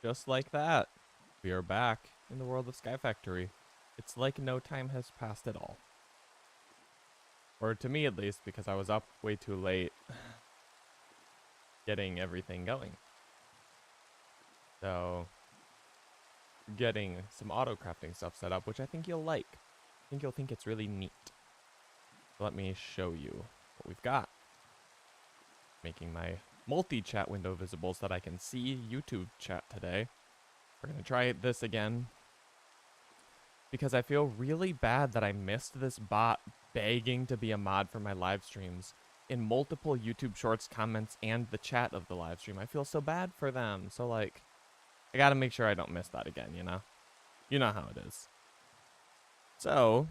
Just like that, we are back in the world of Sky Factory. It's like no time has passed at all. Or to me at least, because I was up way too late getting everything going. So, getting some auto crafting stuff set up, which I think you'll like. I think you'll think it's really neat. So let me show you what we've got. Making my multi-chat window visible so that I can see YouTube chat today. We're going to try this again, because I feel really bad that I missed this bot begging to be a mod for my live streams in multiple YouTube Shorts comments and the chat of the live stream. I feel so bad for them. So, like, I gotta make sure I don't miss that again, you know? You know how it is. So,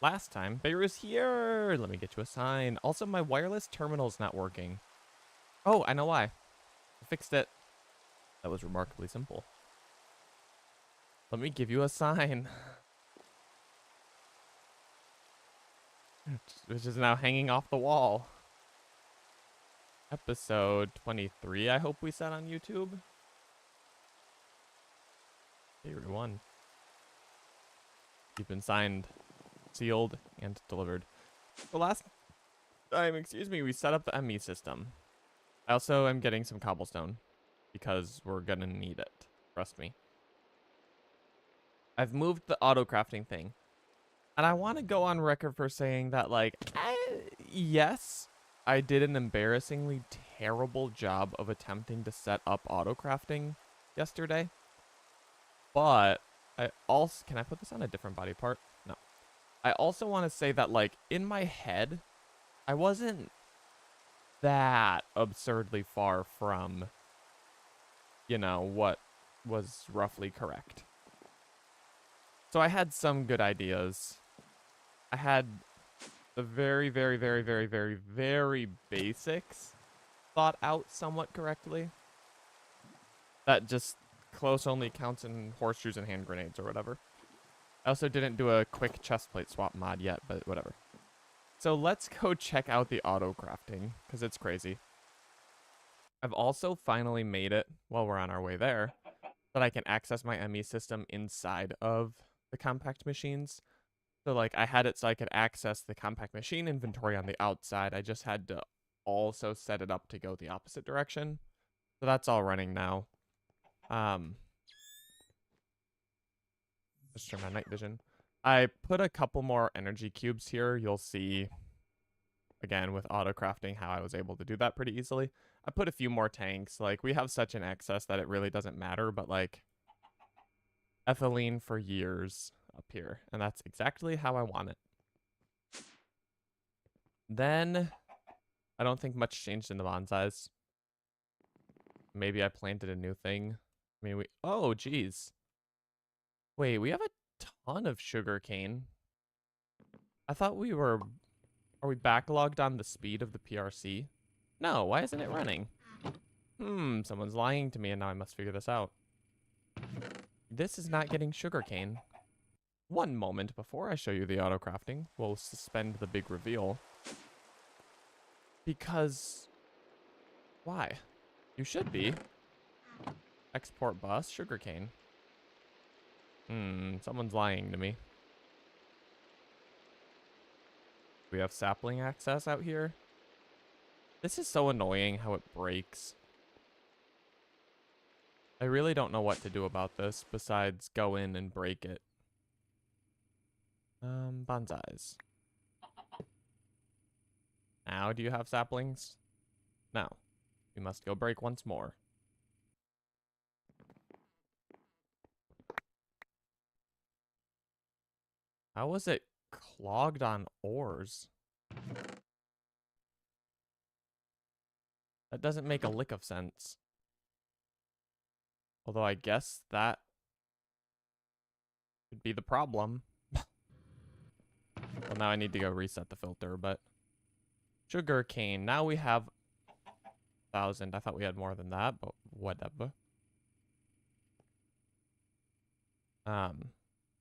last time, Beirut's here! Let me get you a sign. Also, my wireless terminal's not working. Oh, I know why. I fixed it. That was remarkably simple. Let me give you a sign. Which is now hanging off the wall. Episode 23, I hope we said on YouTube. Beirut 1. You've been signed, sealed, and delivered. The last time, we set up the ME system. I also am getting some cobblestone, because we're gonna need it. Trust me. I've moved the auto crafting thing. And I want to go on record for saying that, like, yes, I did an embarrassingly terrible job of attempting to set up auto crafting yesterday. But I also, can I put this on a different body part? No. I also want to say that, like, in my head, I wasn't that absurdly far from, you know, what was roughly correct. So I had some good ideas. I had the very basics thought out somewhat correctly. That just close only counts in horseshoes and hand grenades or whatever. I also didn't do a quick chestplate swap mod yet, but whatever. So let's go check out the auto crafting, because it's crazy. I've also finally made it, while we're on our way there, that I can access my ME system inside of the compact machines. So, like, I had it so I could access the compact machine inventory on the outside. I just had to also set it up to go the opposite direction. So that's all running now. Let's turn my night vision. I put a couple more energy cubes here. You'll see, again, with auto crafting, how I was able to do that pretty easily. I put a few more tanks. Like, we have such an excess that it really doesn't matter, but, like, ethylene for years up here, and that's exactly how I want it. Then I don't think much changed in the bonsais. Maybe I planted a new thing. I mean, oh geez, wait, we have a ton of sugar cane. I thought we were, are we backlogged on the speed of the PRC? No, why isn't it running? Someone's lying to me, and now I must figure this out. This is not getting sugarcane. One moment before I show you the auto crafting, we'll suspend the big reveal. Because, why? You should be. Export bus, sugarcane. Someone's lying to me. We have sapling access out here. This is so annoying how it breaks. I really don't know what to do about this besides go in and break it. Bonsais. Now, do you have saplings? No. We must go break once more. How was it clogged on ores? That doesn't make a lick of sense. Although I guess that could be the problem. Well, now I need to go reset the filter, but... Sugar cane. Now we have 1,000. I thought we had more than that, but whatever.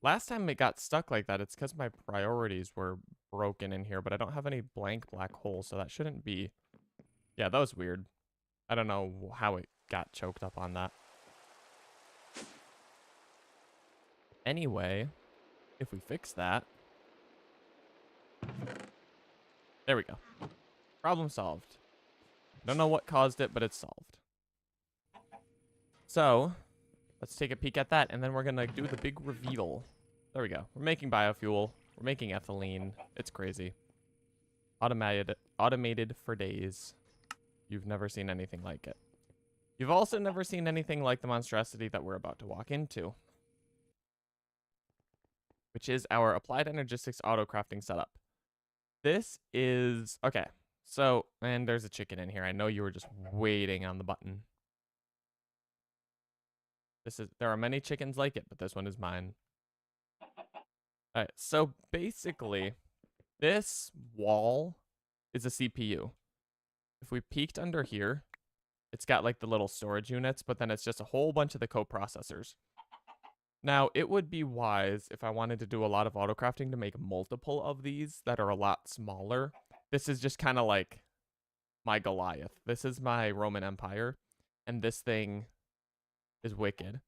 Last time it got stuck like that, it's because my priorities were broken in here, but I don't have any blank black holes, so that shouldn't be... Yeah, that was weird. I don't know how it got choked up on that. Anyway, if we fix that, there we go. Problem solved. Don't know what caused it, but it's solved. So, let's take a peek at that, and then we're gonna do the big reveal. There we go. We're making biofuel. We're making ethylene. It's crazy. Automated for days. You've never seen anything like it. You've also never seen anything like the monstrosity that we're about to walk into, which is our Applied Energistics auto crafting setup. This is okay. So, and there's a chicken in here. I know you were just waiting on the button. There are many chickens like it, but this one is mine. All right. So basically, this wall is a CPU. If we peeked under here, it's got like the little storage units, but then it's just a whole bunch of the coprocessors. Now, it would be wise if I wanted to do a lot of autocrafting to make multiple of these that are a lot smaller. This is just kind of like my Goliath. This is my Roman Empire, and this thing is wicked.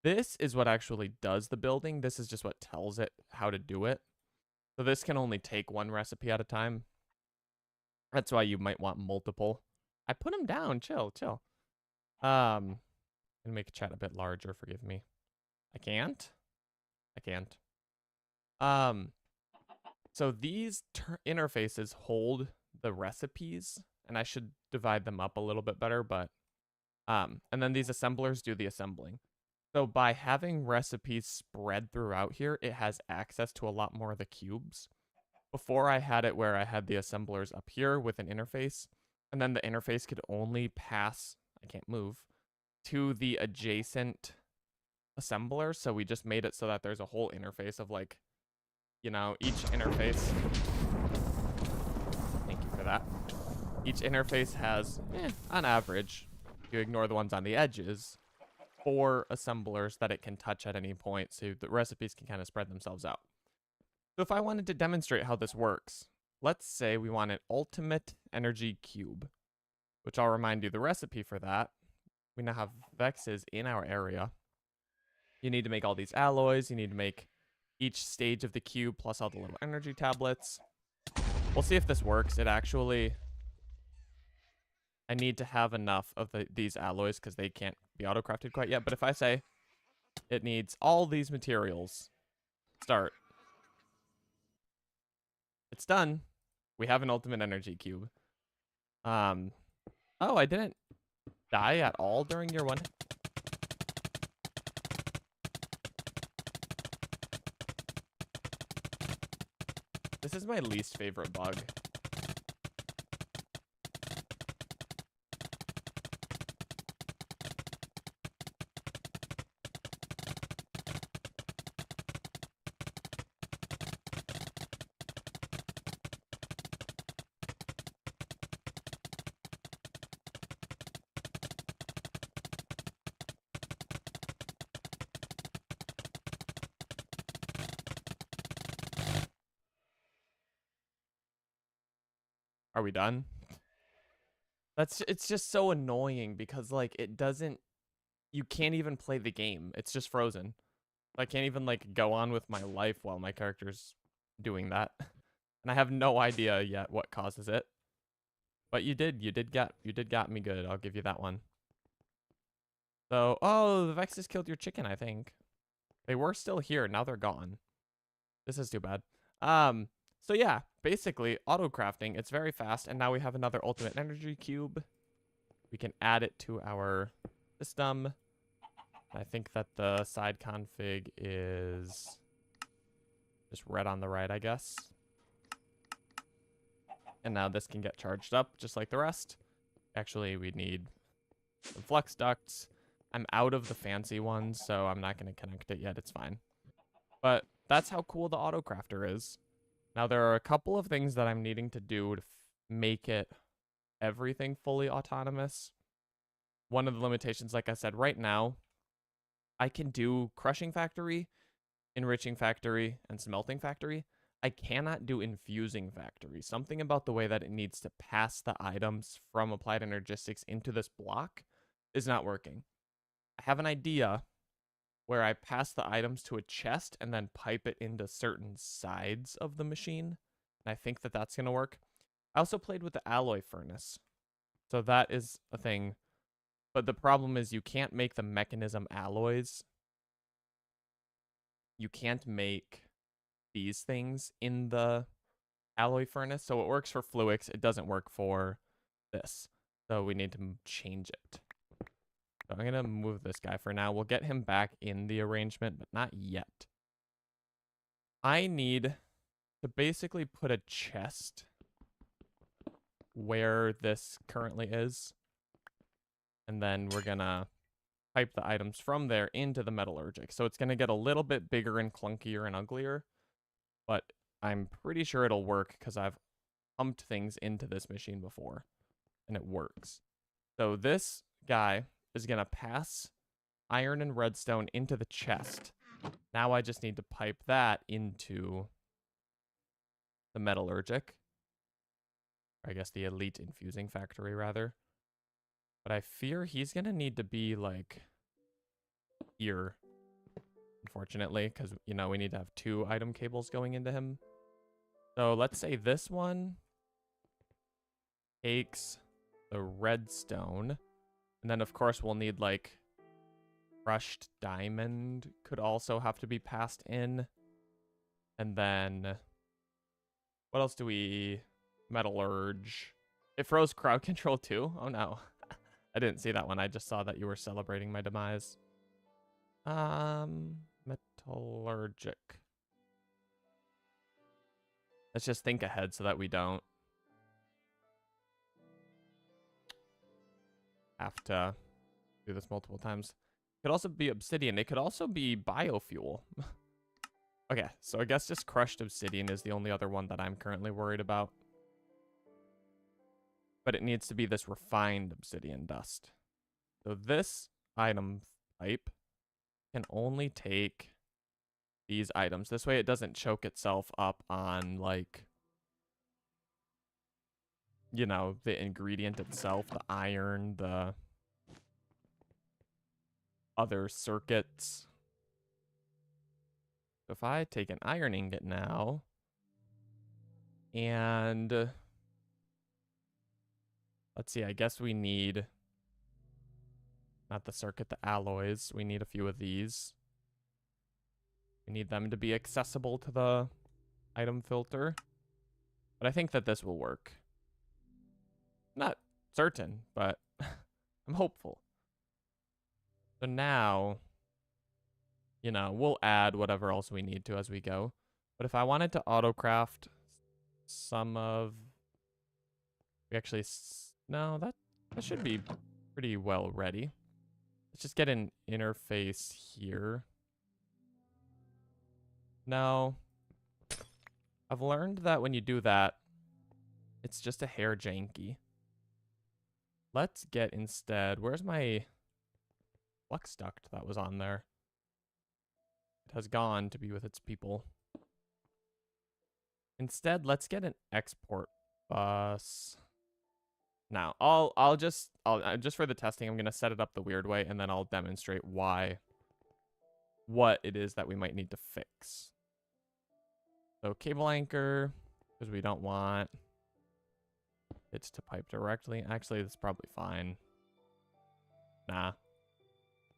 This is what actually does the building. This is just what tells it how to do it. So this can only take one recipe at a time. That's why you might want multiple. I put them down. Chill, chill. And make chat a bit larger. Forgive me. I can't. So these interfaces hold the recipes, and I should divide them up a little bit better, but and then these assemblers do the assembling. So by having recipes spread throughout here, it has access to a lot more of the cubes. Before I had it where I had the assemblers up here with an interface, and then the interface could only pass, I can't move, to the adjacent assembler. So we just made it so that there's a whole interface of like, you know, each interface. Thank you for that. Each interface has, on average, if you ignore the ones on the edges, 4 assemblers that it can touch at any point, so the recipes can kind of spread themselves out. So if I wanted to demonstrate how this works, let's say we want an ultimate energy cube, which I'll remind you the recipe for that. We now have Vexes in our area. You need to make all these alloys. You need to make each stage of the cube plus all the little energy tablets. We'll see if this works. It actually... I need to have enough of these alloys because they can't be auto-crafted quite yet. But if I say it needs all these materials, start. It's done. We have an ultimate energy cube. Oh, I didn't die at all during your one. This is my least favorite bug. Are we done? It's just so annoying because like it doesn't, you can't even play the game. It's just frozen. I can't even like go on with my life while my character's doing that. And I have no idea yet what causes it. But you did got me good. I'll give you that one. So, oh, the Vexes killed your chicken, I think. They were still here. Now they're gone. This is too bad. So yeah, basically auto crafting, it's very fast, and now we have another ultimate energy cube. We can add it to our system. I think that the side config is just red on the right, I guess. And now this can get charged up just like the rest. Actually, we need some flux ducts. I'm out of the fancy ones, so I'm not going to connect it yet. It's fine. But that's how cool the auto crafter is. Now, there are a couple of things that I'm needing to do to make it everything fully autonomous. One of the limitations, like I said, right now, I can do crushing factory, enriching factory, and smelting factory. I cannot do infusing factory. Something about the way that it needs to pass the items from Applied Energistics into this block is not working. I have an idea, where I pass the items to a chest and then pipe it into certain sides of the machine. And I think that that's going to work. I also played with the alloy furnace. So that is a thing. But the problem is you can't make the mechanism alloys. You can't make these things in the alloy furnace. So it works for Fluix. It doesn't work for this. So we need to change it. So I'm going to move this guy for now. We'll get him back in the arrangement, but not yet. I need to basically put a chest where this currently is. And then we're going to pipe the items from there into the metallurgic. So it's going to get a little bit bigger and clunkier and uglier. But I'm pretty sure it'll work because I've pumped things into this machine before. And it works. So this guy is going to pass iron and redstone into the chest. Now I just need to pipe that into the metallurgic. Or I guess the elite infusing factory, rather. But I fear he's going to need to be, like, here, unfortunately, because, you know, we need to have 2 item cables going into him. So let's say this one takes the redstone. And then, of course, we'll need, like, crushed diamond could also have to be passed in. And then, what else do we... Metallurge. It froze crowd control too? Oh, no. I didn't see that one. I just saw that you were celebrating my demise. Metallurgic. Let's just think ahead so that we don't have to do this multiple times. It could also be obsidian. It could also be biofuel. Okay, so I guess just crushed obsidian is the only other one that I'm currently worried about. But it needs to be this refined obsidian dust. So this item type can only take these items. This way it doesn't choke itself up on, like, you know, the ingredient itself, the iron, the other circuits. So if I take an iron ingot now, and let's see, I guess we need, not the circuit, the alloys. We need a few of these. We need them to be accessible to the item filter. But I think that this will work. Not certain, but I'm hopeful. So now, you know, we'll add whatever else we need to as we go. But if I wanted to autocraft some of... We actually... No, that should be pretty well ready. Let's just get an interface here. No. I've learned that when you do that, it's just a hair janky. Let's get instead... Where's my flux duct that was on there? It has gone to be with its people. Instead, let's get an export bus. Now, I'll just for the testing, I'm going to set it up the weird way, and then I'll demonstrate what it is that we might need to fix. So cable anchor, because we don't want it to pipe directly. Actually, that's probably fine. Nah.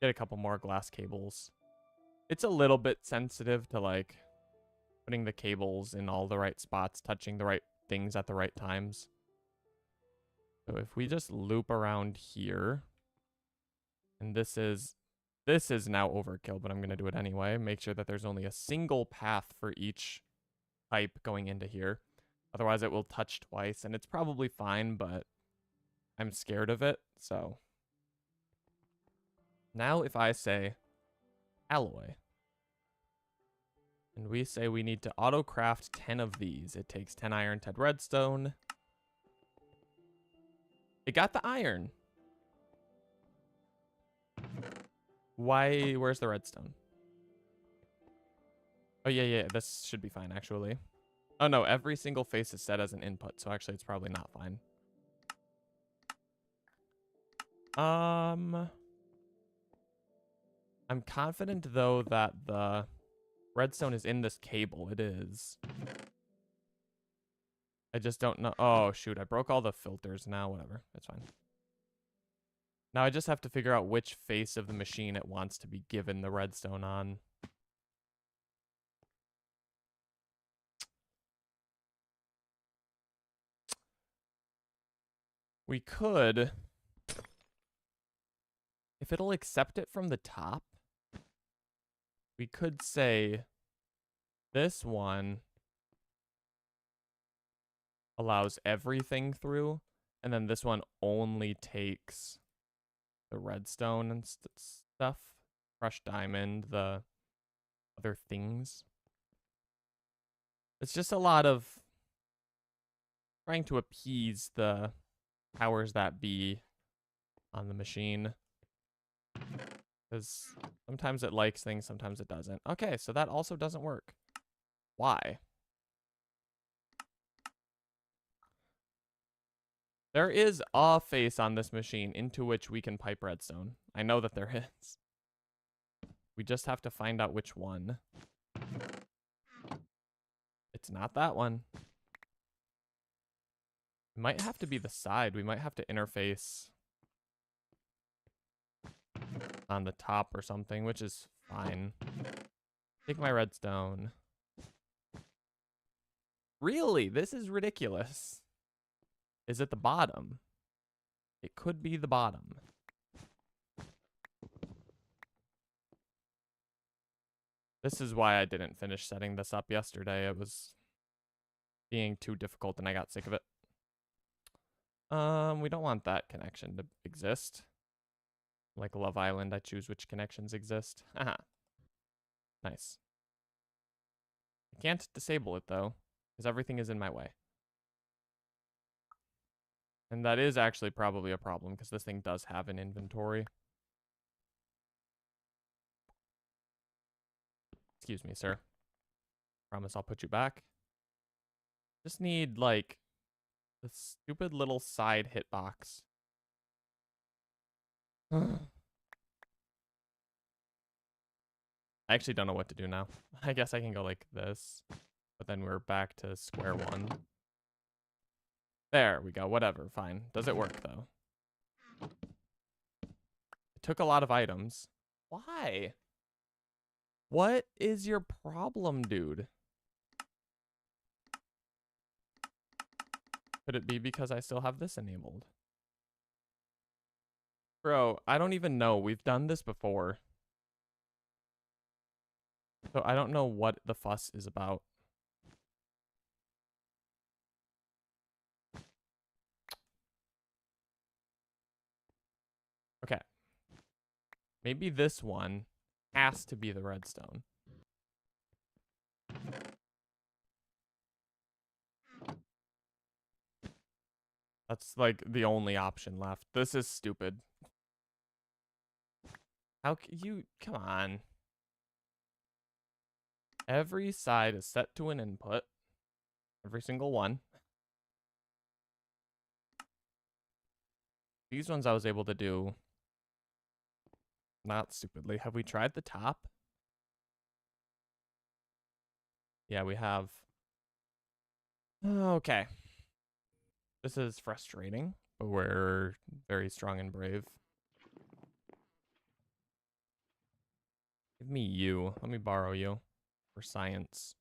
Get a couple more glass cables. It's a little bit sensitive to, like, putting the cables in all the right spots, touching the right things at the right times. So if we just loop around here, and this is now overkill, but I'm going to do it anyway. Make sure that there's only a single path for each pipe going into here. Otherwise, it will touch twice, and it's probably fine, but I'm scared of it, so. Now if I say alloy, and we say we need to auto-craft 10 of these. It takes 10 iron, 10 redstone. It got the iron. Why? Where's the redstone? Oh, yeah. This should be fine, actually. Oh, no. Every single face is set as an input, so actually it's probably not fine. I'm confident, though, that the redstone is in this cable. It is. I just don't know. Oh, shoot. I broke all the filters now. Whatever. That's fine. Now I just have to figure out which face of the machine it wants to be given the redstone on. We could, if it'll accept it from the top, we could say this one allows everything through, and then this one only takes the redstone and stuff, crushed diamond, the other things. It's just a lot of trying to appease the powers that be on the machine. Because sometimes it likes things, sometimes it doesn't. Okay, so that also doesn't work. Why? There is a face on this machine into which we can pipe redstone. I know that there is. We just have to find out which one. It's not that one. It might have to be the side. We might have to interface on the top or something, which is fine. Take my redstone. Really? This is ridiculous. Is it the bottom? It could be the bottom. This is why I didn't finish setting this up yesterday. It was being too difficult and I got sick of it. We don't want that connection to exist. Like Love Island, I choose which connections exist. Haha. Nice. I can't disable it though, because everything is in my way. And that is actually probably a problem, because this thing does have an inventory. Excuse me, sir. Promise I'll put you back. Just need, like, the stupid little side hitbox. I actually don't know what to do now. I guess I can go like this, but then we're back to square one. There we go. Whatever. Fine. Does it work, though? It took a lot of items. Why? What is your problem, dude? Could it be because I still have this enabled? Bro, I don't even know. We've done this before. So I don't know what the fuss is about. Okay. Maybe this one has to be the redstone. That's like the only option left. This is stupid. How can you, come on. Every side is set to an input. Every single one. These ones I was able to do not stupidly. Have we tried the top? Yeah, we have. Okay. This is frustrating, but we're very strong and brave. Give me you. Let me borrow you for science.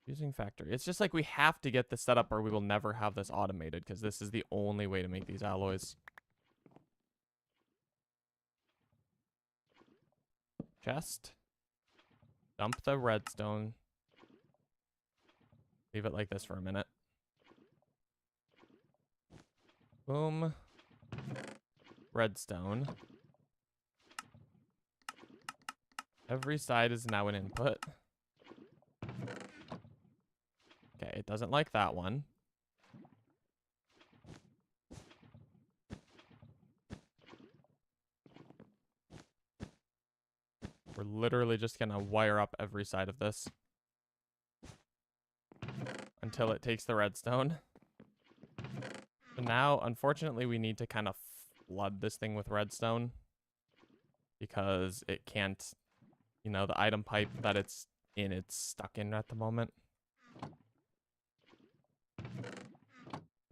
Using factory. It's just like we have to get this set up or we will never have this automated because this is the only way to make these alloys. Chest. Dump the redstone. Leave it like this for a minute. Boom. Redstone. Every side is now an input. Okay, it doesn't like that one. We're literally just gonna wire up every side of this until it takes the redstone. So now, unfortunately, we need to kind of flood this thing with redstone because it can't, you know, the item pipe that it's stuck in at the moment.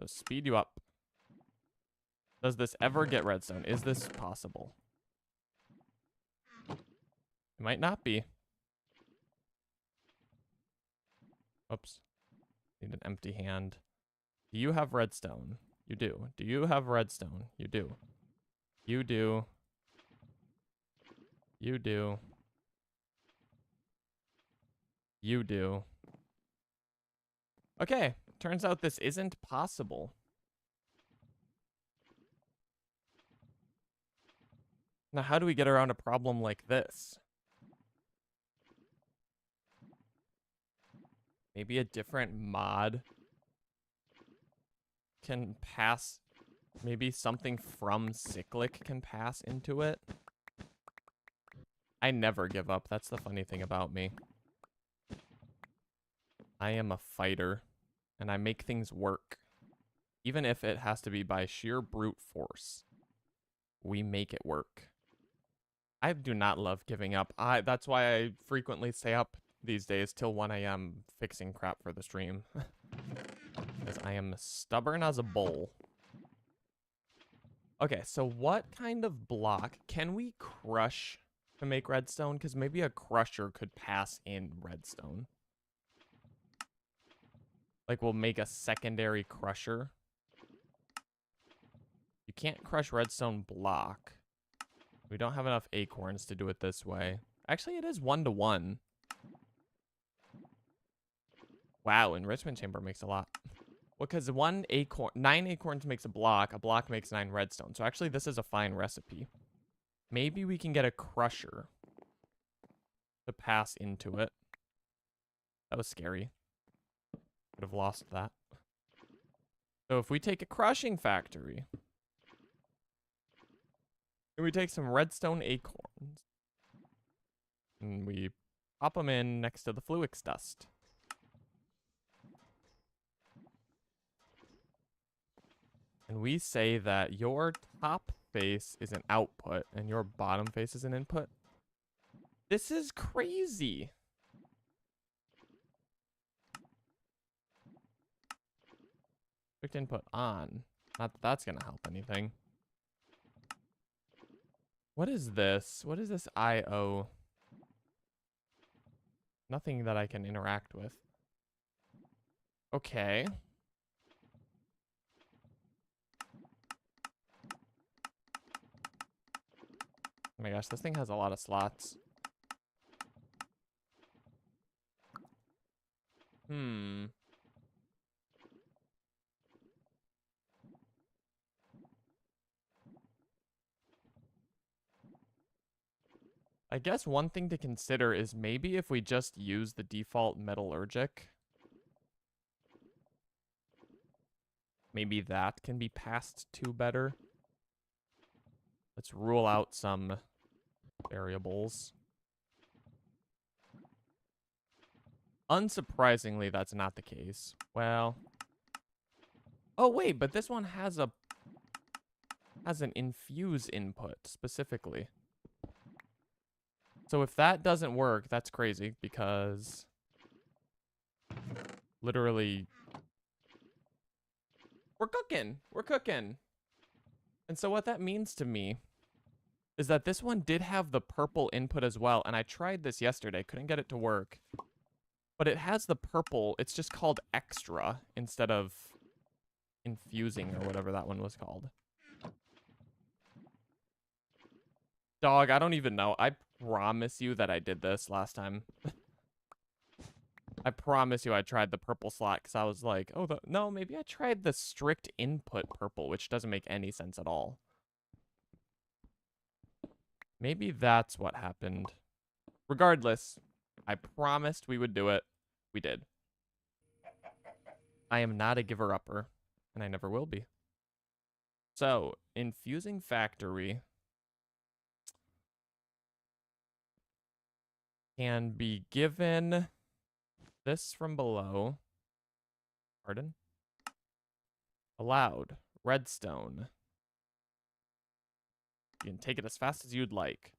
So speed you up. Does this ever get redstone? Is this possible? It might not be. Oops. Need an empty hand. Do you have redstone? You do. Do you have redstone? You do. You do. You do. You do. Okay. Turns out this isn't possible. Now, how do we get around a problem like this? Maybe a different mod can pass. Maybe something from Cyclic can pass into it. I never give up. That's the funny thing about me. I am a fighter, and I make things work. Even if it has to be by sheer brute force, we make it work. I do not love giving up. That's why I frequently stay up these days till 1 a.m. fixing crap for the stream. Because I am stubborn as a bull. Okay, so what kind of block can we crush to make redstone? Because maybe a crusher could pass in redstone. Like, we'll make a secondary crusher. You can't crush redstone block. We don't have enough acorns to do it this way. Actually, it is 1-to-1. Wow, enrichment chamber makes a lot. Well, because 9 acorns makes a block makes 9 redstone. So actually, this is a fine recipe. Maybe we can get a crusher to pass into it. That was scary. Could have lost that. So if we take a crushing factory, and we take some redstone acorns, and we pop them in next to the Fluix dust. And we say that your top face is an output and your bottom face is an input. This is crazy. Strict input on. Not that that's gonna help anything. What is this? What is this IO? Nothing that I can interact with. Okay. Oh my gosh, this thing has a lot of slots. I guess one thing to consider is maybe if we just use the default metallurgic, maybe that can be passed to better. Let's rule out some variables. Unsurprisingly, that's not the case. Well, oh wait, but this one has an infuse input specifically. So if that doesn't work, that's crazy because literally we're cooking. We're cooking. And so what that means to me is that this one did have the purple input as well. And I tried this yesterday. Couldn't get it to work. But it has the purple. It's just called extra instead of infusing or whatever that one was called. Dog, I don't even know. I promise you that I did this last time. I promise you I tried the purple slot because I was like, oh, no, maybe I tried the strict input purple, which doesn't make any sense at all. Maybe that's what happened. Regardless, I promised we would do it. We did. I am not a giver-upper, and I never will be. So, infusing factory can be given this from below. Pardon? Allowed. Redstone. You can take it as fast as you'd like.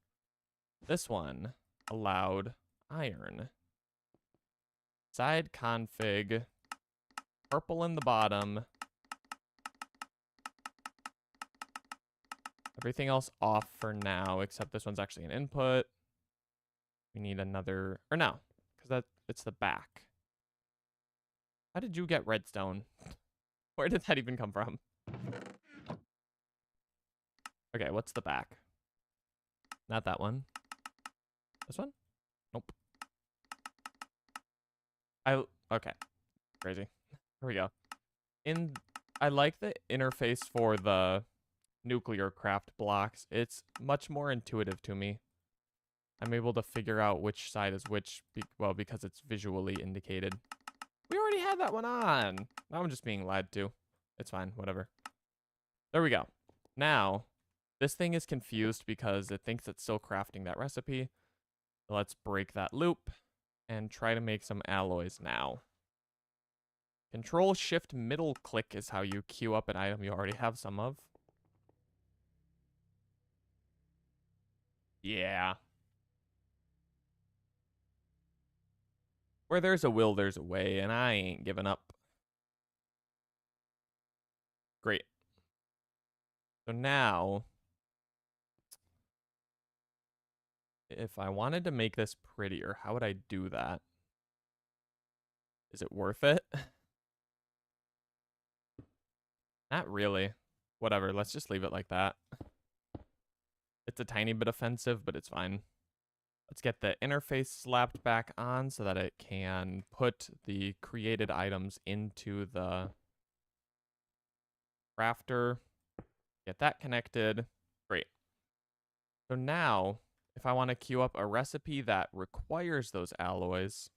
This one allowed iron. Side config. Purple in the bottom. Everything else off for now, except this one's actually an input. We need another, or no, because it's the back. How did you get redstone? Where did that even come from? Okay, what's the back? Not that one. This one? Nope. Okay. Crazy. Here we go. I like the interface for the nuclear craft blocks. It's much more intuitive to me. I'm able to figure out which side is which, well, because it's visually indicated. We already had that one on. Now I'm just being lied to. It's fine, whatever. There we go. Now, this thing is confused because it thinks it's still crafting that recipe. Let's break that loop and try to make some alloys now. Control Shift middle click is how you queue up an item you already have some of. Yeah. Where there's a will, there's a way, and I ain't giving up. Great. So now, if I wanted to make this prettier, how would I do that? Is it worth it? Not really. Whatever, let's just leave it like that. It's a tiny bit offensive, but it's fine. Let's get the interface slapped back on so that it can put the created items into the crafter. Get that connected. Great. So now, if I want to queue up a recipe that requires those alloys,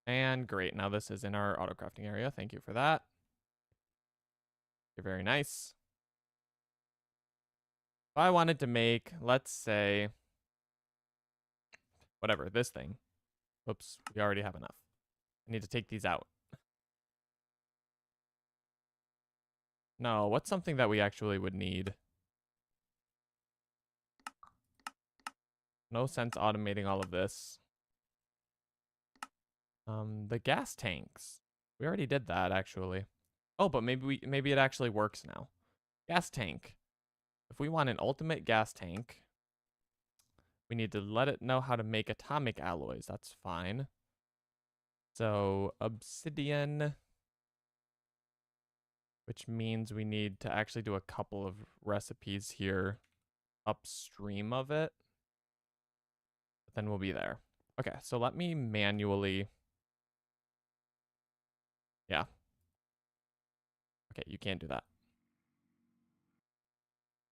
and great, now this is in our auto crafting area. Thank you for that. You're very nice. If I wanted to make, let's say, whatever, this thing. Oops, we already have enough. I need to take these out. No, what's something that we actually would need? No sense automating all of this. The gas tanks. We already did that, actually. Oh, but maybe it actually works now. Gas tank. If we want an ultimate gas tank, we need to let it know how to make atomic alloys. That's fine. So, obsidian, which means we need to actually do a couple of recipes here upstream of it. But then we'll be there. Okay, so let me manually... Yeah. Okay, you can't do that.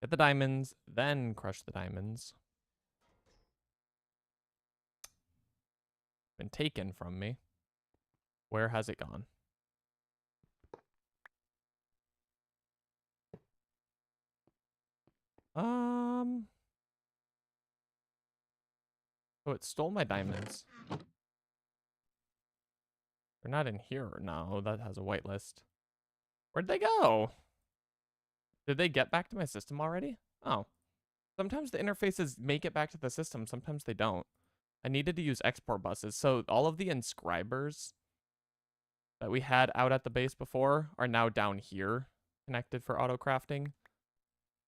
Get the diamonds, then crush the diamonds. Been taken from me. Where has it gone? Oh, it stole my diamonds. They're not in here. No, that has a whitelist. Where'd they go? Did they get back to my system already? Oh. Sometimes the interfaces make it back to the system. Sometimes they don't. I needed to use export buses. So all of the inscribers that we had out at the base before are now down here connected for auto crafting.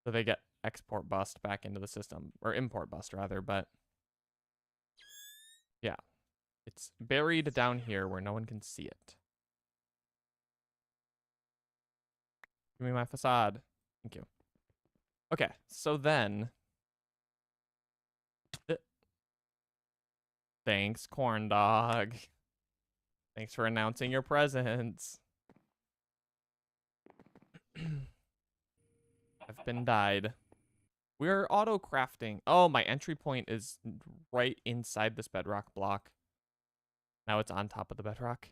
So they get export bust back into the system, or import bust rather, but yeah. It's buried down here where no one can see it. Give me my facade. Thank you. Okay, so then... Thanks, corn dog. Thanks for announcing your presence. I've been died. We're auto crafting. Oh, my entry point is right inside this bedrock block. Now it's on top of the bedrock.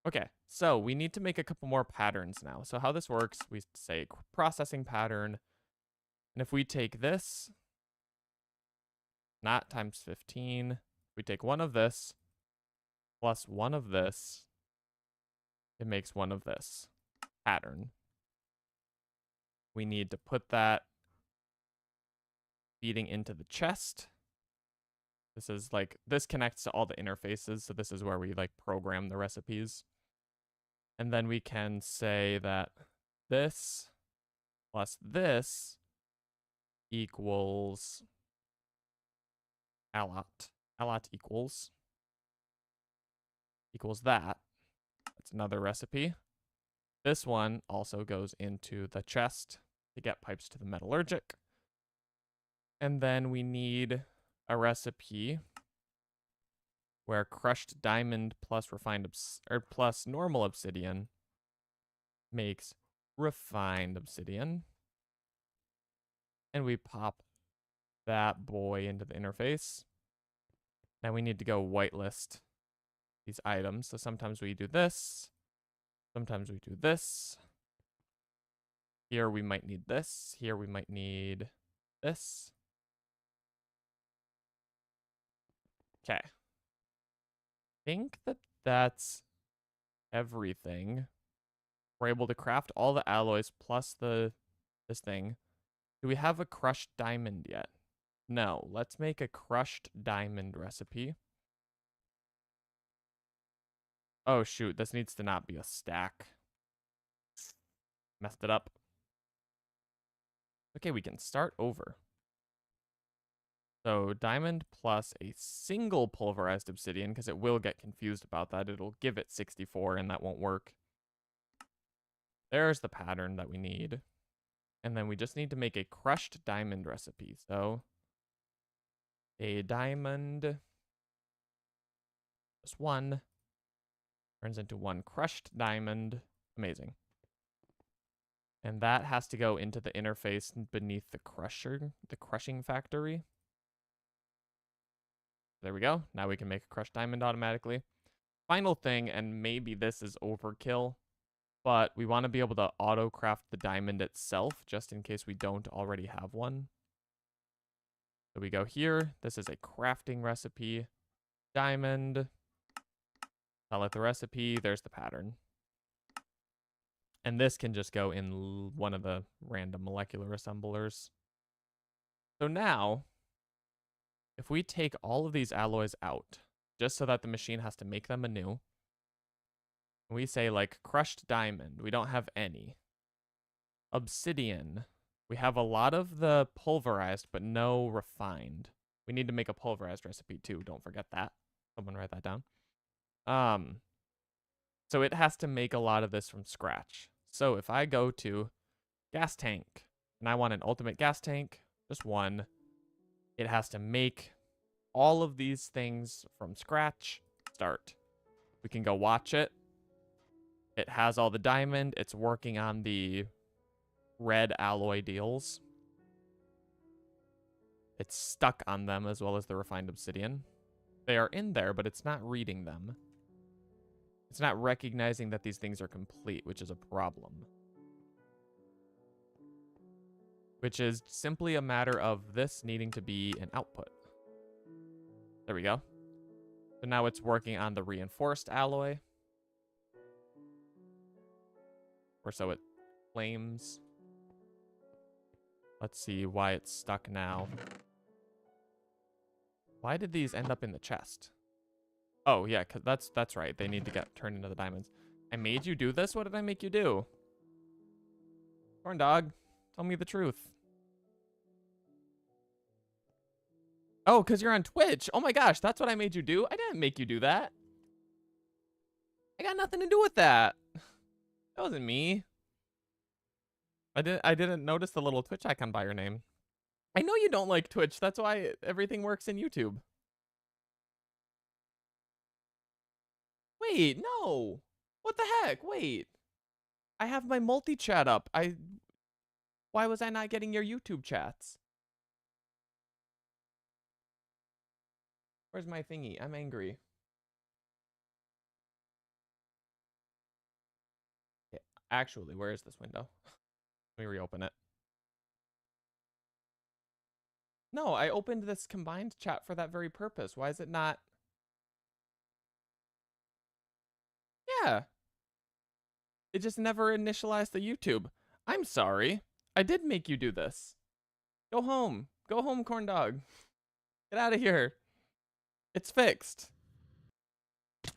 Okay, so we need to make a couple more patterns now. So how this works, we say processing pattern. And if we take this, not times 15, we take one of this, plus one of this, it makes one of this pattern. we need to put that feeding into the chest. This is like, this connects to all the interfaces, so this is where we like program the recipes. And then we can say that this plus this equals allot. Allot equals that. That's another recipe. This one also goes into the chest to get pipes to the metallurgic. And then we need a recipe where crushed diamond plus plus normal obsidian makes refined obsidian. And we pop that boy into the interface. Now we need to go whitelist these items. So sometimes we do this. Sometimes we do this. Here we might need this. Here we might need this. Okay. Think that that's everything. We're able to craft all the alloys plus this thing. Do we have a crushed diamond yet? No. Let's make a crushed diamond recipe. Oh shoot, this needs to not be a stack. Messed it up. Okay, we can start over. So diamond plus a single pulverized obsidian, because it will get confused about that. It'll give it 64 and that won't work. There's the pattern that we need. And then we just need to make a crushed diamond recipe. So a diamond plus 1 turns into 1 crushed diamond. Amazing. And that has to go into the interface beneath the crushing factory. There we go. Now we can make a crushed diamond automatically. Final thing, and maybe this is overkill, but we want to be able to auto craft the diamond itself just in case we don't already have one. So we go here. This is a crafting recipe. Diamond. Tell it the recipe. There's the pattern. And this can just go in one of the random molecular assemblers. So now, if we take all of these alloys out, just so that the machine has to make them anew, we say like crushed diamond, we don't have any. Obsidian, we have a lot of the pulverized, but no refined. We need to make a pulverized recipe too, don't forget that. Someone write that down. So it has to make a lot of this from scratch. So if I go to gas tank, and I want an ultimate gas tank, just one, it has to make all of these things from scratch. Start. We can go watch it. It has all the diamond. It's working on the red alloy deals. It's stuck on them as well as the refined obsidian. They are in there, but it's not reading them. It's not recognizing that these things are complete, which is a problem. Which is simply a matter of this needing to be an output. There we go. So now it's working on the reinforced alloy. Or so it claims. Let's see why it's stuck now. Why did these end up in the chest? Oh, yeah, cause that's right. They need to get turned into the diamonds. I made you do this? What did I make you do? Corn dog, tell me the truth. Oh, because you're on Twitch. Oh my gosh, that's what I made you do? I didn't make you do that. I got nothing to do with that. That wasn't me. I didn't notice the little Twitch icon by your name. I know you don't like Twitch. That's why everything works in YouTube. Wait, no. What the heck? Wait. I have my multi-chat up. Why was I not getting your YouTube chats? Where's my thingy? I'm angry. Yeah, actually, where is this window? Let me reopen it. No, I opened this combined chat for that very purpose. Why is it not? Yeah. It just never initialized the YouTube. I'm sorry. I did make you do this. Go home. Go home, corn dog. Get out of here. It's fixed.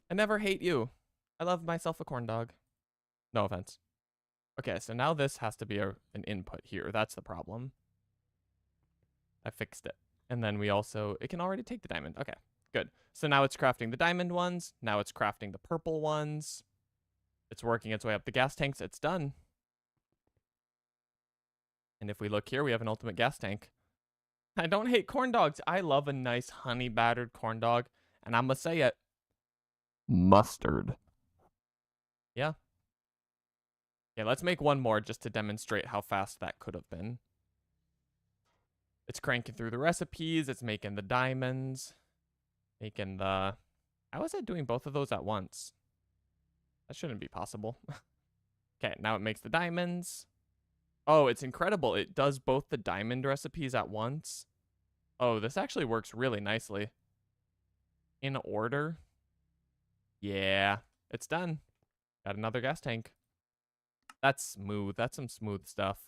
I never hate you. I love myself a corn dog. No offense. Okay, so now this has to be an input here. That's the problem. I fixed it. And then we also, it can already take the diamond. Okay, good. So now it's crafting the diamond ones. Now it's crafting the purple ones. It's working its way up the gas tanks. It's done. And if we look here, we have an ultimate gas tank. I don't hate corn dogs. I love a nice honey battered corn dog. And I'm going to say it. Mustard. Yeah. Okay, let's make one more just to demonstrate how fast that could have been. It's cranking through the recipes. It's making the diamonds. Making the... How is it doing both of those at once? That shouldn't be possible. Okay, now it makes the diamonds. Oh, it's incredible. It does both the diamond recipes at once. Oh, this actually works really nicely. In order. Yeah, it's done. Got another gas tank. That's smooth. That's some smooth stuff.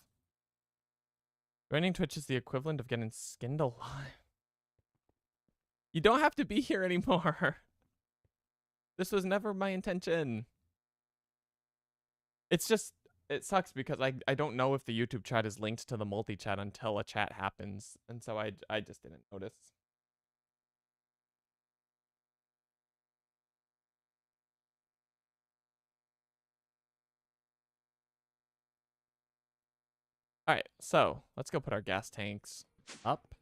Joining Twitch is the equivalent of getting skinned alive. You don't have to be here anymore. This was never my intention. It's just, it sucks because I don't know if the YouTube chat is linked to the multi-chat until a chat happens. And so I just didn't notice. All right, so let's go put our gas tanks up.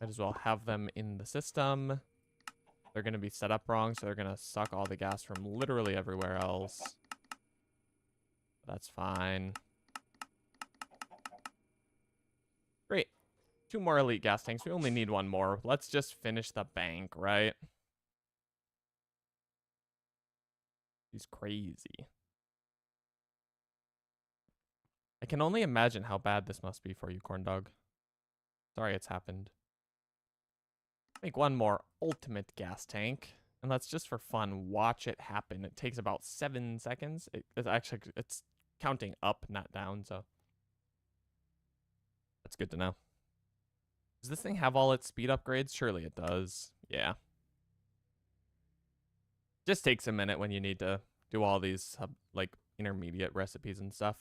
Might as well have them in the system. They're going to be set up wrong, so they're going to suck all the gas from literally everywhere else. That's fine. Great. 2 more elite gas tanks. We only need 1 more. Let's just finish the bank, right? He's crazy. I can only imagine how bad this must be for you, corn dog. Sorry it's happened. Make 1 more ultimate gas tank. And let's just for fun watch it happen. It takes about 7 seconds. It's counting up, not down, so that's good to know. Does this thing have all its speed upgrades? Surely it does. Yeah. Just takes a minute when you need to do all these like intermediate recipes and stuff.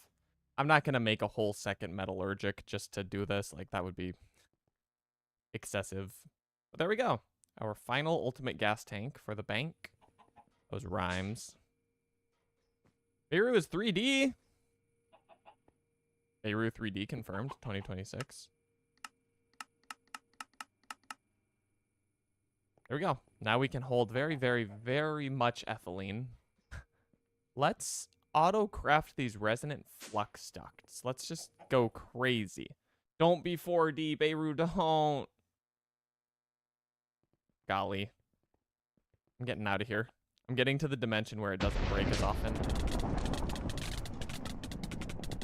I'm not gonna make a whole second metallurgic just to do this. Like that would be excessive. But there we go. Our final ultimate gas tank for the bank. Those rhymes. Beirut is 3D. Beirut 3D confirmed, 2026. There we go. Now we can hold very, very, very much ethylene. Let's auto-craft these resonant flux ducts. Let's just go crazy. Don't be 4D, Beirut, don't. Golly. I'm getting out of here. I'm getting to the dimension where it doesn't break as often.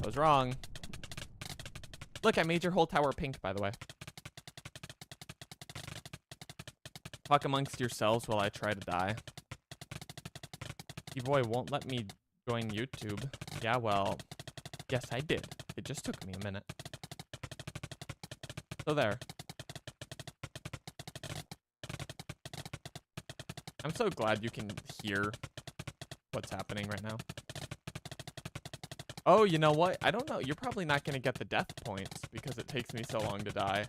I was wrong. Look, I made your whole tower pink, by the way. Talk amongst yourselves while I try to die. You boy won't let me join YouTube. Yeah, well, yes, I did. It just took me a minute. So there. I'm so glad you can hear what's happening right now. Oh, you know what? I don't know. You're probably not going to get the death points because it takes me so long to die.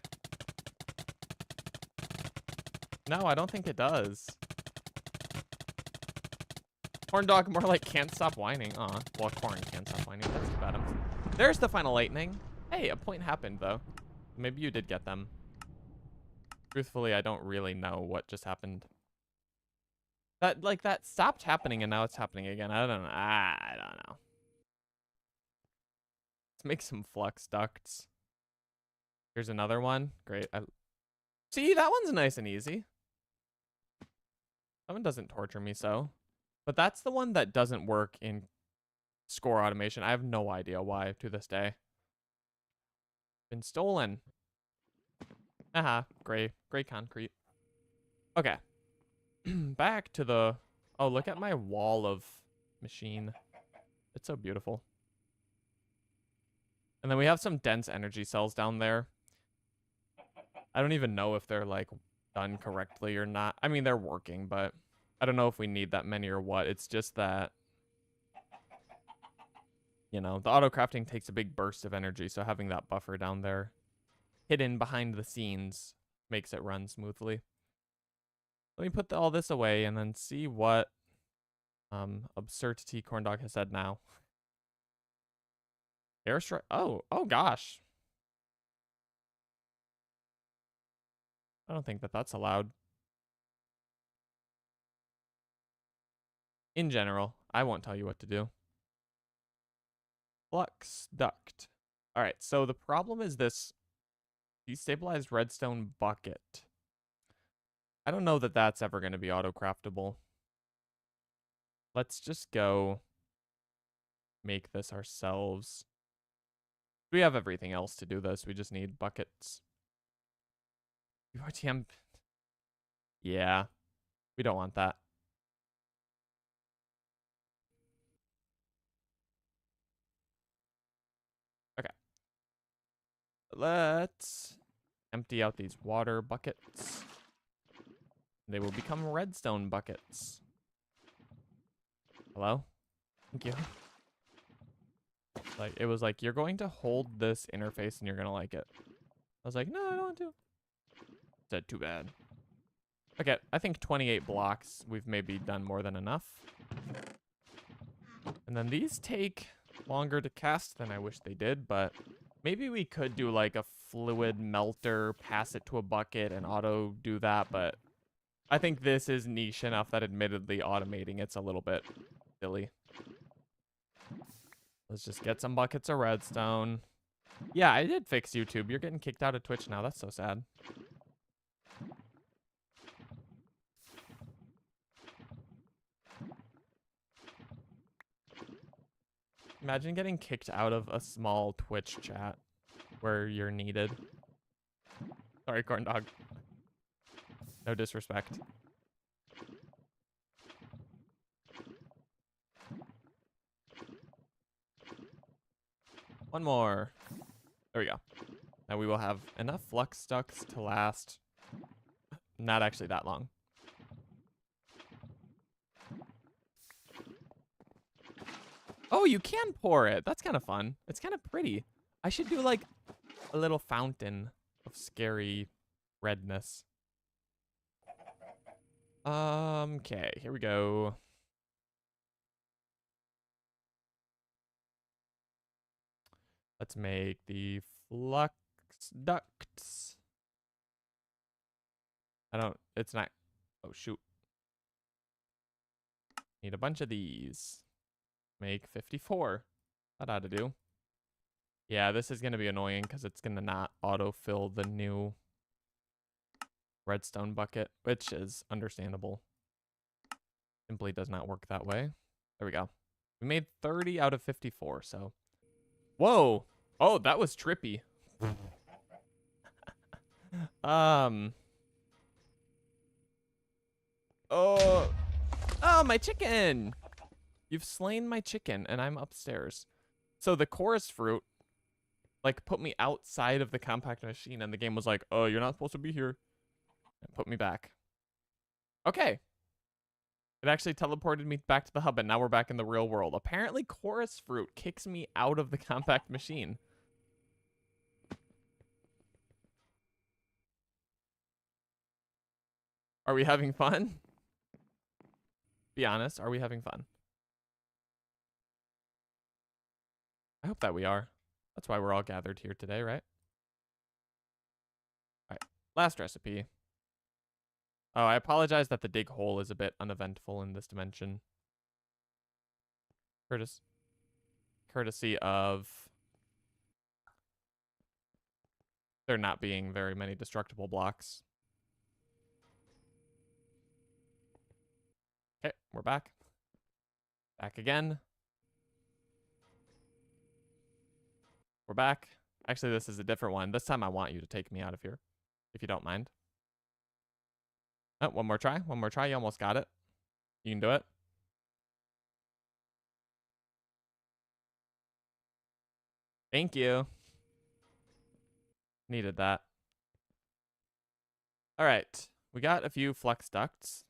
No, I don't think it does. Corn dog, more like can't stop whining. Aw, well, corn can't stop whining. That's too bad. There's the final lightning. Hey, a point happened, though. Maybe you did get them. Truthfully, I don't really know what just happened. That stopped happening and now it's happening again. I don't know. I don't know. Let's make some flux ducts. Here's another one. Great. See, that one's nice and easy. That one doesn't torture me so. But that's the one that doesn't work in score automation. I have no idea why to this day. Been stolen. Aha, gray concrete. Okay. Back to the... Oh, look at my wall of machine. It's so beautiful. And then we have some dense energy cells down there. I don't even know if they're like done correctly or not. I mean, they're working, but I don't know if we need that many or what. It's just that, you know, the auto crafting takes a big burst of energy. So having that buffer down there hidden behind the scenes makes it run smoothly. Let me put all this away and then see what Absurdity Corndog has said now. Airstrike. Oh gosh. I don't think that that's allowed. In general, I won't tell you what to do. Flux duct. All right, so the problem is this destabilized redstone bucket. I don't know that that's ever going to be auto-craftable. Let's just go make this ourselves. We have everything else to do this. We just need buckets. URTM. Yeah, we don't want that. Okay. Let's empty out these water buckets. They will become redstone buckets. Hello? Thank you. Like, it was like, you're going to hold this interface and you're going to like it. I was like, no, I don't want to. Said, too bad. Okay, I think 28 blocks. We've maybe done more than enough. And then these take longer to cast than I wish they did, but maybe we could do like a fluid melter, pass it to a bucket and auto do that, but I think this is niche enough that admittedly automating it's a little bit silly. Let's just get some buckets of redstone. Yeah, I did fix YouTube. You're getting kicked out of Twitch now. That's so sad. Imagine getting kicked out of a small Twitch chat where you're needed. Sorry, corn dog. No disrespect. One more. There we go. Now we will have enough flux ducts to last not actually that long. Oh, you can pour it. That's kind of fun. It's kind of pretty. I should do like a little fountain of scary redness. Okay, here we go. Let's make the flux ducts. It's not, oh shoot. Need a bunch of these. Make 54. That ought to do. Yeah, this is going to be annoying because it's going to not autofill the new redstone bucket, which is understandable. Simply does not work that way. There we go. We made 30 out of 54, so. Whoa. Oh, that was trippy. Oh, my chicken. You've slain my chicken and I'm upstairs. So the chorus fruit like put me outside of the compact machine and the game was like, "Oh, you're not supposed to be here." And put me back. Okay. It actually teleported me back to the hub and now we're back in the real world. Apparently chorus fruit kicks me out of the compact machine. Are we having fun? Be honest, are we having fun? I hope that we are. That's why we're all gathered here today, right? All right, last recipe. Oh, I apologize that the dig hole is a bit uneventful in this dimension. Courtesy of there not being very many destructible blocks. Okay, we're back. Back again. We're back. Actually, this is a different one. This time I want you to take me out of here, if you don't mind. Oh, one more try. One more try. You almost got it. You can do it. Thank you. Needed that. All right. We got a few flex ducts.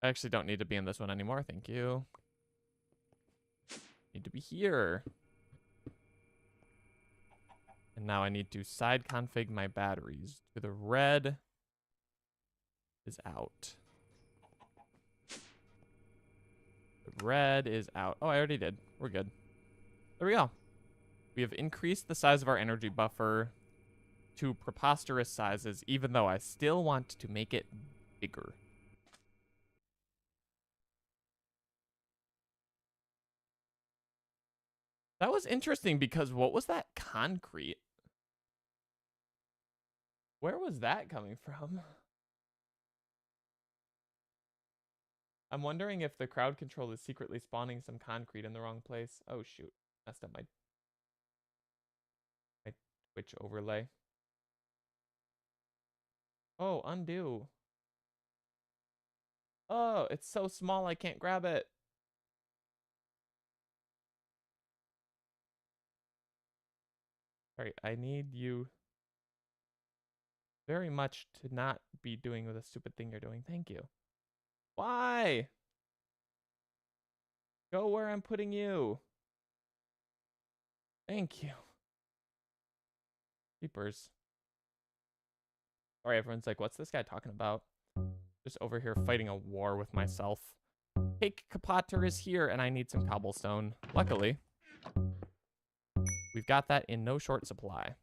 I actually don't need to be in this one anymore. Thank you. Need to be here. And now I need to side config my batteries. To the red is out. The red is out. Oh, I already did. We're good. There we go. We have increased the size of our energy buffer to preposterous sizes, even though I still want to make it bigger. That was interesting because what was that concrete? Where was that coming from? I'm wondering if the crowd control is secretly spawning some concrete in the wrong place. Oh shoot, messed up my Twitch overlay. Oh, undo. Oh, it's so small I can't grab it. Alright, I need you very much to not be doing the stupid thing you're doing. Thank you. Why? Go where I'm putting you. Thank you. Keepers. Alright, everyone's like, what's this guy talking about? Just over here fighting a war with myself. Cake Kapater is here, and I need some cobblestone. Luckily, we've got that in no short supply.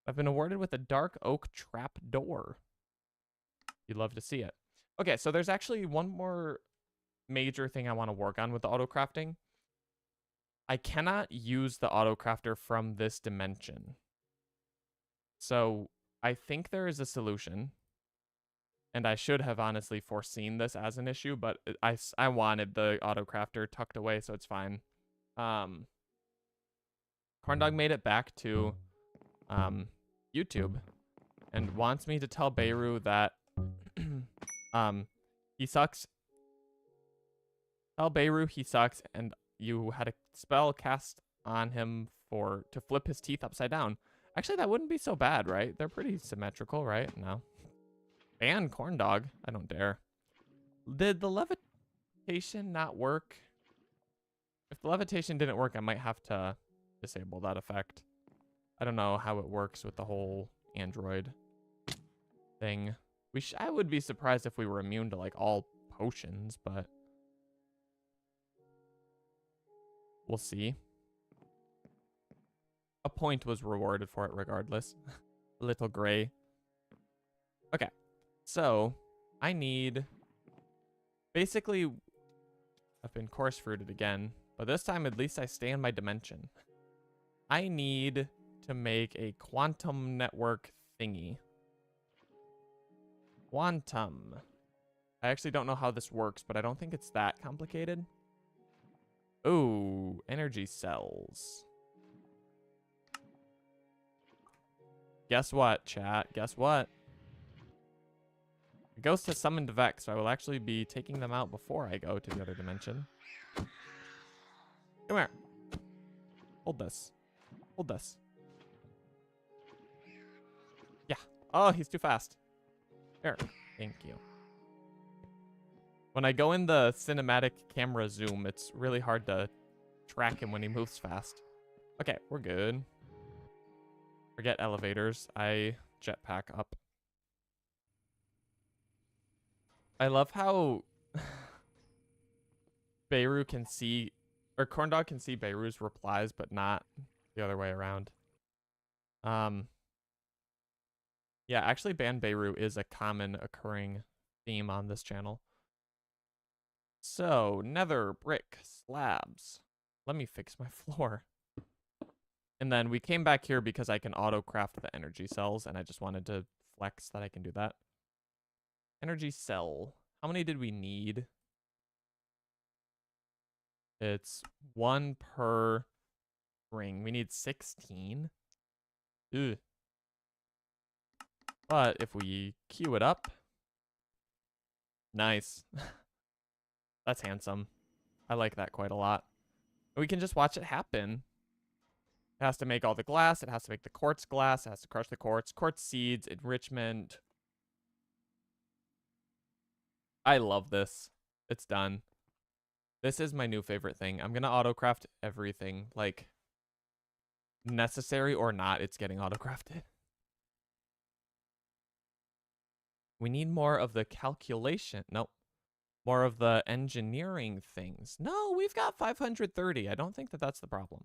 I've been awarded with a dark oak trap door. You'd love to see it. Okay, so there's actually one more major thing I want to work on with the auto crafting. I cannot use the auto crafter from this dimension. So I think there is a solution. And I should have honestly foreseen this as an issue, but I wanted the auto crafter tucked away, so it's fine. Corndog made it back to YouTube and wants me to tell Beirut that he sucks. Tell Beirut he sucks, and you had a spell cast on him to flip his teeth upside down. Actually, that wouldn't be so bad, right? They're pretty symmetrical, right? No. Ban Corndog. I don't dare. Did the levitation not work? If the levitation didn't work, I might have to disable that effect. I don't know how it works with the whole Android thing. I would be surprised if we were immune to like all potions, but we'll see. A point was rewarded for it regardless. Little gray. Okay. So, I need... Basically, I've been coarse fruited again, but this time at least I stay in my dimension. I need to make a quantum network thingy. Quantum. I actually don't know how this works, but I don't think it's that complicated. Ooh, energy cells. Guess what, chat? Guess what? It goes to summon to Vex, so I will actually be taking them out before I go to the other dimension. Come here. Hold this. Hold this. Yeah. Oh, he's too fast. Here. Thank you. When I go in the cinematic camera zoom, it's really hard to track him when he moves fast. Okay, we're good. Forget elevators. I jetpack up. I love how Beirut can see, or Corndog can see Beirut's replies, but not the other way around. Yeah, actually ban Beirut is a common occurring theme on this channel. So, nether brick slabs. Let me fix my floor. And then we came back here because I can auto craft the energy cells, and I just wanted to flex that I can do that. Energy cell. How many did we need? It's 1 per ring. We need 16. Ugh. But if we queue it up. Nice. That's handsome. I like that quite a lot. We can just watch it happen. It has to make all the glass. It has to make the quartz glass. It has to crush the quartz. Quartz seeds, enrichment. I love this. It's done. This is my new favorite thing. I'm going to autocraft everything. Like, necessary or not, it's getting autocrafted. We need more of the calculation. Nope. More of the engineering things. No, we've got 530. I don't think that that's the problem.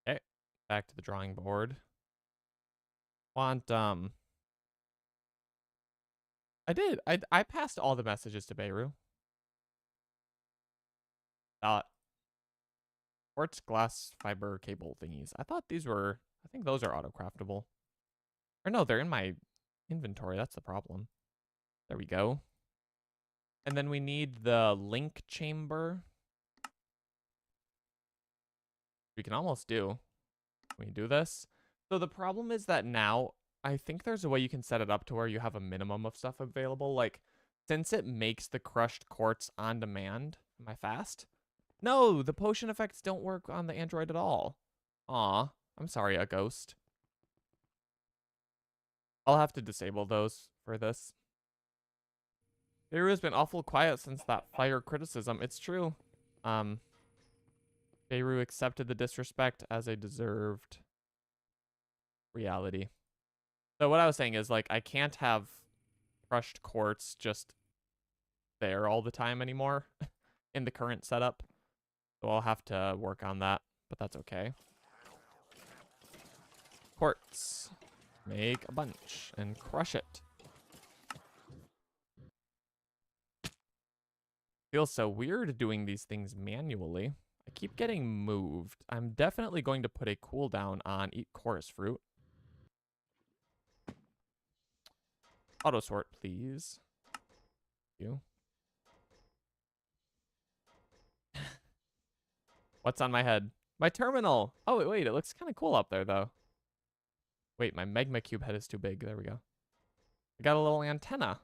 Okay, back to the drawing board. I did. I passed all the messages to Beirut. Quartz glass fiber cable thingies. I thought these were, I think those are auto-craftable. Or no, they're in my inventory. That's the problem. There we go. And then we need the link chamber. We can almost do. Can we do this? So the problem is that now, I think there's a way you can set it up to where you have a minimum of stuff available. Like, since it makes the crushed quartz on demand. Am I fast? No, the potion effects don't work on the Android at all. Aw, I'm sorry, a ghost. I'll have to disable those for this. Beirut has been awful quiet since that fire criticism. It's true. Beirut accepted the disrespect as a deserved reality. So what I was saying is, like, I can't have crushed quartz just there all the time anymore in the current setup. So I'll have to work on that, but that's okay. Quartz. Make a bunch and crush it. Feels so weird doing these things manually. I keep getting moved. I'm definitely going to put a cooldown on eat chorus fruit. Auto sort, please. Thank you. What's on my head? My terminal. Oh, wait, it looks kind of cool up there, though. Wait, my magma cube head is too big. There we go. I got a little antenna.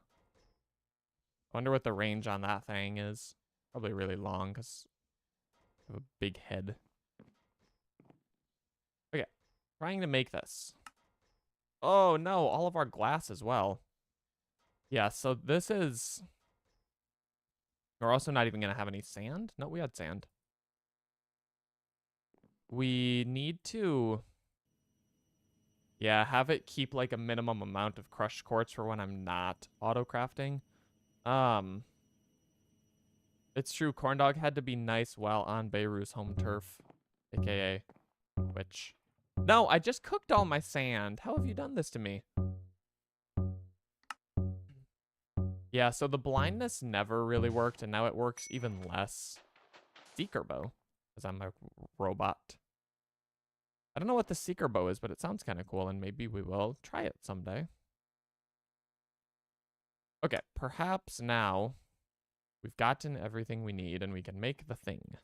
I wonder what the range on that thing is. Probably really long, because I have a big head. Okay, trying to make this. Oh, no, all of our glass as well. Yeah, so this is... We're also not even going to have any sand. No, we had sand. We need to... Yeah, have it keep like a minimum amount of crushed quartz for when I'm not auto-crafting. It's true, Corndog had to be nice while on Beirut's home turf, aka Twitch. No, I just cooked all my sand. How have you done this to me? Yeah, so the blindness never really worked, and now it works even less. Seeker bow, because I'm a robot. I don't know what the seeker bow is, but it sounds kind of cool, and maybe we will try it someday. Okay, perhaps now we've gotten everything we need, and we can make the thing.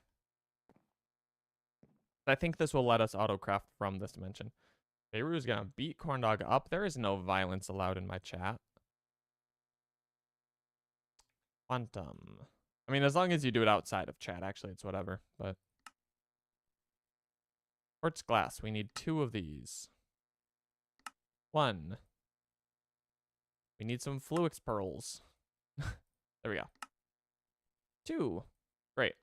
I think this will let us autocraft from this dimension. Beirut is gonna beat Corndog up. There is no violence allowed in my chat. Quantum. I mean, as long as you do it outside of chat, actually, it's whatever, but... Quartz glass. We need 2 of these. 1. We need some Fluix pearls. There we go. 2. Great.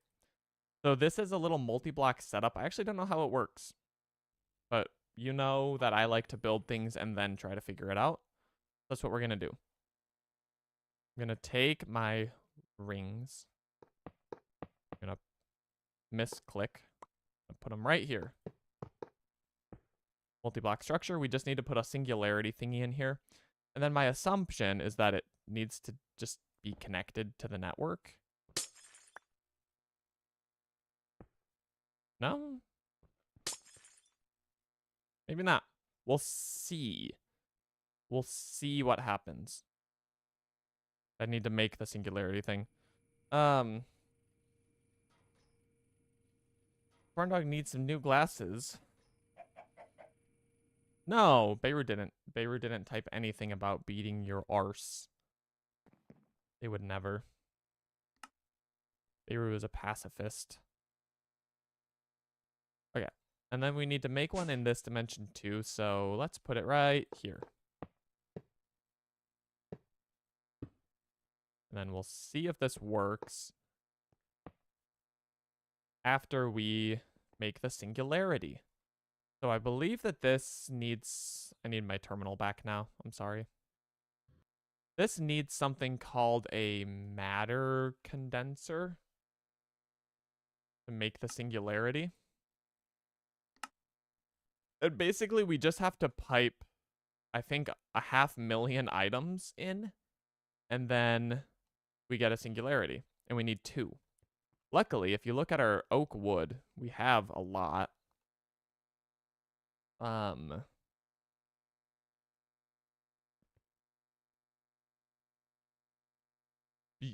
So this is a little multi-block setup. I actually don't know how it works. But you know that I like to build things and then try to figure it out. That's what we're going to do. I'm going to take my rings. I'm going to misclick. Put them right here. Multi-block structure. We just need to put a singularity thingy in here. And then my assumption is that it needs to just be connected to the network. No? Maybe not. We'll see. We'll see what happens. I need to make the singularity thing. Corndog needs some new glasses. No, Beirut didn't. Beirut didn't type anything about beating your arse. They would never. Beirut is a pacifist. Okay. And then we need to make one in this dimension too, so let's put it right here. And then we'll see if this works after we make the singularity. So I believe that this needs... I need my terminal back now. I'm sorry. This needs something called a matter condenser to make the singularity. And basically, we just have to pipe, I think, 500,000 items in, and then we get a singularity. And we need 2. Luckily, if you look at our oak wood, we have a lot.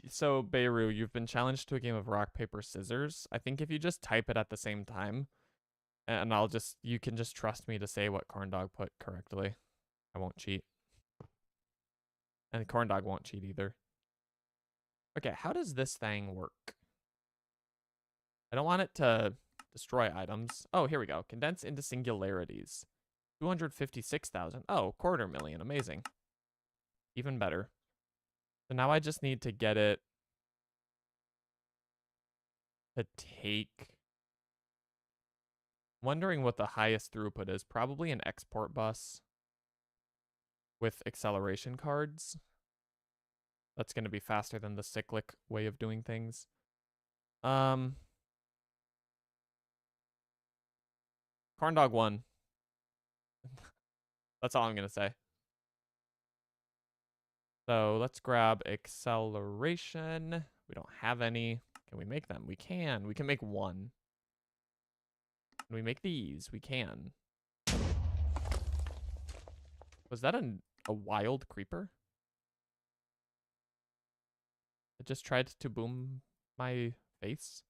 So, Beirut, you've been challenged to a game of rock, paper, scissors. I think if you just type it at the same time, and you can just trust me to say what Corndog put correctly. I won't cheat. And Corndog won't cheat either. Okay, how does this thing work? I don't want it to destroy items. Oh, here we go. Condense into singularities. 256,000. Oh, 250,000. Amazing. Even better. So now I just need to get it to take... Wondering what the highest throughput is. Probably an export bus with acceleration cards. That's going to be faster than the cyclic way of doing things. Corndog won. That's all I'm going to say. So let's grab acceleration. We don't have any. Can we make them? We can. We can make one. Can we make these? We can. Was that a wild creeper? It just tried to boom my face.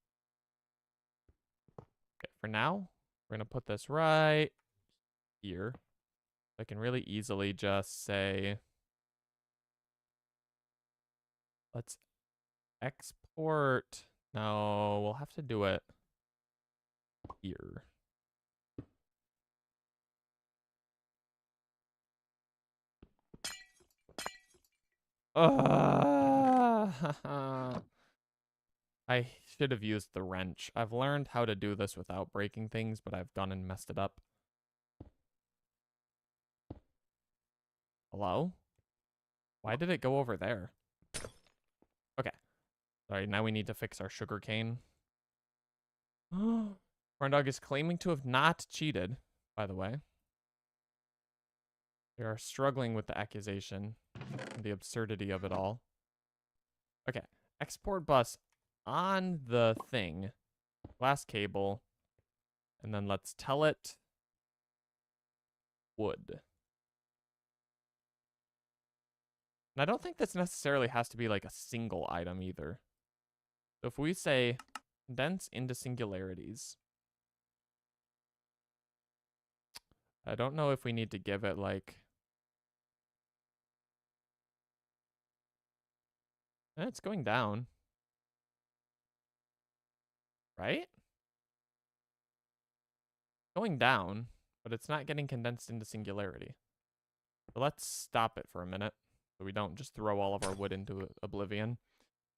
Okay, for now, we're going to put this right here. I can really easily just say, let's export. No, we'll have to do it here. I should have used the wrench. I've learned how to do this without breaking things, but I've gone and messed it up. Hello? Why did it go over there? Okay. Sorry, now we need to fix our sugar cane. Corndog is claiming to have not cheated, by the way. We are struggling with the accusation and the absurdity of it all. Okay. Export bus on the thing. Glass cable. And then let's tell it wood. And I don't think this necessarily has to be like a single item either. So if we say condense into singularities, I don't know if we need to give it like... It's going down. Right? Going down, but it's not getting condensed into singularity. So let's stop it for a minute so we don't just throw all of our wood into oblivion.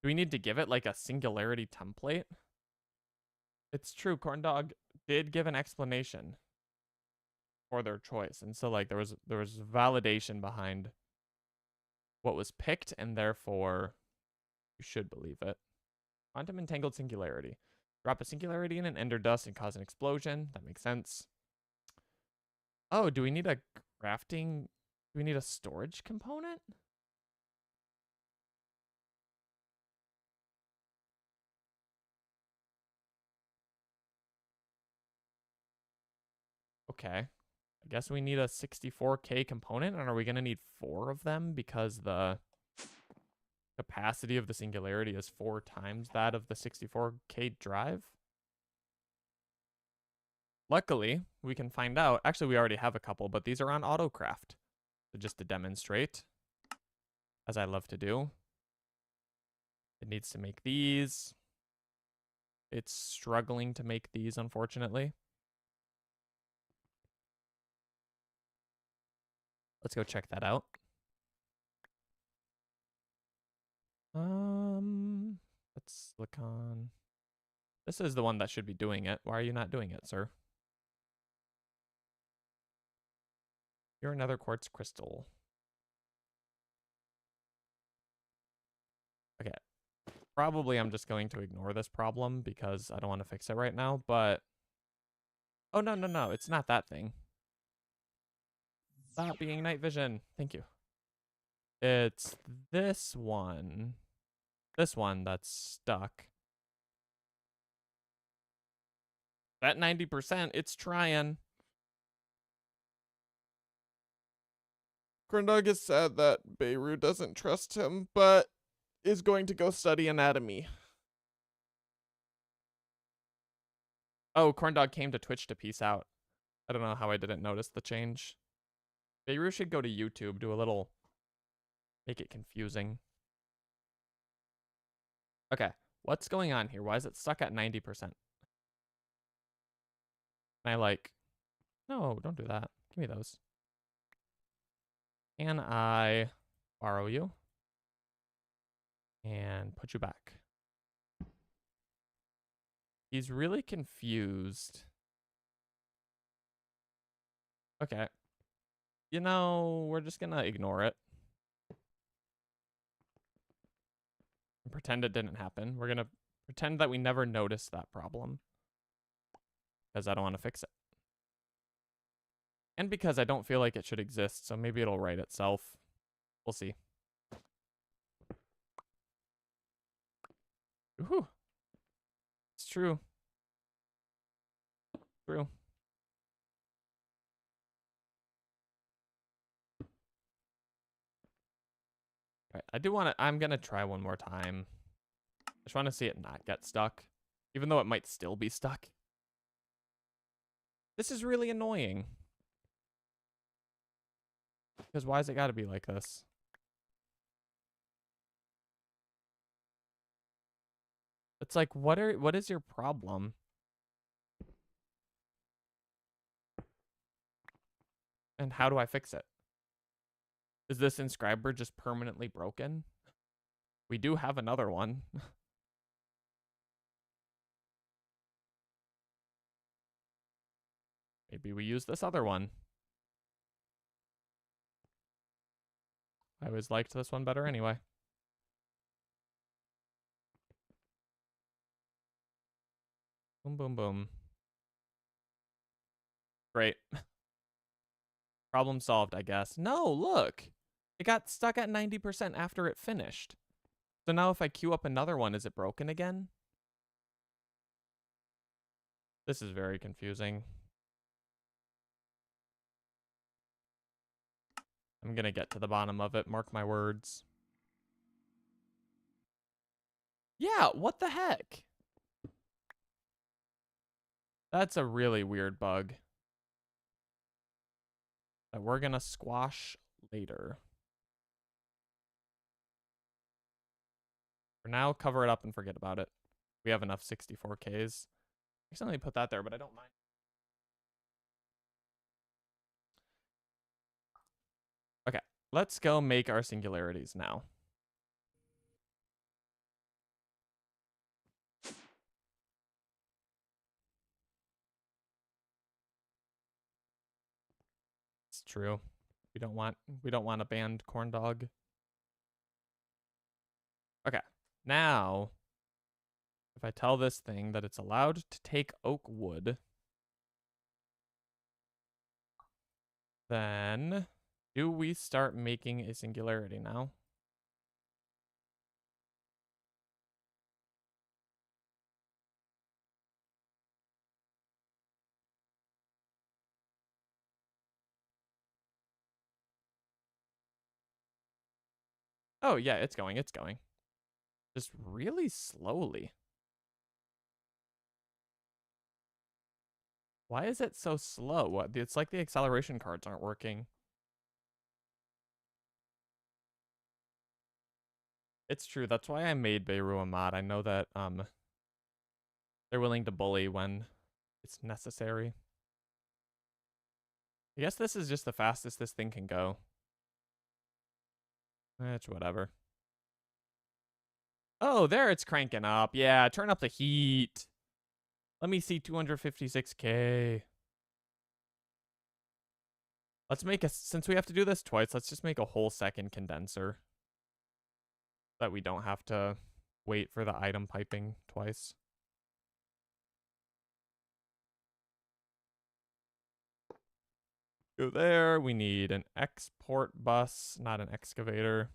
Do we need to give it like a singularity template? It's true, Corndog did give an explanation for their choice. And so like there was validation behind what was picked, and therefore you should believe it. Quantum entangled singularity. Drop a singularity in an ender dust and cause an explosion. That makes sense. Oh, do we need a crafting? Do we need a storage component? Okay. I guess we need a 64K component, and are we going to need 4 of them because the capacity of the singularity is 4 times that of the 64K drive? Luckily, we can find out. Actually, we already have a couple, but these are on AutoCraft. So just to demonstrate, as I love to do, it needs to make these. It's struggling to make these, unfortunately. Let's go check that out. Let's look on. This is the one that should be doing it. Why are you not doing it, sir? You're another quartz crystal. Okay. Probably I'm just going to ignore this problem because I don't want to fix it right now, but... Oh, no, no, no. It's not that thing. Stop being night vision. Thank you. It's this one. This one that's stuck. That 90%, it's trying. Corndog is sad that Beirut doesn't trust him, but is going to go study anatomy. Oh, Corndog came to Twitch to peace out. I don't know how I didn't notice the change. Beirut should go to YouTube, do a little... Make it confusing. Okay, what's going on here? Why is it stuck at 90%? And I like... No, don't do that. Give me those. Can I borrow you? And put you back. He's really confused. Okay. You know, we're just gonna ignore it. And pretend it didn't happen. We're gonna pretend that we never noticed that problem. Because I don't want to fix it. And because I don't feel like it should exist, so maybe it'll right itself. We'll see. Ooh. It's true. True. Alright, I do want to... I'm gonna try one more time. I just want to see it not get stuck. Even though it might still be stuck. This is really annoying. Because why has it got to be like this? It's like, what is your problem? And how do I fix it? Is this inscriber just permanently broken? We do have another one. Maybe we use this other one. I always liked this one better anyway. Boom, boom, boom. Great. Problem solved, I guess. No, look. It got stuck at 90% after it finished. So now if I queue up another one, is it broken again? This is very confusing. I'm gonna get to the bottom of it, mark my words. Yeah, what the heck? That's a really weird bug that we're gonna squash later. For now, cover it up and forget about it. We have enough 64Ks. I accidentally put that there, but I don't mind. Okay, let's go make our singularities now. It's true. We don't want a banned corn dog. Okay. Now, if I tell this thing that it's allowed to take oak wood, then do we start making a singularity now? Oh, yeah, it's going. It's going. Just really slowly. Why is it so slow? What? It's like the acceleration cards aren't working. It's true. That's why I made Beirut a mod. I know that they're willing to bully when it's necessary. I guess this is just the fastest this thing can go. It's whatever. Oh, there it's cranking up. Yeah, turn up the heat. Let me see 256K. Let's make since we have to do this twice, let's just make a whole second condenser. That we don't have to wait for the item piping twice. Go there. We need an export bus, not an excavator.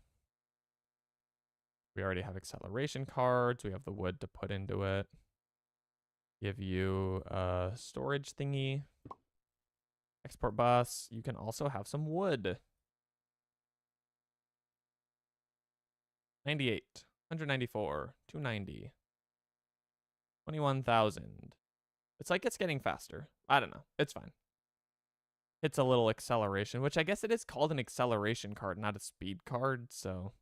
We already have acceleration cards. We have the wood to put into it. Give you a storage thingy. Export bus. You can also have some wood. 98, 194, 290, 21,000. It's like it's getting faster. I don't know. It's fine. It's a little acceleration, which I guess it is called an acceleration card, not a speed card, so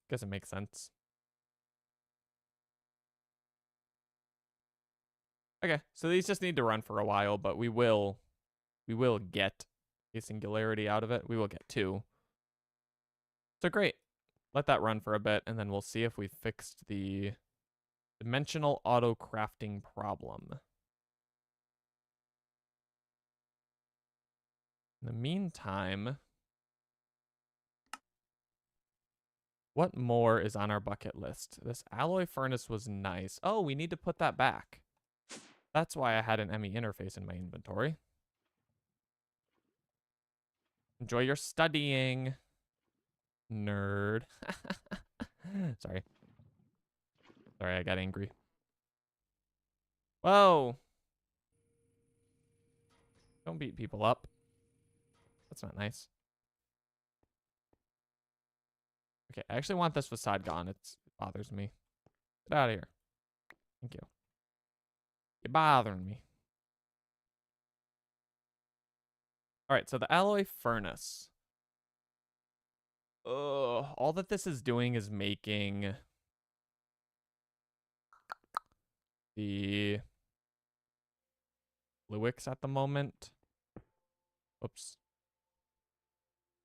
guess it makes sense. Okay, so these just need to run for a while, but we will get a singularity out of it. We will get 2. So great. Let that run for a bit, and then we'll see if we fixed the dimensional auto crafting problem. In the meantime, what more is on our bucket list? This alloy furnace was nice. Oh, we need to put that back. That's why I had an ME interface in my inventory. Enjoy your studying, nerd. Sorry. Sorry, I got angry. Whoa. Don't beat people up. That's not nice. Okay, I actually want this facade gone. It bothers me. Get out of here. Thank you. You're bothering me. All right, so the alloy furnace. All that this is doing is making the Fluix at the moment. Oops.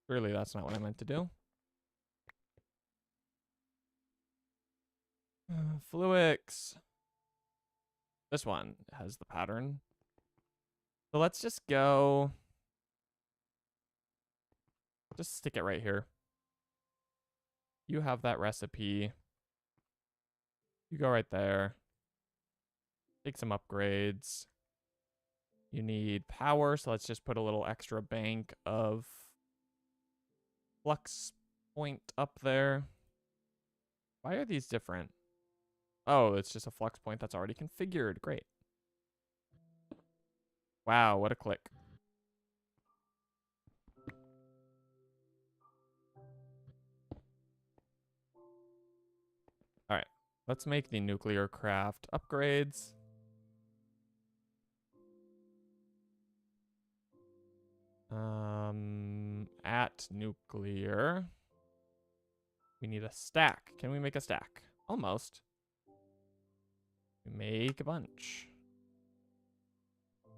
Really, that's not what I meant to do. Fluix. This one has the pattern. So let's just go. Just stick it right here. You have that recipe. You go right there. Take some upgrades. You need power, so let's just put a little extra bank of flux point up there. Why are these different? Oh, it's just a flux point that's already configured. Great. Wow, what a click. All right, let's make the nuclear craft upgrades. At nuclear, we need a stack. Can we make a stack? Almost. We make a bunch.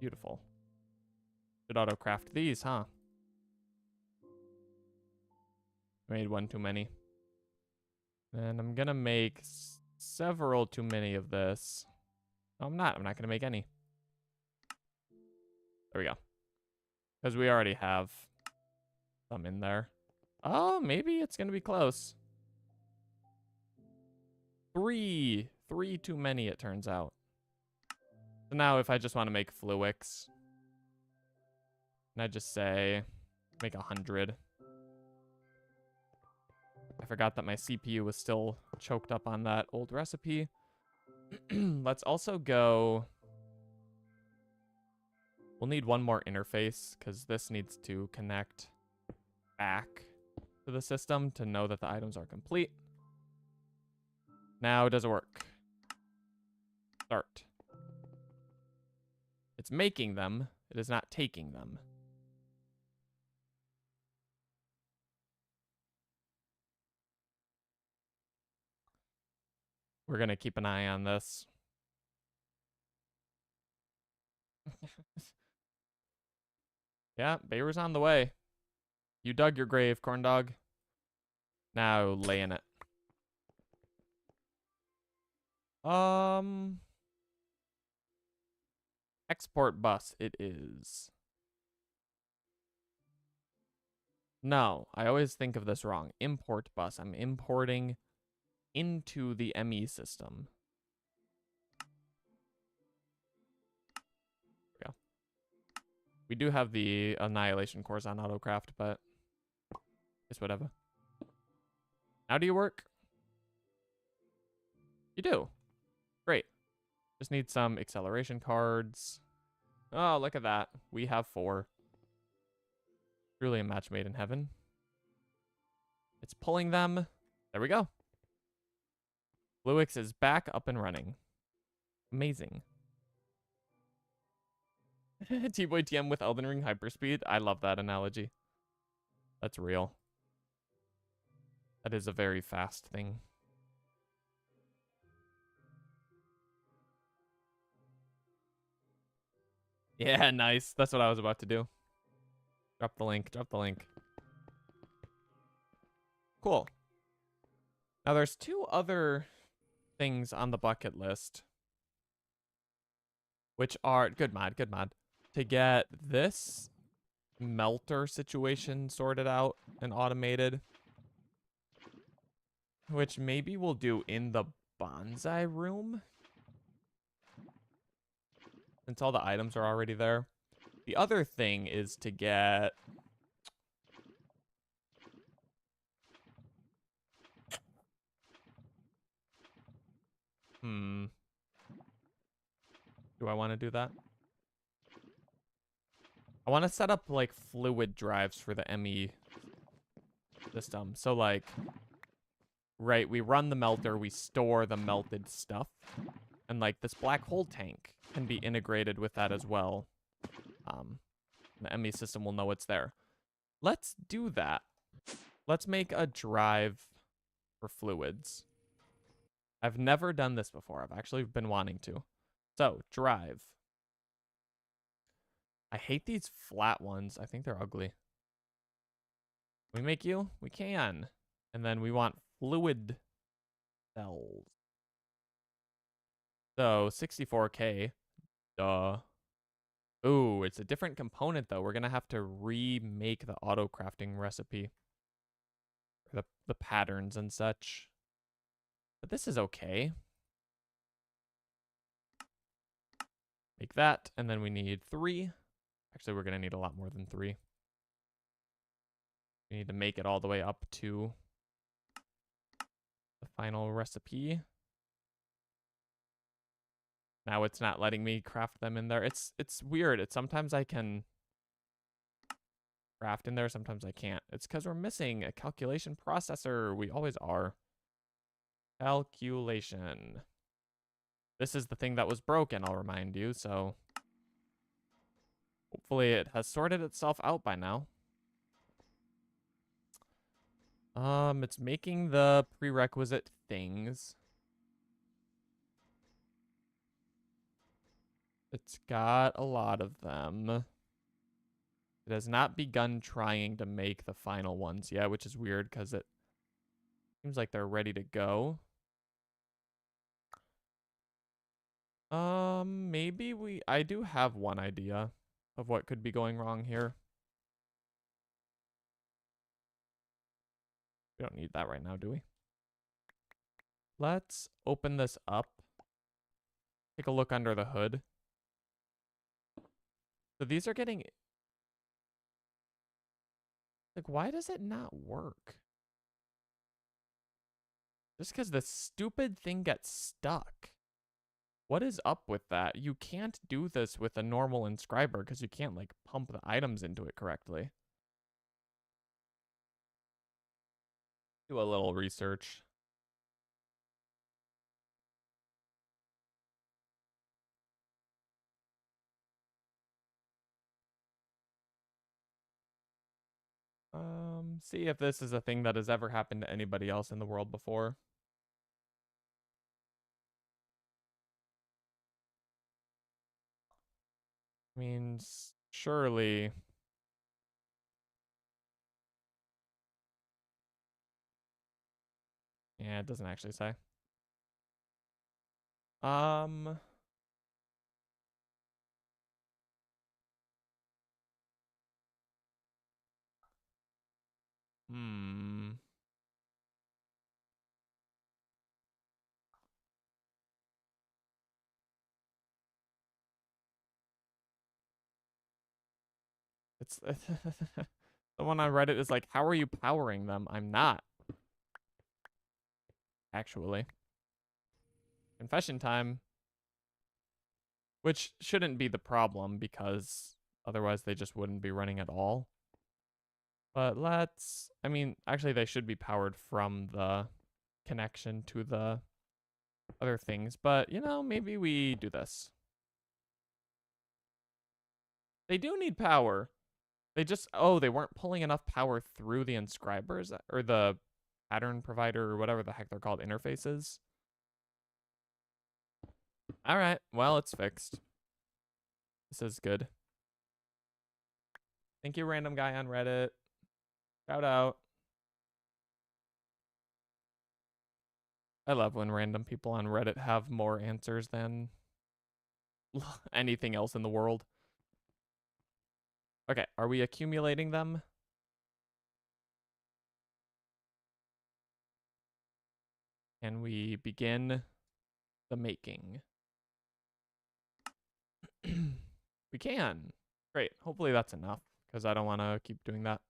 Beautiful. Should auto craft these, huh? Made one too many. And I'm gonna make several too many of this. No, I'm not. I'm not gonna make any. There we go. Because we already have some in there. Oh, maybe it's gonna be close. 3 too many, it turns out. So now if I just want to make Fluix, and I just say make 100. I forgot that my CPU was still choked up on that old recipe. Let's also go. We'll need one more interface because this needs to connect back to the system to know that the items are complete. Now, does it work? Start. It's making them. It is not taking them. We're going to keep an eye on this. Yeah, Beirut's on the way. You dug your grave, corn dog. Now lay in it. Export bus it is. No, I always think of this wrong. Import bus. I'm importing into the ME system. Yeah. We do have the Annihilation cores on Autocraft, but it's whatever. How do you work? You do. Great. Just need some acceleration cards. Oh, look at that. We have 4. Truly a match made in heaven. It's pulling them. There we go. Fluix is back up and running. Amazing. T-Boy TM with Elden Ring hyperspeed. I love that analogy. That's real. That is a very fast thing. Yeah, nice. That's what I was about to do. Drop the link. Drop the link. Cool. Now there's 2 other things on the bucket list, which are good mod. To get this melter situation sorted out and automated, which maybe we'll do in the bonsai room, since all the items are already there. The other thing is to get do I want to do that? I want to set up like fluid drives for the ME system. So like, right, we run the melter, we store the melted stuff. And like this black hole tank can be integrated with that as well. The ME system will know it's there. Let's do that. Let's make a drive for fluids. I've never done this before. I've actually been wanting to. So, drive. I hate these flat ones. I think they're ugly. Can we make you? We can. And then we want fluid cells. So, 64K. Duh. Ooh, it's a different component, though. We're going to have to remake the auto-crafting recipe. The patterns and such. But this is okay. Make that, and then we need 3. Actually, we're going to need a lot more than 3. We need to make it all the way up to the final recipe. Now it's not letting me craft them in there. It's weird. It's sometimes I can craft in there, sometimes I can't. It's because we're missing a calculation processor. We always are. Calculation. This is the thing that was broken, I'll remind you, so hopefully it has sorted itself out by now. It's making the prerequisite things. It's got a lot of them. It has not begun trying to make the final ones yet, which is weird because it seems like they're ready to go. Maybe I do have one idea of what could be going wrong here. We don't need that right now, do we? Let's open this up. Take a look under the hood. So these are getting... Like, why does it not work? Just because the stupid thing gets stuck. What is up with that? You can't do this with a normal inscriber because you can't, like, pump the items into it correctly. Do a little research. See if this is a thing that has ever happened to anybody else in the world before. I mean, surely Yeah, it doesn't actually say. Hmm. It's the one on Reddit is like, how are you powering them? I'm not, actually. Confession time. Which shouldn't be the problem because otherwise they just wouldn't be running at all. But I mean, actually they should be powered from the connection to the other things. But, you know, maybe we do this. They do need power. They weren't pulling enough power through the inscribers or the pattern provider or whatever the heck they're called, interfaces. All right, well, it's fixed. This is good. Thank you, random guy on Reddit. Shout out. I love when random people on Reddit have more answers than anything else in the world. Okay, are we accumulating them? Can we begin the making? We can. Great. Hopefully that's enough because I don't want to keep doing that.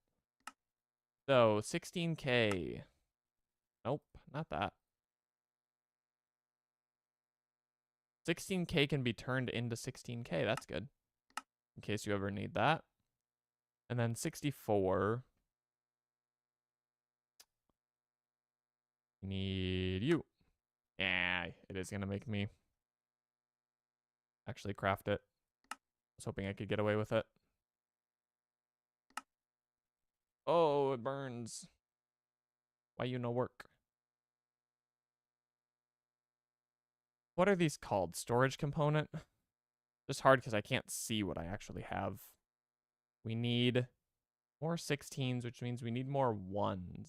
So 16K. Nope, not that. 16K can be turned into 16K. That's good. In case you ever need that. And then 64. Need you. Yeah, it is going to make me actually craft it. I was hoping I could get away with it. Oh, it burns. Why you no work? What are these called? Storage component? Just hard because I can't see what I actually have. We need more 16s, which means we need more 1s.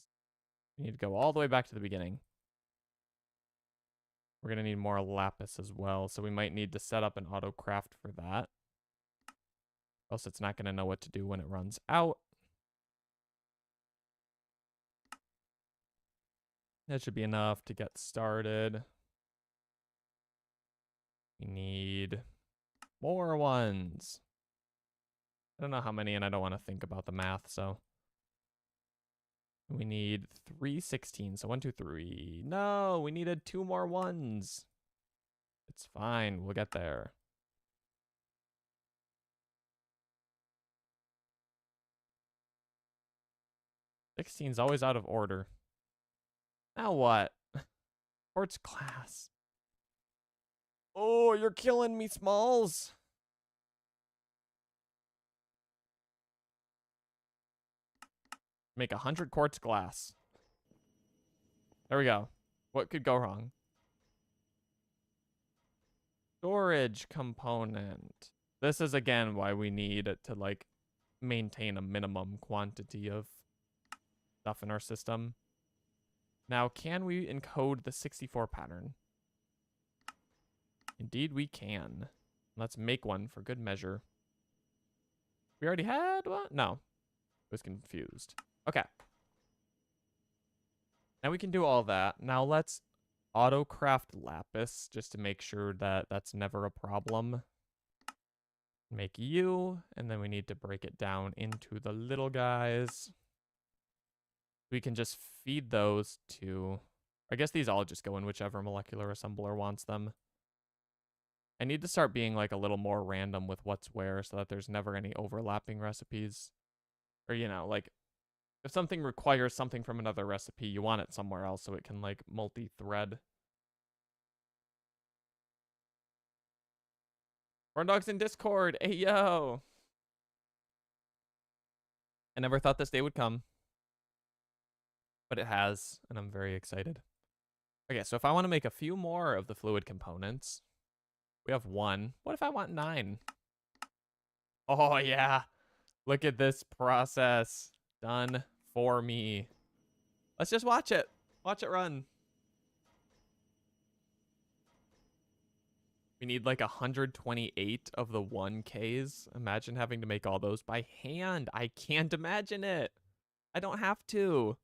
We need to go all the way back to the beginning. We're going to need more lapis as well, so we might need to set up an auto craft for that. Else it's not going to know what to do when it runs out. That should be enough to get started. We need more 1s. I don't know how many, and I don't want to think about the math, so. We need 3 16s, so 1, 2, 3. No, we needed 2 more 1s. It's fine, we'll get there. 16's always out of order. Now what? Quartz glass. Oh, you're killing me, Smalls. Make 100 quartz glass. There we go. What could go wrong? Storage component. This is again why we need it to like maintain a minimum quantity of stuff in our system. Now, can we encode the 64 pattern? Indeed we can. Let's make one for good measure. We already had one? No. I was confused. Okay. Now we can do all that. Now let's auto craft lapis just to make sure that that's never a problem. Make you, and then we need to break it down into the little guys. We can just feed those to, I guess these all just go in whichever molecular assembler wants them. I need to start being like a little more random with what's where so that there's never any overlapping recipes. Or, you know, like if something requires something from another recipe, you want it somewhere else so it can like multi-thread. Corn Dogs in Discord. Hey, yo. I never thought this day would come, but it has, and I'm very excited. Okay, so if I want to make a few more of the fluid components, we have 1. What if I want 9? Oh, yeah. Look at this process done for me. Let's just watch it. Watch it run. We need like 128 of the 1Ks. Imagine having to make all those by hand. I can't imagine it. I don't have to.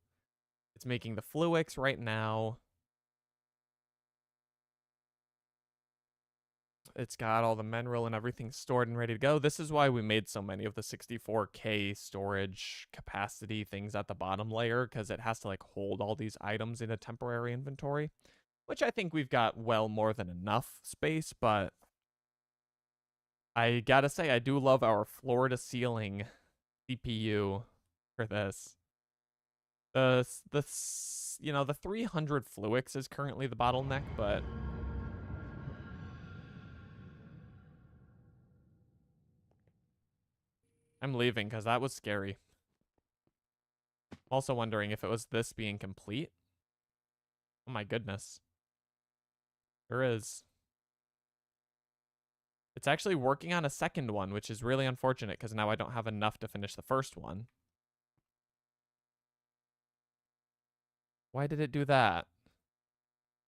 It's making the Fluix right now. It's got all the mineral and everything stored and ready to go. This is why we made so many of the 64K storage capacity things at the bottom layer, because it has to like hold all these items in a temporary inventory, which I think we've got well more than enough space, but I gotta say, I do love our floor to ceiling CPU for this. The 300 Fluix is currently the bottleneck, but I'm leaving because that was scary. Also wondering if it was this being complete. Oh my goodness. There is. It's actually working on a second one, which is really unfortunate because now I don't have enough to finish the first one. Why did it do that?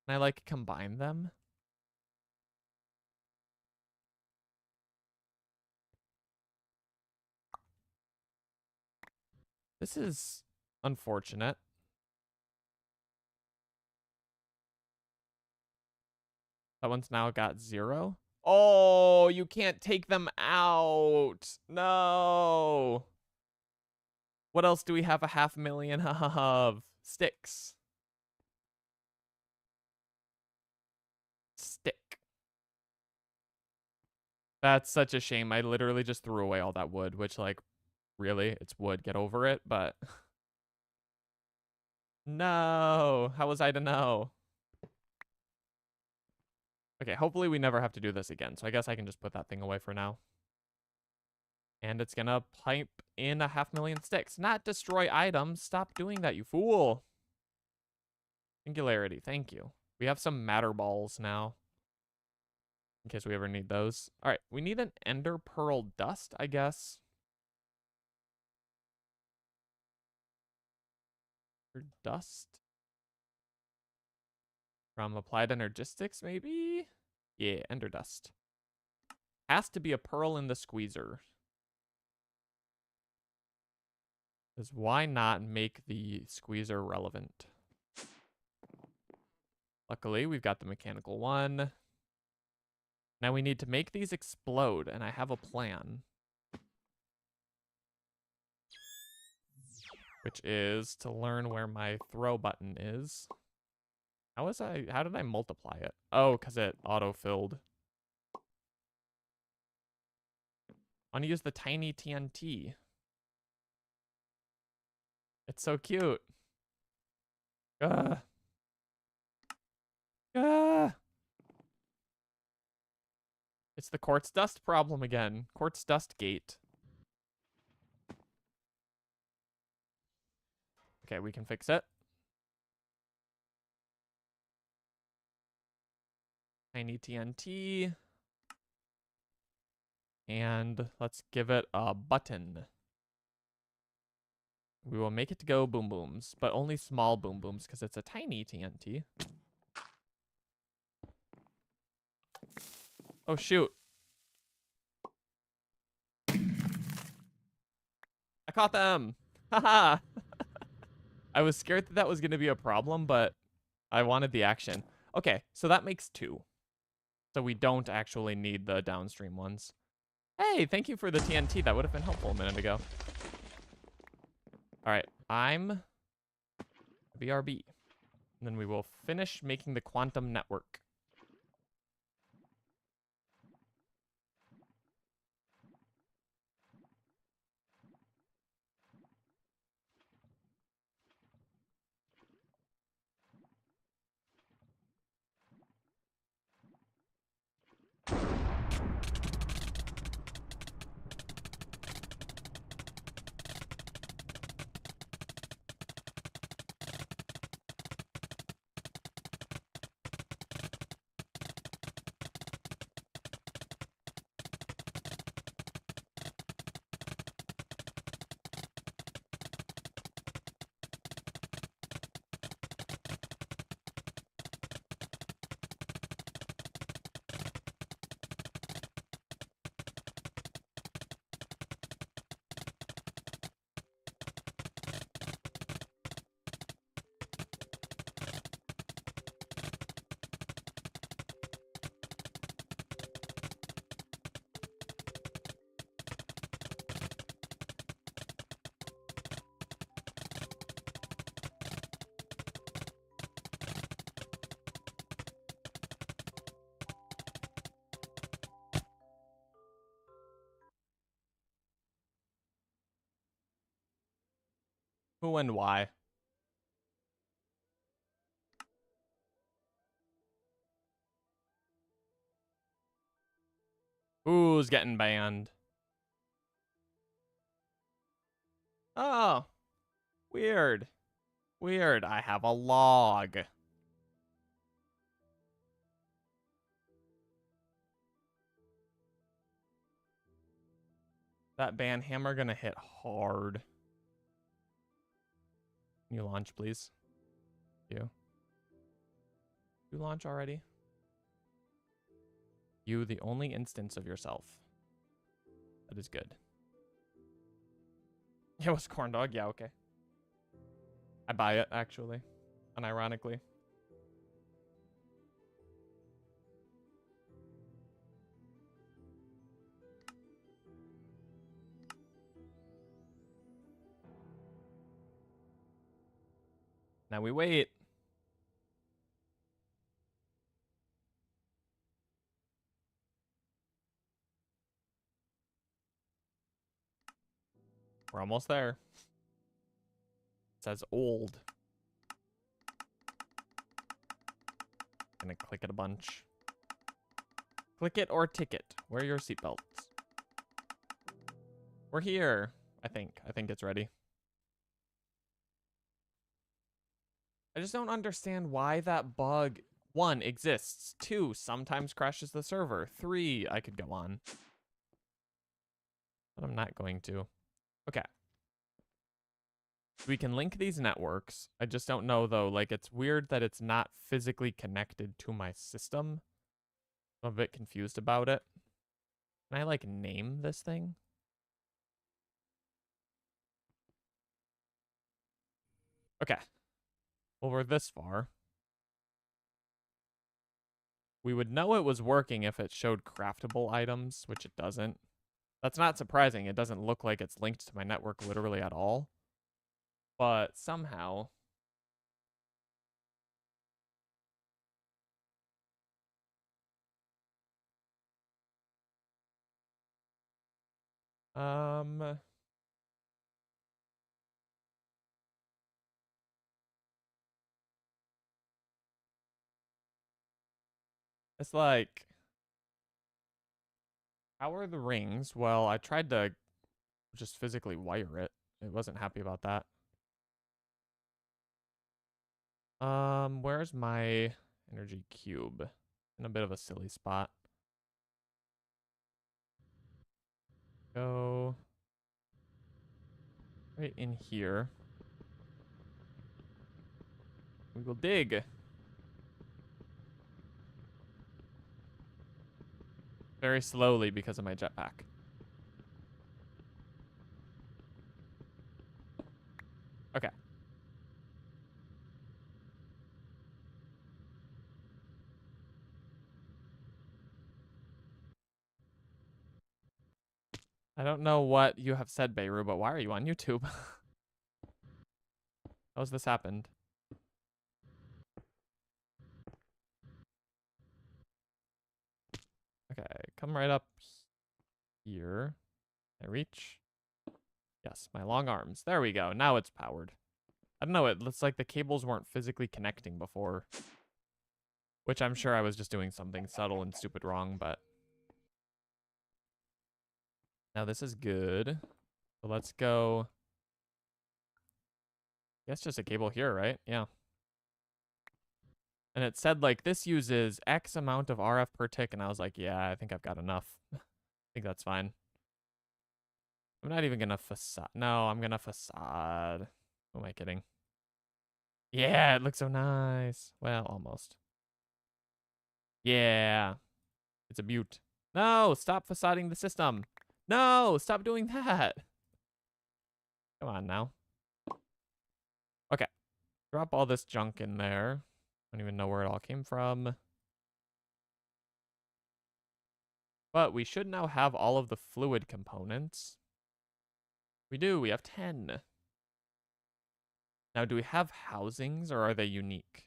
Can I like combine them? This is unfortunate. That one's now got 0. Oh, you can't take them out. No. What else do we have a 500,000 of? Sticks. Stick. That's such a shame. I literally just threw away all that wood, which, like, really, it's wood. Get over it, but... No. How was I to know? Okay, hopefully we never have to do this again, so I guess I can just put that thing away for now. And it's gonna pipe in a 500,000 sticks. Not destroy items. Stop doing that, you fool. Singularity, thank you. We have some matter balls now, in case we ever need those. All right, we need an ender pearl dust, I guess. Or dust? From Applied Energistics, maybe? Yeah, ender dust. Has to be a pearl in the squeezer. Because why not make the squeezer relevant? Luckily, we've got the mechanical one. Now we need to make these explode, and I have a plan. Which is to learn where my throw button is. How did I multiply it? Oh, because it auto-filled. I want to use the tiny TNT. It's so cute. It's the quartz dust problem again. Quartz dust gate. Okay, we can fix it. Tiny TNT. And let's give it a button. We will make it to go boom booms, but only small boom booms because it's a tiny TNT. Oh, shoot. I caught them. Haha. I was scared that was going to be a problem, but I wanted the action. Okay, so that makes 2. So we don't actually need the downstream ones. Hey, thank you for the TNT. That would have been helpful a minute ago. All right, I'm BRB. And then we will finish making the quantum network. Who and why? Who's getting banned? Oh, weird. Weird. I have a log. That ban hammer gonna hit hard. Can you launch, please? You launch already? You, the only instance of yourself. That is good. Yeah, it was corn dog. Yeah, okay. I buy it, actually. Unironically. Now we wait. We're almost there. It says old. Gonna click it a bunch. Click it or ticket. Wear your seatbelts. We're here. I think it's ready. I just don't understand why that bug, 1, exists. 2, sometimes crashes the server. 3, I could go on. But I'm not going to. Okay. We can link these networks. I just don't know, though. Like, it's weird that it's not physically connected to my system. I'm a bit confused about it. Can I, like, name this thing? Okay. Well, we're this far. We would know it was working if it showed craftable items, which it doesn't. That's not surprising. It doesn't look like it's linked to my network literally at all. But somehow... It's like... How are the rings? Well, I tried to just physically wire it. It wasn't happy about that. Where's my energy cube? In a bit of a silly spot. Go right in here. We will dig. Very slowly because of my jetpack. Okay. I don't know what you have said, Beirut, but why are you on YouTube? How's this happened? Okay, come right up here. Can I reach? Yes, my long arms. There we go. Now it's powered. I don't know, it looks like the cables weren't physically connecting before. Which I'm sure I was just doing something subtle and stupid wrong, but... Now this is good. So let's go... I guess just a cable here, right? Yeah. And it said, like, this uses X amount of RF per tick, and I was like, yeah, I think I've got enough. I think that's fine. I'm not even gonna facade. No, I'm gonna facade. Who am I kidding? Yeah, it looks so nice. Well, almost. Yeah. It's a beaut. No, stop facading the system. No, stop doing that. Come on now. Okay. Drop all this junk in there. I don't even know where it all came from. But we should now have all of the fluid components. We do. We have 10. Now, do we have housings or are they unique?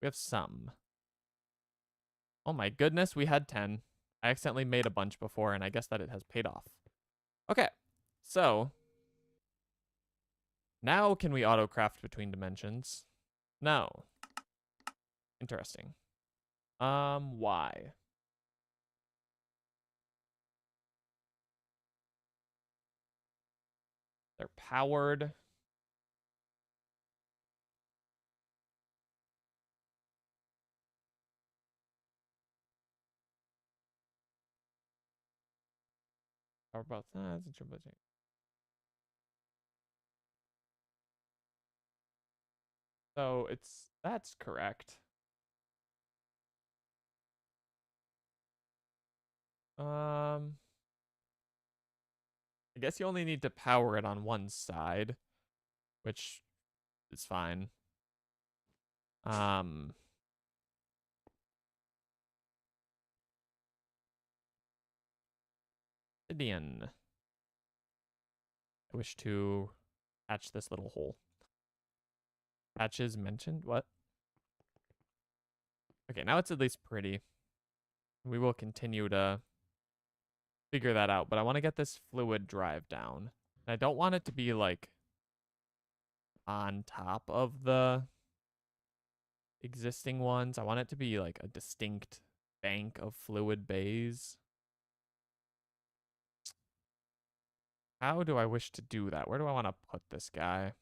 We have some. Oh my goodness, we had 10. I accidentally made a bunch before, and I guess that it has paid off. Okay, so Now can we auto-craft between dimensions? No. Interesting. Why? They're powered. How about that? That's a triple change. So that's correct. I guess you only need to power it on one side, which is fine. Obsidian. I wish to patch this little hole. Patches mentioned? What? Okay, now it's at least pretty. We will continue to figure that out, but I want to get this fluid drive down. And I don't want it to be like on top of the existing ones. I want it to be like a distinct bank of fluid bays. How do I wish to do that? Where do I want to put this guy?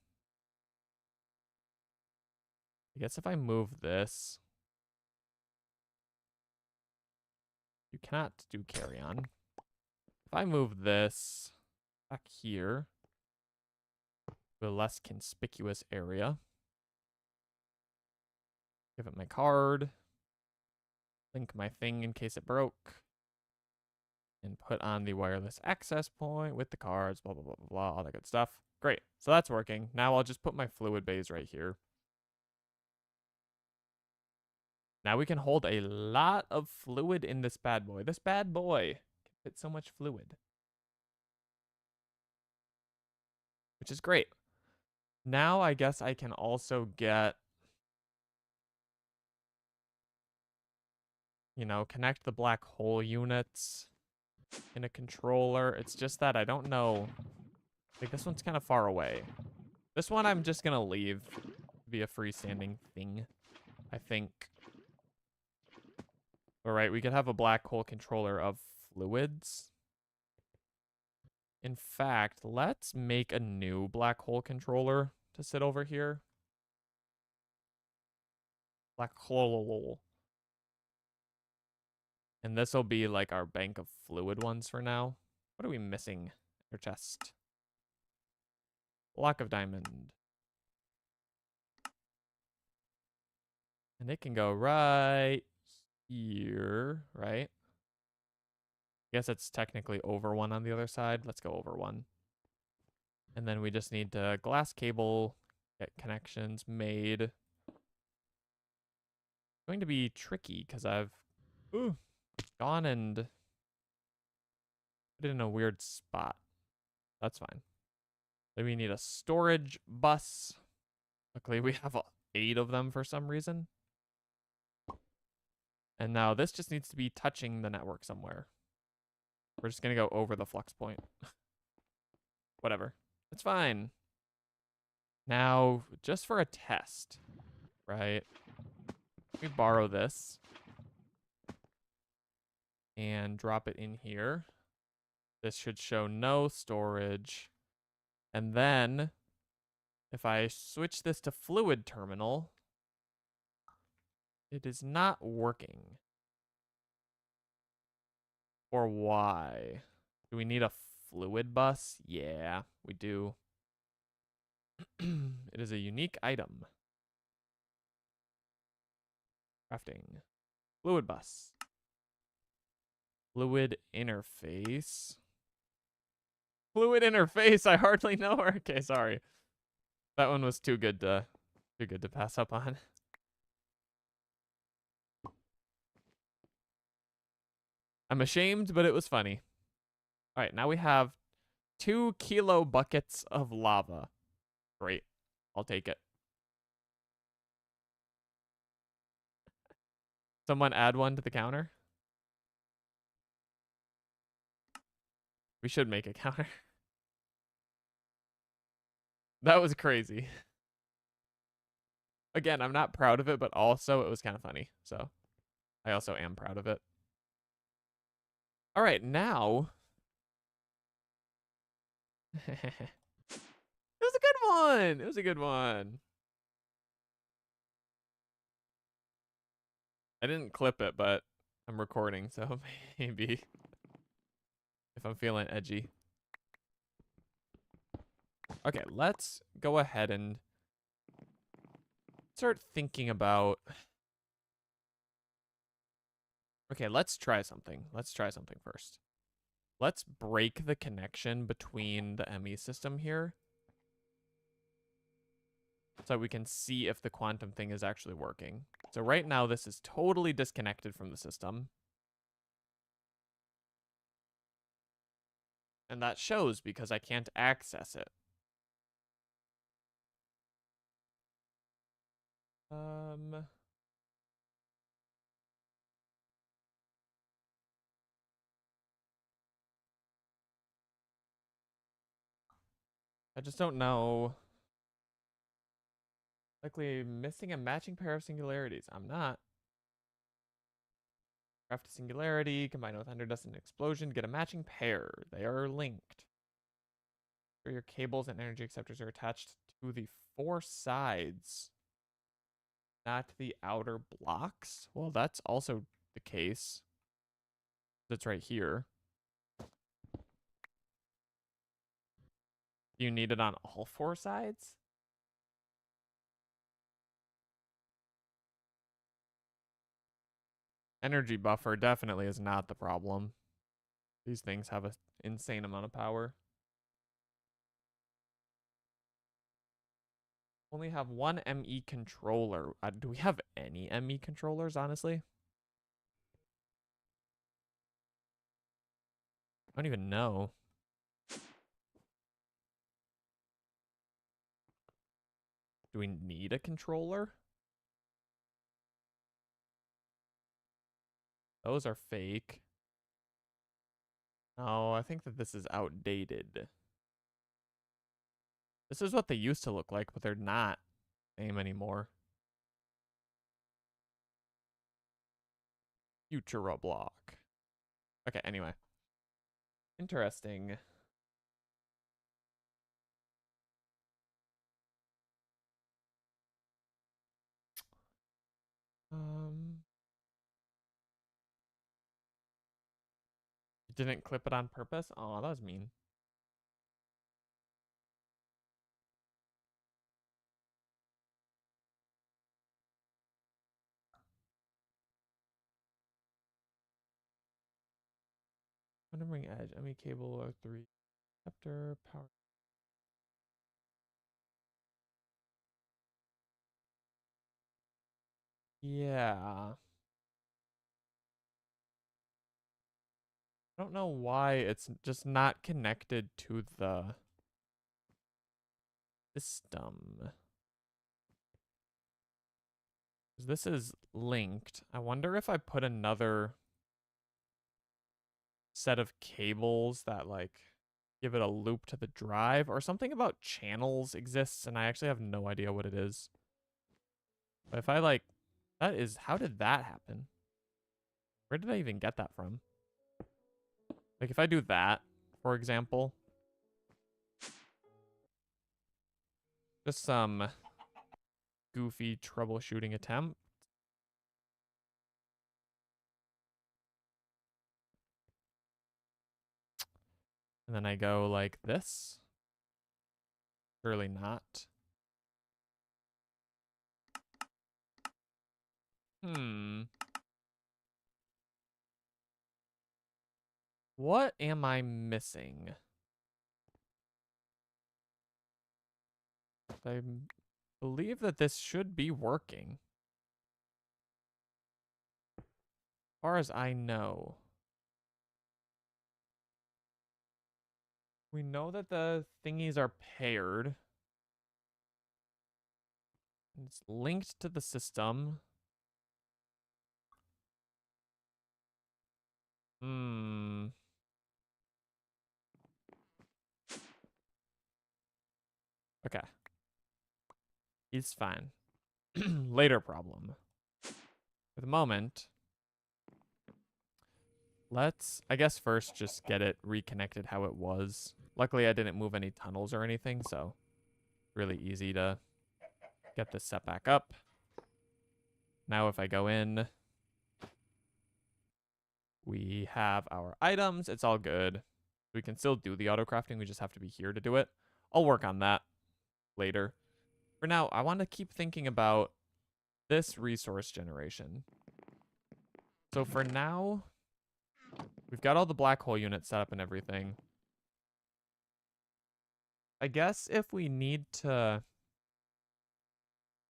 I guess if I move this, you cannot do carry on. If I move this back here to a less conspicuous area, give it my card, link my thing in case it broke, and put on the wireless access point with the cards, blah, blah, blah, blah, blah, all that good stuff. Great. So that's working. Now I'll just put my fluid bays right here. Now we can hold a lot of fluid in this bad boy. This bad boy can fit so much fluid, which is great. Now I guess I can also get, you know, connect the black hole units in a controller. It's just that I don't know. Like, this one's kind of far away. This one I'm just going to leave to be a freestanding thing, I think. All right, we could have a black hole controller of fluids. In fact, let's make a new black hole controller to sit over here. Black hole. And this will be like our bank of fluid ones for now. What are we missing? Your chest. Block of diamond. And it can go right here, right? I guess it's technically over one on the other side. Let's go over one. And then we just need to glass cable, get connections made. It's going to be tricky because I've gone and put it in a weird spot. That's fine. Then we need a storage bus. Luckily, we have 8 of them for some reason. And now this just needs to be touching the network somewhere. We're just going to go over the flux point. Whatever. It's fine. Now, just for a test, right? We borrow this and drop it in here. This should show no storage. And then if I switch this to fluid terminal, it is not working. Or why? Do we need a fluid bus? Yeah, we do. It is a unique item. Crafting. Fluid bus. Fluid interface. Fluid interface. I hardly know her. Okay, sorry. That one was too good to pass up on. I'm ashamed, but it was funny. All right, now we have 2 kilo buckets of lava. Great. I'll take it. Someone add one to the counter. We should make a counter. That was crazy. Again, I'm not proud of it, but also it was kind of funny. So I also am proud of it. All right, now. It was a good one. It was a good one. I didn't clip it, but I'm recording, so maybe if I'm feeling edgy. Okay, let's go ahead and start thinking about. Okay, let's try something. Let's try something first. Let's break the connection between the ME system here so we can see if the quantum thing is actually working. So right now, this is totally disconnected from the system. And that shows because I can't access it. I just don't know. Likely missing a matching pair of singularities. I'm not. Craft a singularity, combine it with underdust and explosion, get a matching pair. They are linked. Sure, your cables and energy acceptors are attached to the four sides, not the outer blocks. Well, that's also the case. That's right here. You need it on all four sides? Energy buffer definitely is not the problem. These things have an insane amount of power. Only have one ME controller. Do we have any ME controllers, honestly? I don't even know. Do we need a controller? Those are fake. Oh, I think that this is outdated. This is what they used to look like, but they're not same anymore. Future Roblox. Okay, anyway. Interesting. Um, you didn't clip it on purpose? Oh, that was mean. Wandering Edge, ME cable, O3 receptor, power. Yeah. I don't know why it's just not connected to the system. This is linked. I wonder if I put another set of cables that like give it a loop to the drive or something about channels exists and I actually have no idea what it is. But if I like, that is, how did that happen? Where did I even get that from? Like if I do that, for example, just some goofy troubleshooting attempt. And then I go like this. Surely not. What am I missing? I believe that this should be working. As far as I know. We know that the thingies are paired. It's linked to the system. Okay. He's fine. Later problem. For the moment, let's, I guess first just get it reconnected how it was. Luckily, I didn't move any tunnels or anything, so really easy to get this set back up. Now if I go in, we have our items. It's all good. We can still do the auto crafting. We just have to be here to do it. I'll work on that later. For now, I want to keep thinking about this resource generation. So for now, we've got all the black hole units set up and everything. I guess if we need to...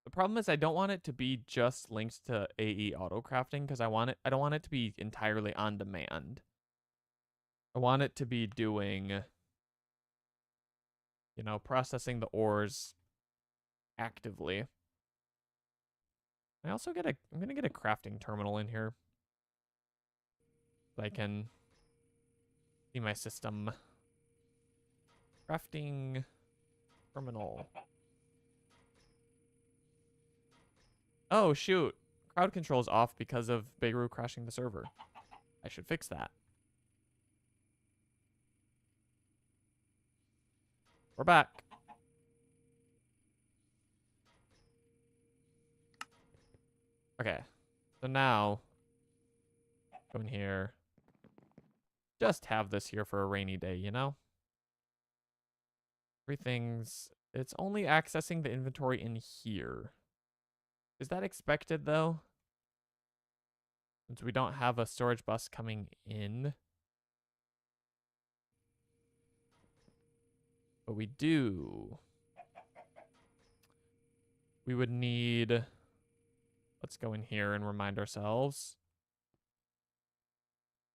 The problem is I don't want it to be just linked to AE auto crafting because I don't want it to be entirely on demand. I want it to be doing, you know, processing the ores actively. I'm gonna get a crafting terminal in here. So I can see my system. Crafting terminal. Oh, shoot. Crowd control's off because of Beirut crashing the server. I should fix that. We're back. Okay. So now, go in here. Just have this here for a rainy day, you know? It's only accessing the inventory in here. Is that expected, though? Since we don't have a storage bus coming in. But we do. We would need... Let's go in here and remind ourselves.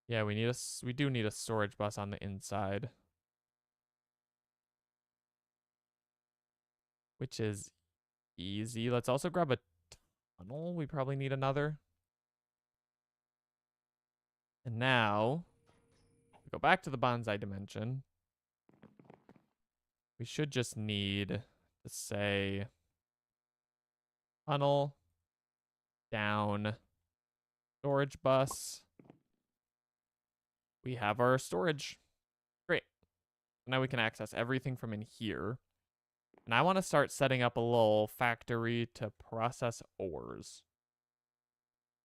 Yeah, we do need a storage bus on the inside. Which is easy. Let's also grab a tunnel. We probably need another. And now, we go back to the bonsai dimension. We should just need to say tunnel, down, storage bus. We have our storage. Great. Now we can access everything from in here. And I want to start setting up a little factory to process ores.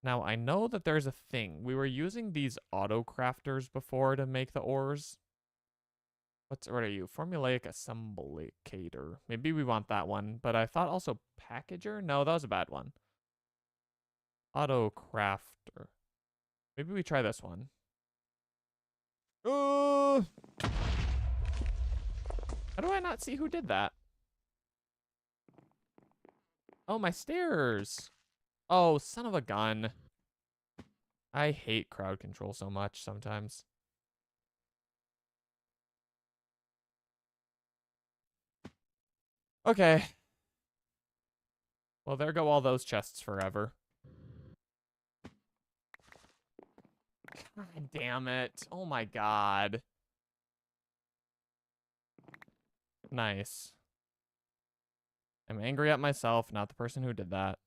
Now, I know that there's a thing. We were using these auto crafters before to make the ores. What are you? Formulaic assemblator. Maybe we want that one, but I thought also packager? No, that was a bad one. Auto crafter. Maybe we try this one. How do I not see who did that? Oh, my stairs. Oh, son of a gun. I hate crowd control so much sometimes. Okay. Well, there go all those chests forever. God damn it. Oh my god. Nice. I'm angry at myself, not the person who did that.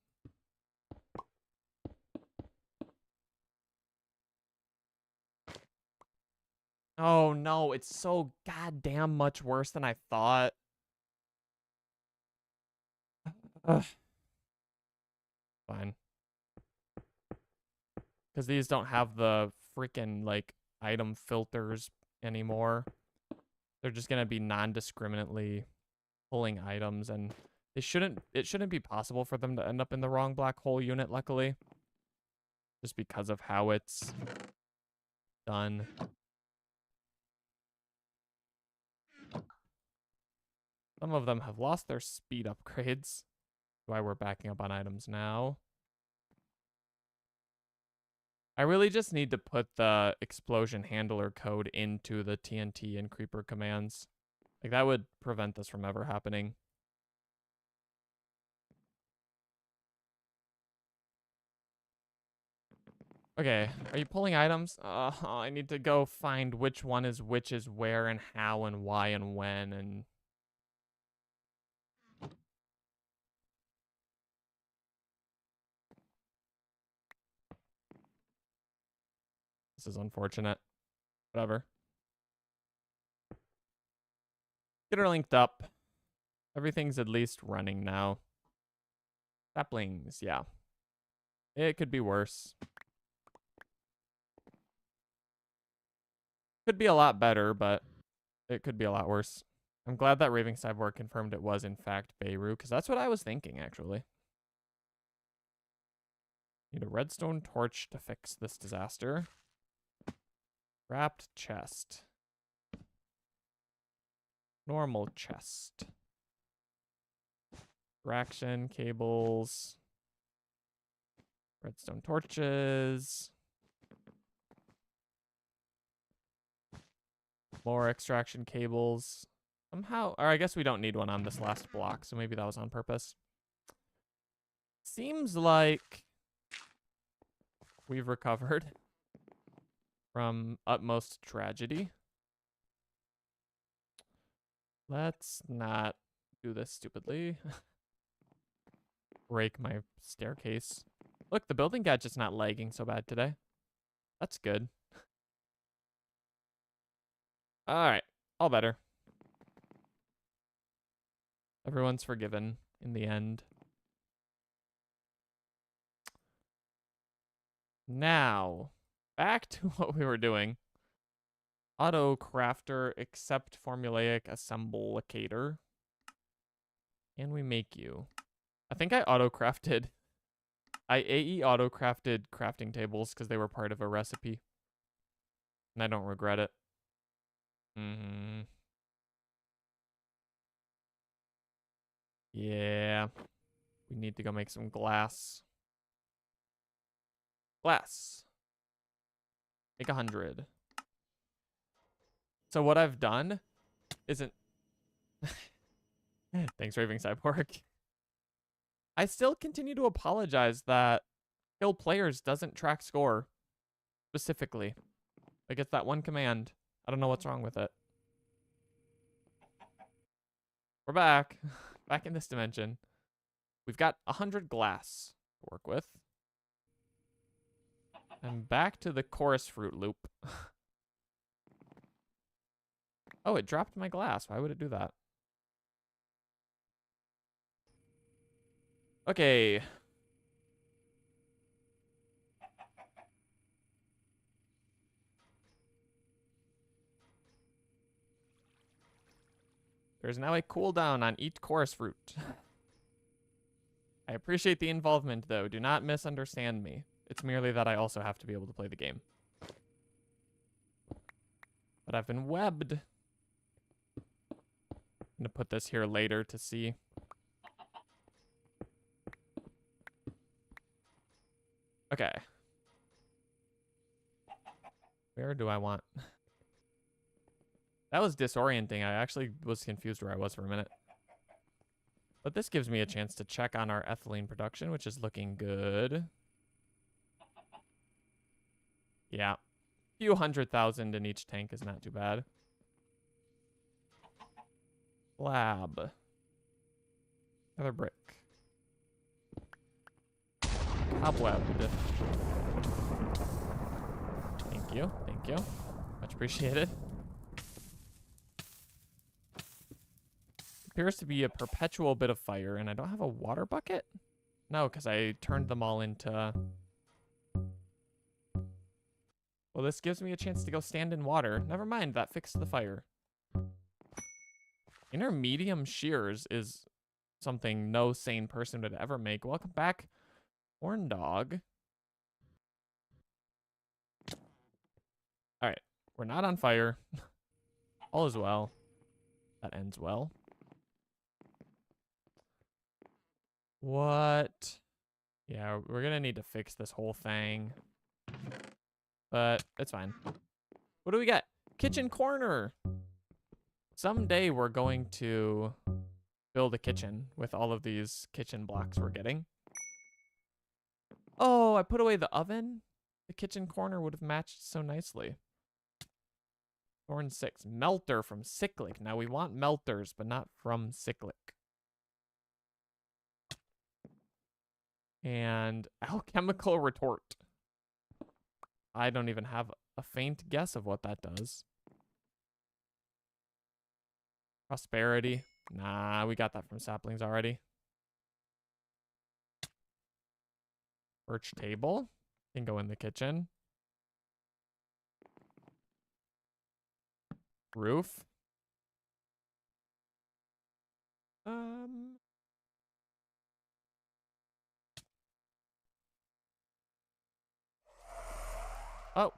Oh no, it's so goddamn much worse than I thought. Ugh. Fine. Because these don't have the freaking, like, item filters anymore. They're just gonna be non-discriminately pulling items, and it shouldn't be possible for them to end up in the wrong black hole unit, luckily. Just because of how it's done. Some of them have lost their speed upgrades. That's why we're backing up on items now. I really just need to put the explosion handler code into the TNT and creeper commands. Like, that would prevent this from ever happening. Okay, are you pulling items? I need to go find which one is which is where and how and why and when and... This is unfortunate. Whatever. Get her linked up. Everything's at least running now. Saplings, yeah. It could be worse. Could be a lot better, but it could be a lot worse. I'm glad that Raving Cyborg confirmed it was in fact Beirut, because that's what I was thinking, actually. Need a redstone torch to fix this disaster. Wrapped chest. Normal chest. Traction cables. Redstone torches. More extraction cables. Somehow, or I guess we don't need one on this last block, so maybe that was on purpose. Seems like we've recovered from utmost tragedy. Let's not do this stupidly. Break my staircase. Look, the building gadget's not lagging so bad today. That's good. Alright, all better. Everyone's forgiven in the end. Now, back to what we were doing. Auto crafter, accept formulaic assemblator. Can we make you? I think I auto-crafted. I AE auto-crafted crafting tables because they were part of a recipe. And I don't regret it. Yeah. We need to go make some glass. Glass. Make 100. So what I've done isn't... Thanks, Raving Cyborg. I still continue to apologize that kill players doesn't track score. Specifically. Like, it's that one command. I don't know what's wrong with it. We're back. Back in this dimension. We've got 100 glass to work with. I'm back to the chorus fruit loop. Oh, it dropped my glass. Why would it do that? Okay. There's now a cooldown on each chorus fruit. I appreciate the involvement, though. Do not misunderstand me. It's merely that I also have to be able to play the game. But I've been webbed. I'm going to put this here later to see. Okay. Where do I want... That was disorienting. I actually was confused where I was for a minute. But this gives me a chance to check on our ethylene production, which is looking good. Yeah. A few 100,000 in each tank is not too bad. Lab. Another brick. Cobwebbed. Thank you. Thank you. Much appreciated. Appears to be a perpetual bit of fire, and I don't have a water bucket? No, because I turned them all into... Well, this gives me a chance to go stand in water. Never mind, that fixed the fire. Inner medium shears is something no sane person would ever make. Welcome back, Horn Dog. Alright, we're not on fire. All is well. That ends well. What? Yeah, we're gonna need to fix this whole thing. But it's fine. What do we got? Kitchen corner! Someday we're going to build a kitchen with all of these kitchen blocks we're getting. Oh, I put away the oven? The kitchen corner would have matched so nicely. Thorn 6. Melter from Cyclic. Now we want melters, but not from Cyclic. And alchemical retort. I don't even have a faint guess of what that does. Prosperity. Nah, we got that from saplings already. Birch table. Can go in the kitchen. Roof. Oh,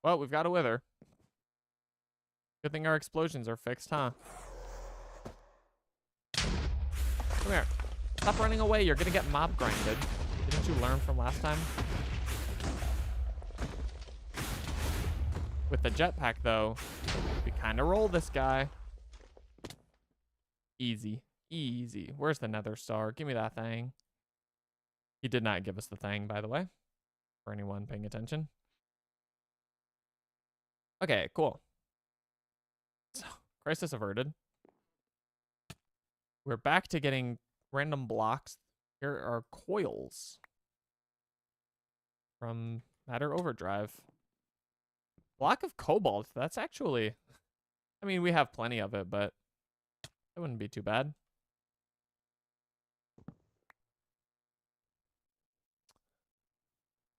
well, we've got a wither. Good thing our explosions are fixed, huh? Come here. Stop running away. You're gonna get mob grinded. Didn't you learn from last time? With the jetpack, though, we kind of roll this guy. Easy. Easy. Where's the nether star? Give me that thing. He did not give us the thing, by the way, for anyone paying attention. Okay, cool. So, crisis averted. We're back to getting random blocks. Here are coils from Matter Overdrive. Block of cobalt. That's actually... I mean, we have plenty of it, but that wouldn't be too bad.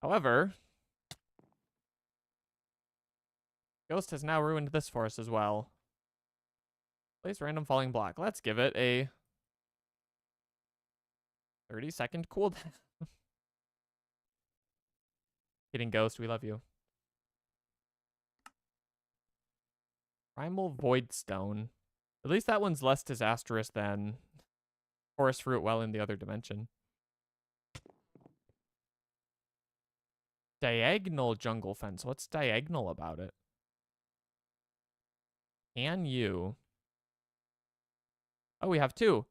However, Ghost has now ruined this for us as well. Place random falling block. Let's give it a 30-second cooldown. Kidding, Ghost. We love you. Primal Void Stone. At least that one's less disastrous than Forest Fruit well in the other dimension. Diagonal jungle fence. What's diagonal about it? Can you... Oh, we have two.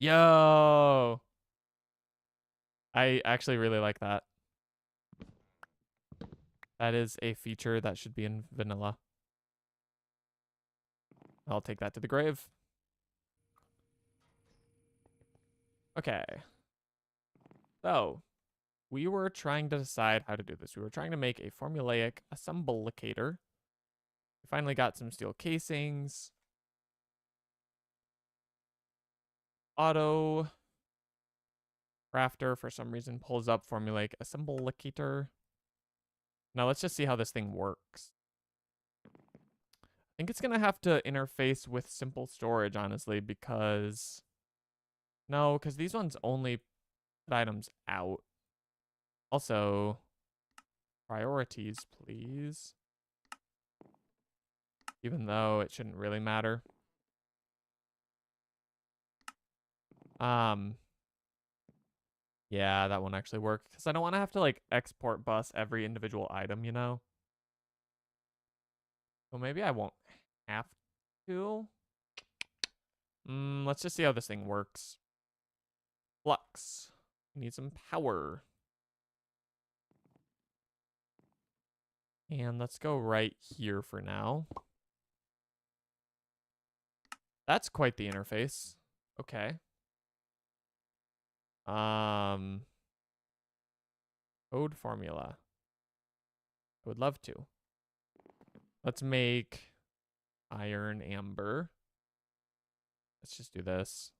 Yo! I actually really like that. That is a feature that should be in vanilla. I'll take that to the grave. Okay. So, we were trying to decide how to do this. We were trying to make a formulaic assemblecator. We finally got some steel casings. Auto crafter, for some reason, pulls up formulaic assemblecator. Now let's just see how this thing works. I think it's going to have to interface with simple storage, honestly, because... No, because these ones only put items out. Also, priorities, please. Even though it shouldn't really matter. Yeah, that won't actually work, because I don't want to have to, like, export bus every individual item, you know? So maybe I won't have to. Let's just see how this thing works. Flux. Need some power. And let's go right here for now. That's quite the interface. Okay. Code formula. I would love to. Let's make iron amber. Let's just do this.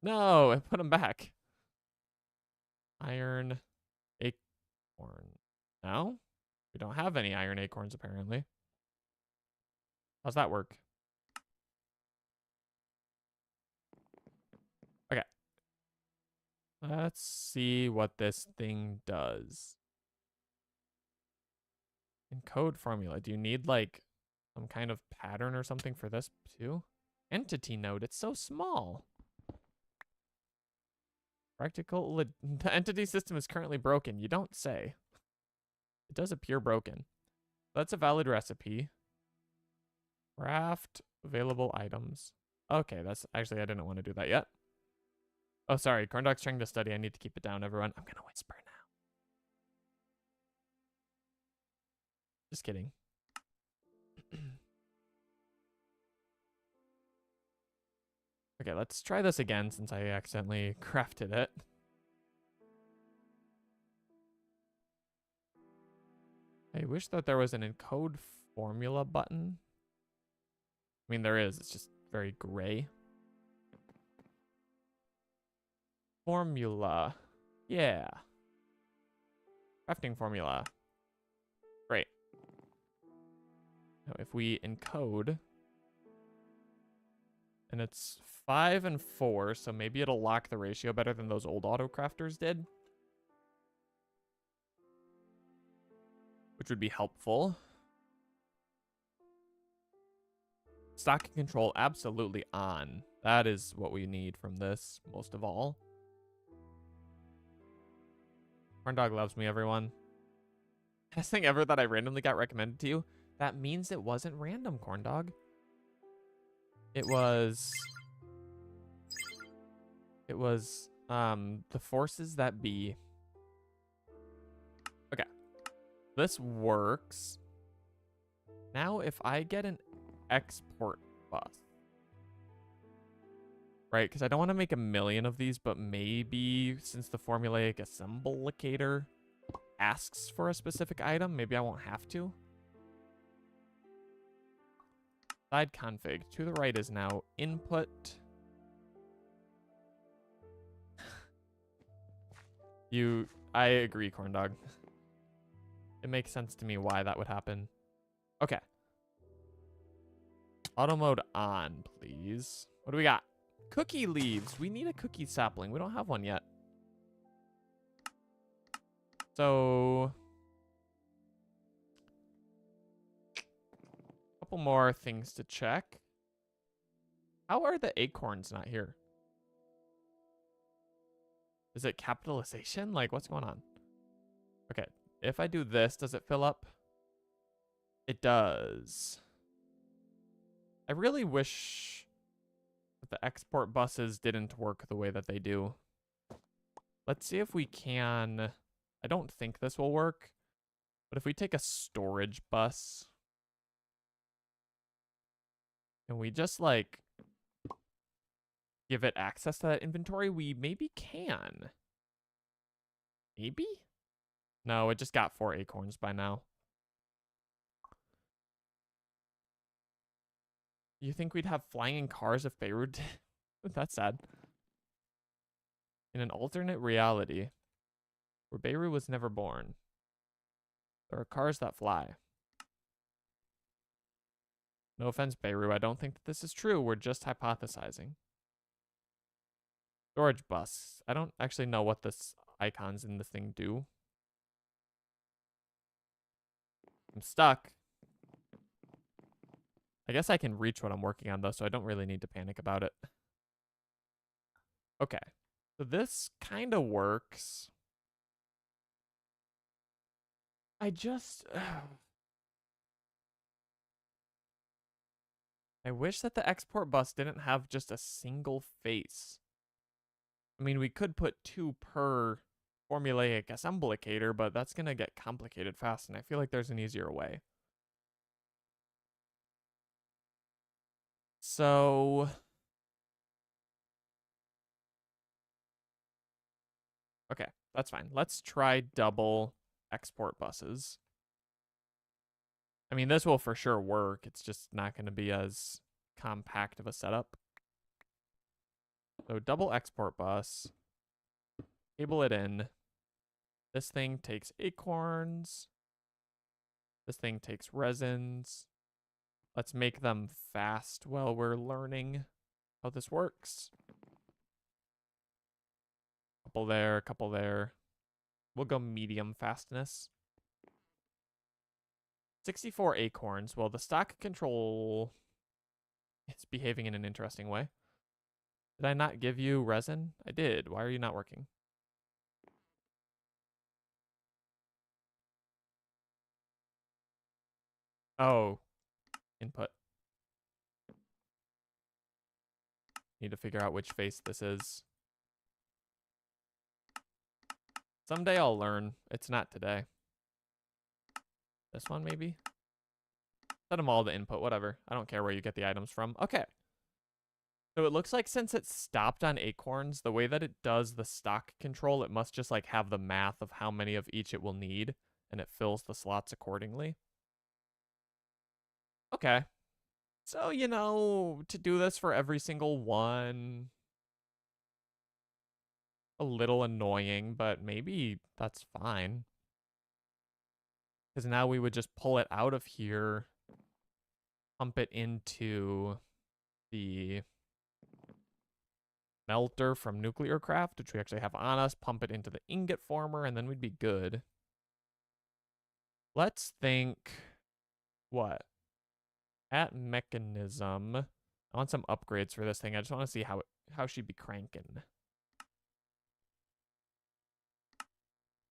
No, I put them back. Iron acorn. No? We don't have any iron acorns, apparently. How's that work? Okay. Let's see what this thing does. Encode formula. Do you need, like, some kind of pattern or something for this, too? Entity node. It's so small. The entity system is currently broken. You don't say. It does appear broken. That's a valid recipe. Craft available items. Okay, that's actually, I didn't want to do that yet. Oh, sorry. Corndog's trying to study. I need to keep it down, everyone. I'm going to whisper now. Just kidding. Okay, let's try this again since I accidentally crafted it. I wish that there was an encode formula button. I mean, there is. It's just very gray. Formula. Yeah. Crafting formula. Great. Now, if we encode, and it's 5 and 4, so maybe it'll lock the ratio better than those old autocrafters did, which would be helpful. Stock control absolutely on. That is what we need from this, most of all. Corn Dog loves me, everyone. Best thing ever that I randomly got recommended to you. That means it wasn't random, Corn Dog. It was the forces that be. Okay. This works. Now if I get an export bus. Right, because I don't want to make a million of these, but maybe since the formulaic assemblator asks for a specific item, maybe I won't have to. Side config. To the right is now input. I agree, Corn Dog. It makes sense to me why that would happen. Okay. Auto mode on, please. What do we got? Cookie leaves. We need a cookie sapling. We don't have one yet. So, a couple more things to check. How are the acorns not here? Is it capitalization? Like, what's going on? Okay, if I do this, does it fill up? It does. I really wish that the export buses didn't work the way that they do. Let's see if we can. I don't think this will work, but if we take a storage bus and we just like give it access to that inventory, we maybe can. Maybe? No, it just got 4 acorns by now. You think we'd have flying cars if Beirut did? That's sad. In an alternate reality, where Beirut was never born, there are cars that fly. No offense, Beirut. I don't think that this is true. We're just hypothesizing. Storage bus. I don't actually know what this icons in this thing do. I'm stuck. I guess I can reach what I'm working on, though, so I don't really need to panic about it. Okay. So this kind of works. I just... I wish that the export bus didn't have just a single face. I mean, we could put 2 per formulaic assemblator, but that's going to get complicated fast, and I feel like there's an easier way. So... okay, that's fine. Let's try double export buses. I mean, this will for sure work. It's just not going to be as compact of a setup. So double export bus. Cable it in. This thing takes acorns. This thing takes resins. Let's make them fast while we're learning how this works. Couple there, couple there. We'll go medium fastness. 64 acorns. Well, the stock control is behaving in an interesting way. Did I not give you resin? I did. Why are you not working? Oh, input. Need to figure out which face this is. Someday I'll learn. It's not today. This one, maybe? Set them all to input, whatever. I don't care where you get the items from. Okay. So it looks like since it stopped on acorns, the way that it does the stock control, it must just like have the math of how many of each it will need. and it fills the slots accordingly. Okay. So, you know, to do this for every single one, a little annoying, but maybe that's fine. Because now we would just pull it out of here, pump it into the melter from Nuclear Craft, which we actually have on us, pump it into the ingot former, and then we'd be good. Let's think, what? At mechanism, I want some upgrades for this thing. I just want to see how she'd be cranking.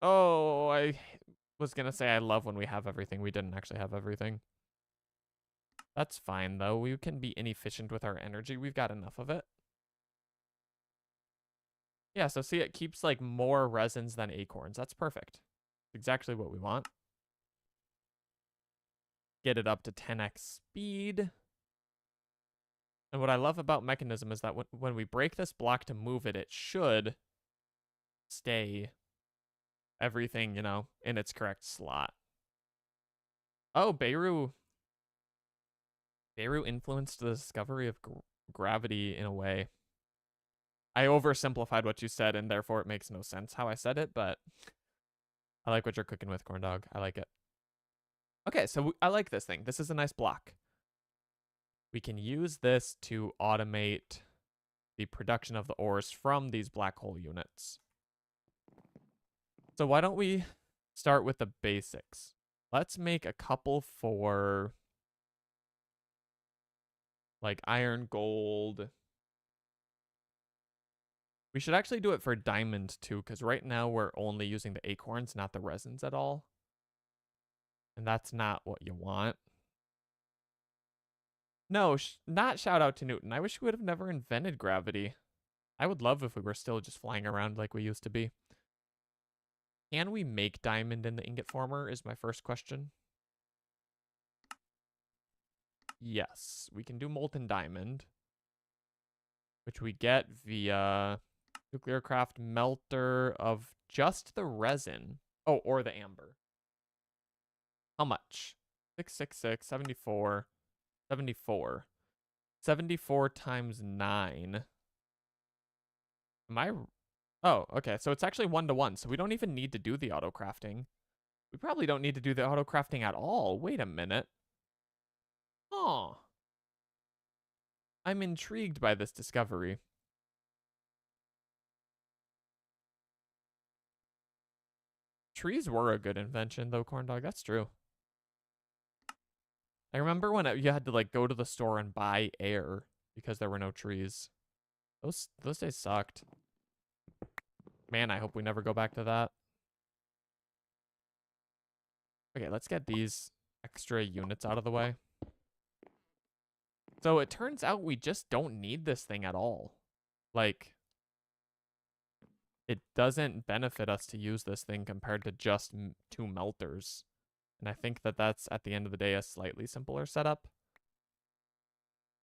Oh, I was gonna say I love when we have everything. We didn't actually have everything. That's fine though. We can be inefficient with our energy. We've got enough of it. Yeah, so see, it keeps like more resins than acorns. That's perfect. Exactly what we want. Get it up to 10x speed. And what I love about mechanism is that when we break this block to move it, it should stay everything, you know, in its correct slot. Oh, Beirut influenced the discovery of gravity in a way. I oversimplified what you said, and therefore it makes no sense how I said it, but I like what you're cooking with, corn dog. I like it. Okay, so I like this thing. This is a nice block. We can use this to automate the production of the ores from these black hole units. So why don't we start with the basics? Let's make a couple for like iron, gold. We should actually do it for diamond too, because right now we're only using the acorns, not the resins at all. And that's not what you want. No, not shout out to Newton. I wish we would have never invented gravity. I would love if we were still just flying around like we used to be. Can we make diamond in the ingot former is my first question. Yes, we can do molten diamond, which we get via Nuclear Craft melter of just the resin. Oh, or the amber. How much? 666, 74, 74. 74 times 9. Am I... Oh, okay. So it's actually 1-to-1. So we don't even need to do the auto crafting. We probably don't need to do the auto crafting at all. Wait a minute. Oh. I'm intrigued by this discovery. Trees were a good invention, though, corn dog. That's true. I remember when you had to like go to the store and buy air because there were no trees. Those days sucked. Man, I hope we never go back to that. Okay, let's get these extra units out of the way. So it turns out we just don't need this thing at all. Like, it doesn't benefit us to use this thing compared to just 2 melters. And I think that that's, at the end of the day, a slightly simpler setup.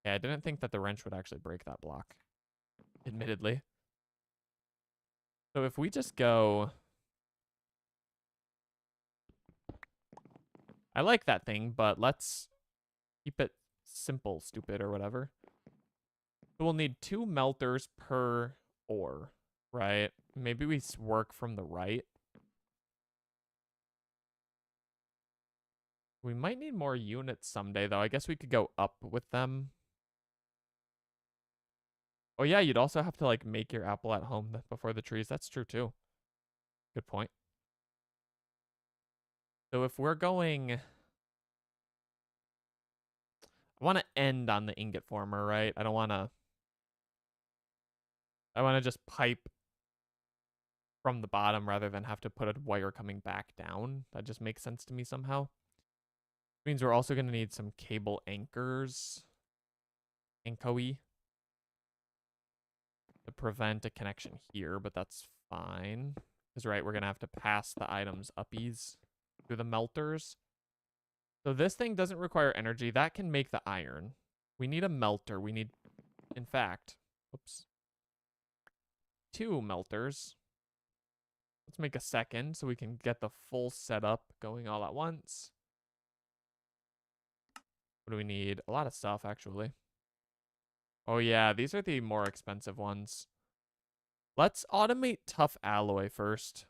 Yeah, I didn't think that the wrench would actually break that block, admittedly. So if we just go... I like that thing, but let's keep it simple, stupid, or whatever. So we'll need 2 melters per ore, right? Maybe we work from the right. We might need more units someday, though. I guess we could go up with them. Oh, yeah, you'd also have to, like, make your apple at home before the trees. That's true, too. Good point. So if we're going... I want to end on the ingot former, right? I don't want to... I want to just pipe from the bottom rather than have to put a wire coming back down. That just makes sense to me somehow. Means we're also going to need some cable anchors. Anchoy. To prevent a connection here, but that's fine. Because, right, we're going to have to pass the items uppies through the melters. So this thing doesn't require energy. That can make the iron. We need a melter. We need, in fact, oops, 2 melters. Let's make a second so we can get the full setup going all at once. What do we need? A lot of stuff, actually. Oh, yeah, these are the more expensive ones. Let's automate tough alloy first.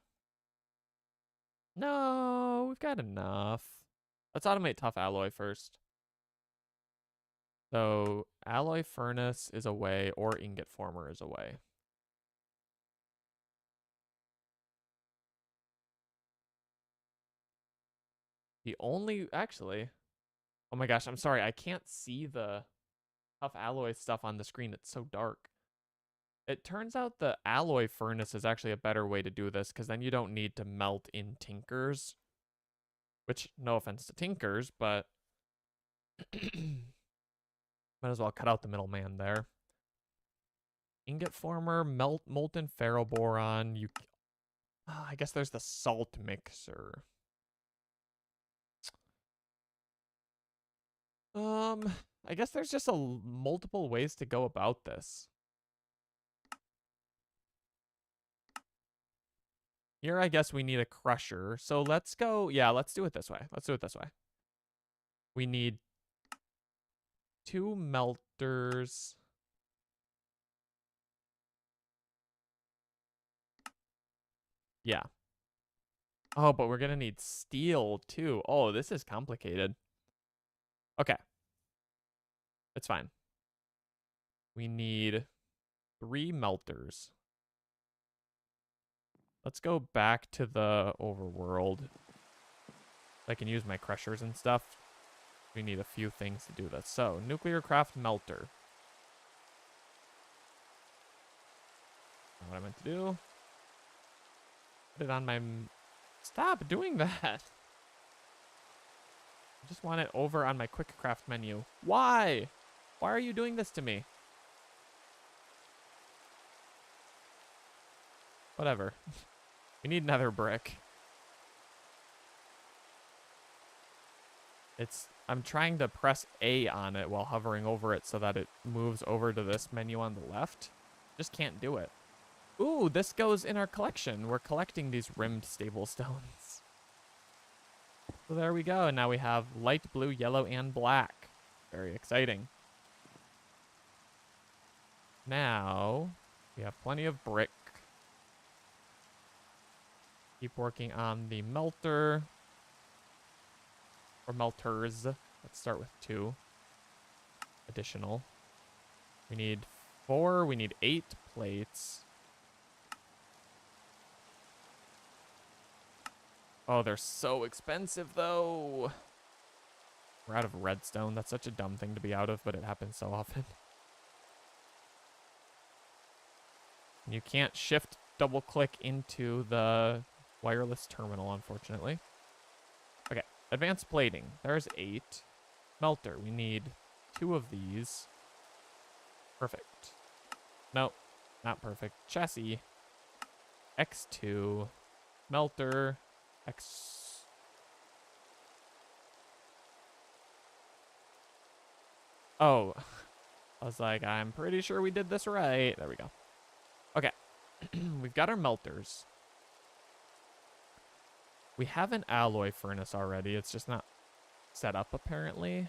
No, we've got enough. Let's automate tough alloy first. So, alloy furnace is away, or ingot former is away. The only, actually, oh my gosh, I'm sorry, I can't see the tough alloy stuff on the screen. It's so dark. It turns out the alloy furnace is actually a better way to do this, because then you don't need to melt in tinkers. Which, no offense to tinkers, but might as well cut out the middleman there. Ingot former, molten ferroboron. I guess there's the salt mixer. I guess there's just multiple ways to go about this. Here, I guess we need a crusher. So let's go. Yeah, let's do it this way. Let's do it this way. We need 2 melters. Yeah. Oh, but we're going to need steel too. Oh, this is complicated. Okay. It's fine. We need 3 melters. Let's go back to the overworld. I can use my crushers and stuff. We need a few things to do this. So, nuclear craft melter. What I meant to do. Put it on my... Stop doing that. I just want it over on my quick craft menu. Why? Why are you doing this to me? Whatever. We need nether brick. I'm trying to press A on it while hovering over it so that it moves over to this menu on the left. Just can't do it. Ooh, this goes in our collection. We're collecting these rimmed stable stones. So there we go. And now we have light blue, yellow, and black. Very exciting. Now, we have plenty of brick. Keep working on the melter. Or melters. Let's start with 2. Additional. We need 4. We need 8 plates. Oh, they're so expensive, though. We're out of redstone. That's such a dumb thing to be out of, but it happens so often. You can't shift double click into the wireless terminal, unfortunately. Okay, advanced plating. There's 8. Melter. We need 2 of these. Perfect. Nope, not perfect. Chassis. X2. Melter. X. Oh, I was like, I'm pretty sure we did this right. There we go. Okay, we've got our melters. We have an alloy furnace already. It's just not set up, apparently.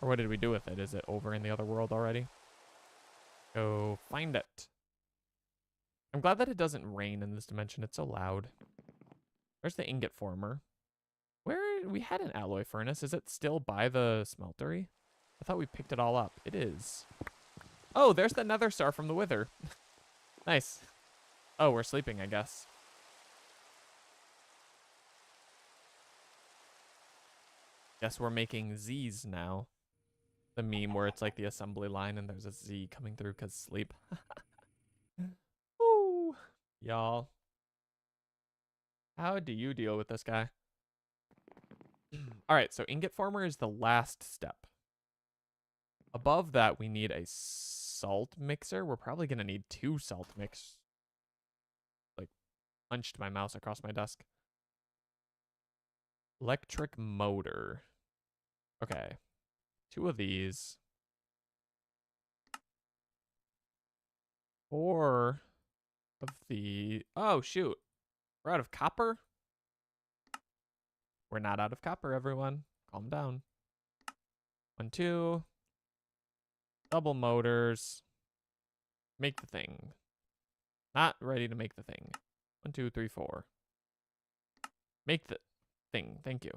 Or what did we do with it? Is it over in the other world already? Go find it. I'm glad that it doesn't rain in this dimension. It's so loud. Where's the ingot former? Where we had an alloy furnace. Is it still by the smeltery? I thought we picked it all up. It is. Oh, there's the nether star from the wither. Nice. Oh, we're sleeping, I guess. Guess we're making Z's now. The meme where it's like the assembly line and there's a Z coming through because sleep. Ooh, y'all. How do you deal with this guy? All right, so ingot former is the last step. Above that, we need a salt mixer. We're probably going to need 2 salt mix. Like, punched my mouse across my desk. Electric motor. Okay. 2 of these. 4 of the... Oh, shoot. We're out of copper? We're not out of copper, everyone. Calm down. 1, 2. Double motors. Make the thing. Not ready to make the thing. 1, 2, 3, 4. Make the thing. Thank you.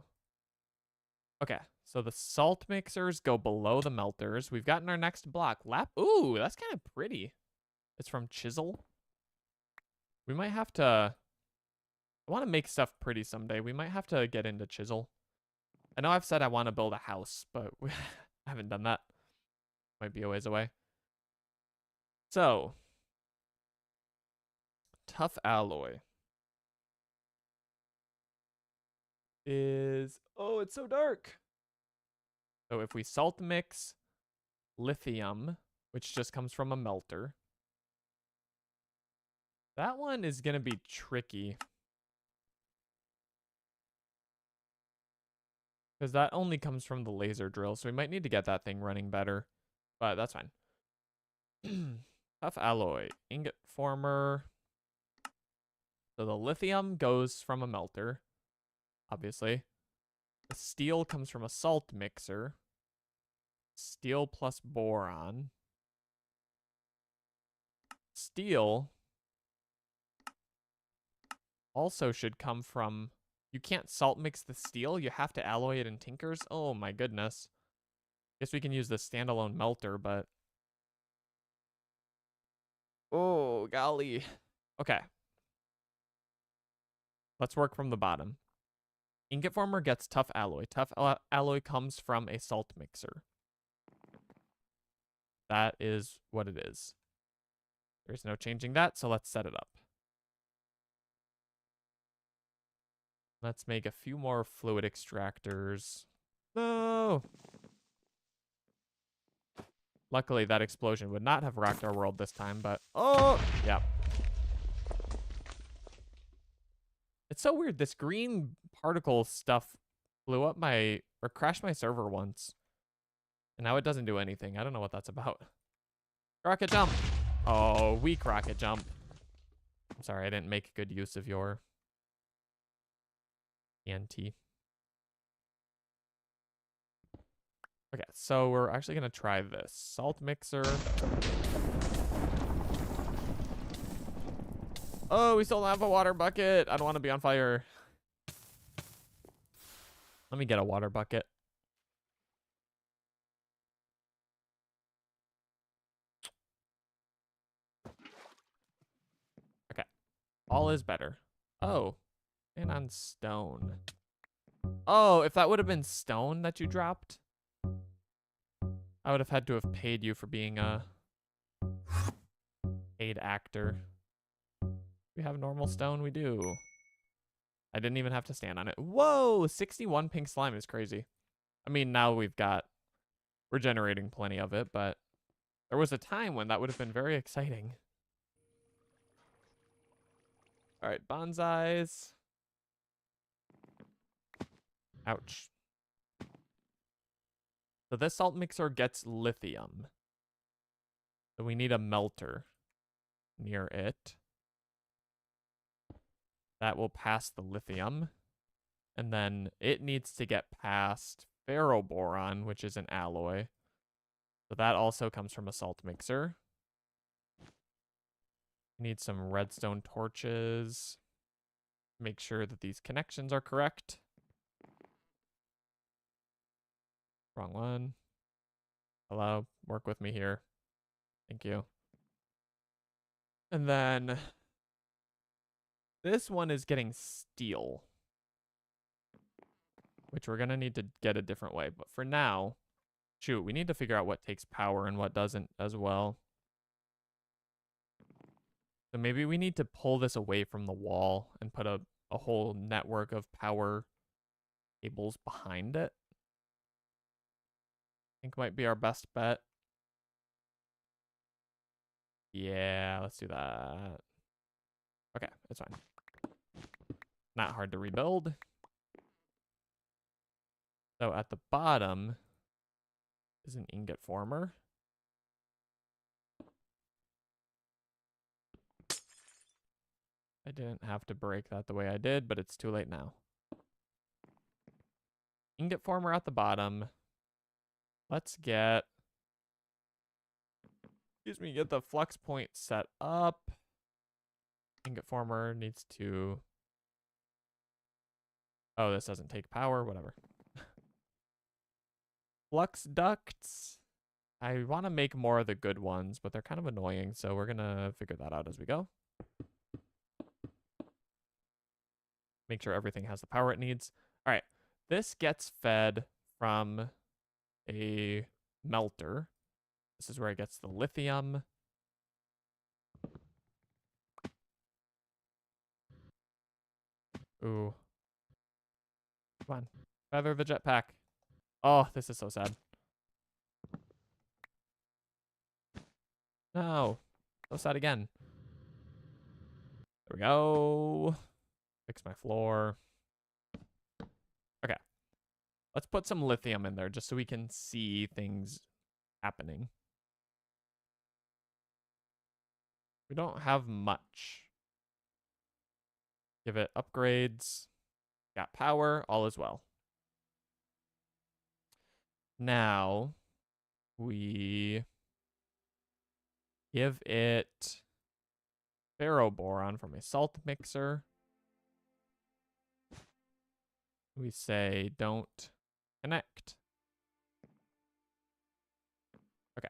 Okay, so the salt mixers go below the melters. We've gotten our next block. Ooh, that's kind of pretty. It's from Chisel. We might have to... I want to make stuff pretty someday. We might have to get into Chisel. I know I've said I want to build a house, but I haven't done that. Might be a ways away. So, tough alloy is... Oh, it's so dark. So if we salt mix lithium, which just comes from a melter, that one is going to be tricky. Because that only comes from the laser drill, so we might need to get that thing running better. But that's fine. Tough alloy. Ingot former. So the lithium goes from a melter, obviously. The steel comes from a salt mixer. Steel plus boron. Steel also should come from... You can't salt mix the steel. You have to alloy it in Tinkers. Oh my goodness. Guess we can use the standalone melter, but... Oh, golly. Okay. Let's work from the bottom. Ingot former gets tough alloy. Tough alloy comes from a salt mixer. That is what it is. There's no changing that, so let's set it up. Let's make a few more fluid extractors. No! Luckily, that explosion would not have rocked our world this time, but... Oh! Yeah. It's so weird. This green particle stuff blew up my... Or crashed my server once. And now it doesn't do anything. I don't know what that's about. Rocket jump! Oh, weak rocket jump. I'm sorry, I didn't make good use of your... TNT. Okay, so we're actually going to try this. Salt mixer. Oh, we still don't have a water bucket. I don't want to be on fire. Let me get a water bucket. Okay. All is better. Oh. And on stone. Oh, if that would have been stone that you dropped, I would have had to have paid you for being a paid actor. We have normal stone? We do. I didn't even have to stand on it. Whoa! 61 pink slime is crazy. I mean, now we're generating plenty of it, but there was a time when that would have been very exciting. All right, bonsais. Ouch. So this salt mixer gets lithium. So we need a melter near it. That will pass the lithium. And then it needs to get past ferroboron, which is an alloy. So that also comes from a salt mixer. We need some redstone torches. Make sure that these connections are correct. Wrong one. Hello, work with me here. Thank you. And then this one is getting steel, which we're going to need to get a different way. But for now, shoot, we need to figure out what takes power and what doesn't as well. So maybe we need to pull this away from the wall and put a whole network of power cables behind it. I think might be our best bet. Yeah, let's do that. Okay, it's fine. Not hard to rebuild. So at the bottom is an ingot former. I didn't have to break that the way I did, but it's too late now. Ingot former at the bottom. Let's get, get the flux point set up. Ingot former needs to, oh, this doesn't take power, whatever. Flux ducts. I want to make more of the good ones, but they're kind of annoying, so we're gonna figure that out as we go. Make sure everything has the power it needs. All right, this gets fed from a melter. This is where it gets the lithium. Ooh. Come on. Feather the jetpack. Oh, this is so sad. No. So sad again. There we go. Fix my floor. Okay. Let's put some lithium in there just so we can see things happening. We don't have much. Give it upgrades. Got power. All is well. Now, we give it ferroboron from a salt mixer. We say don't connect. Okay.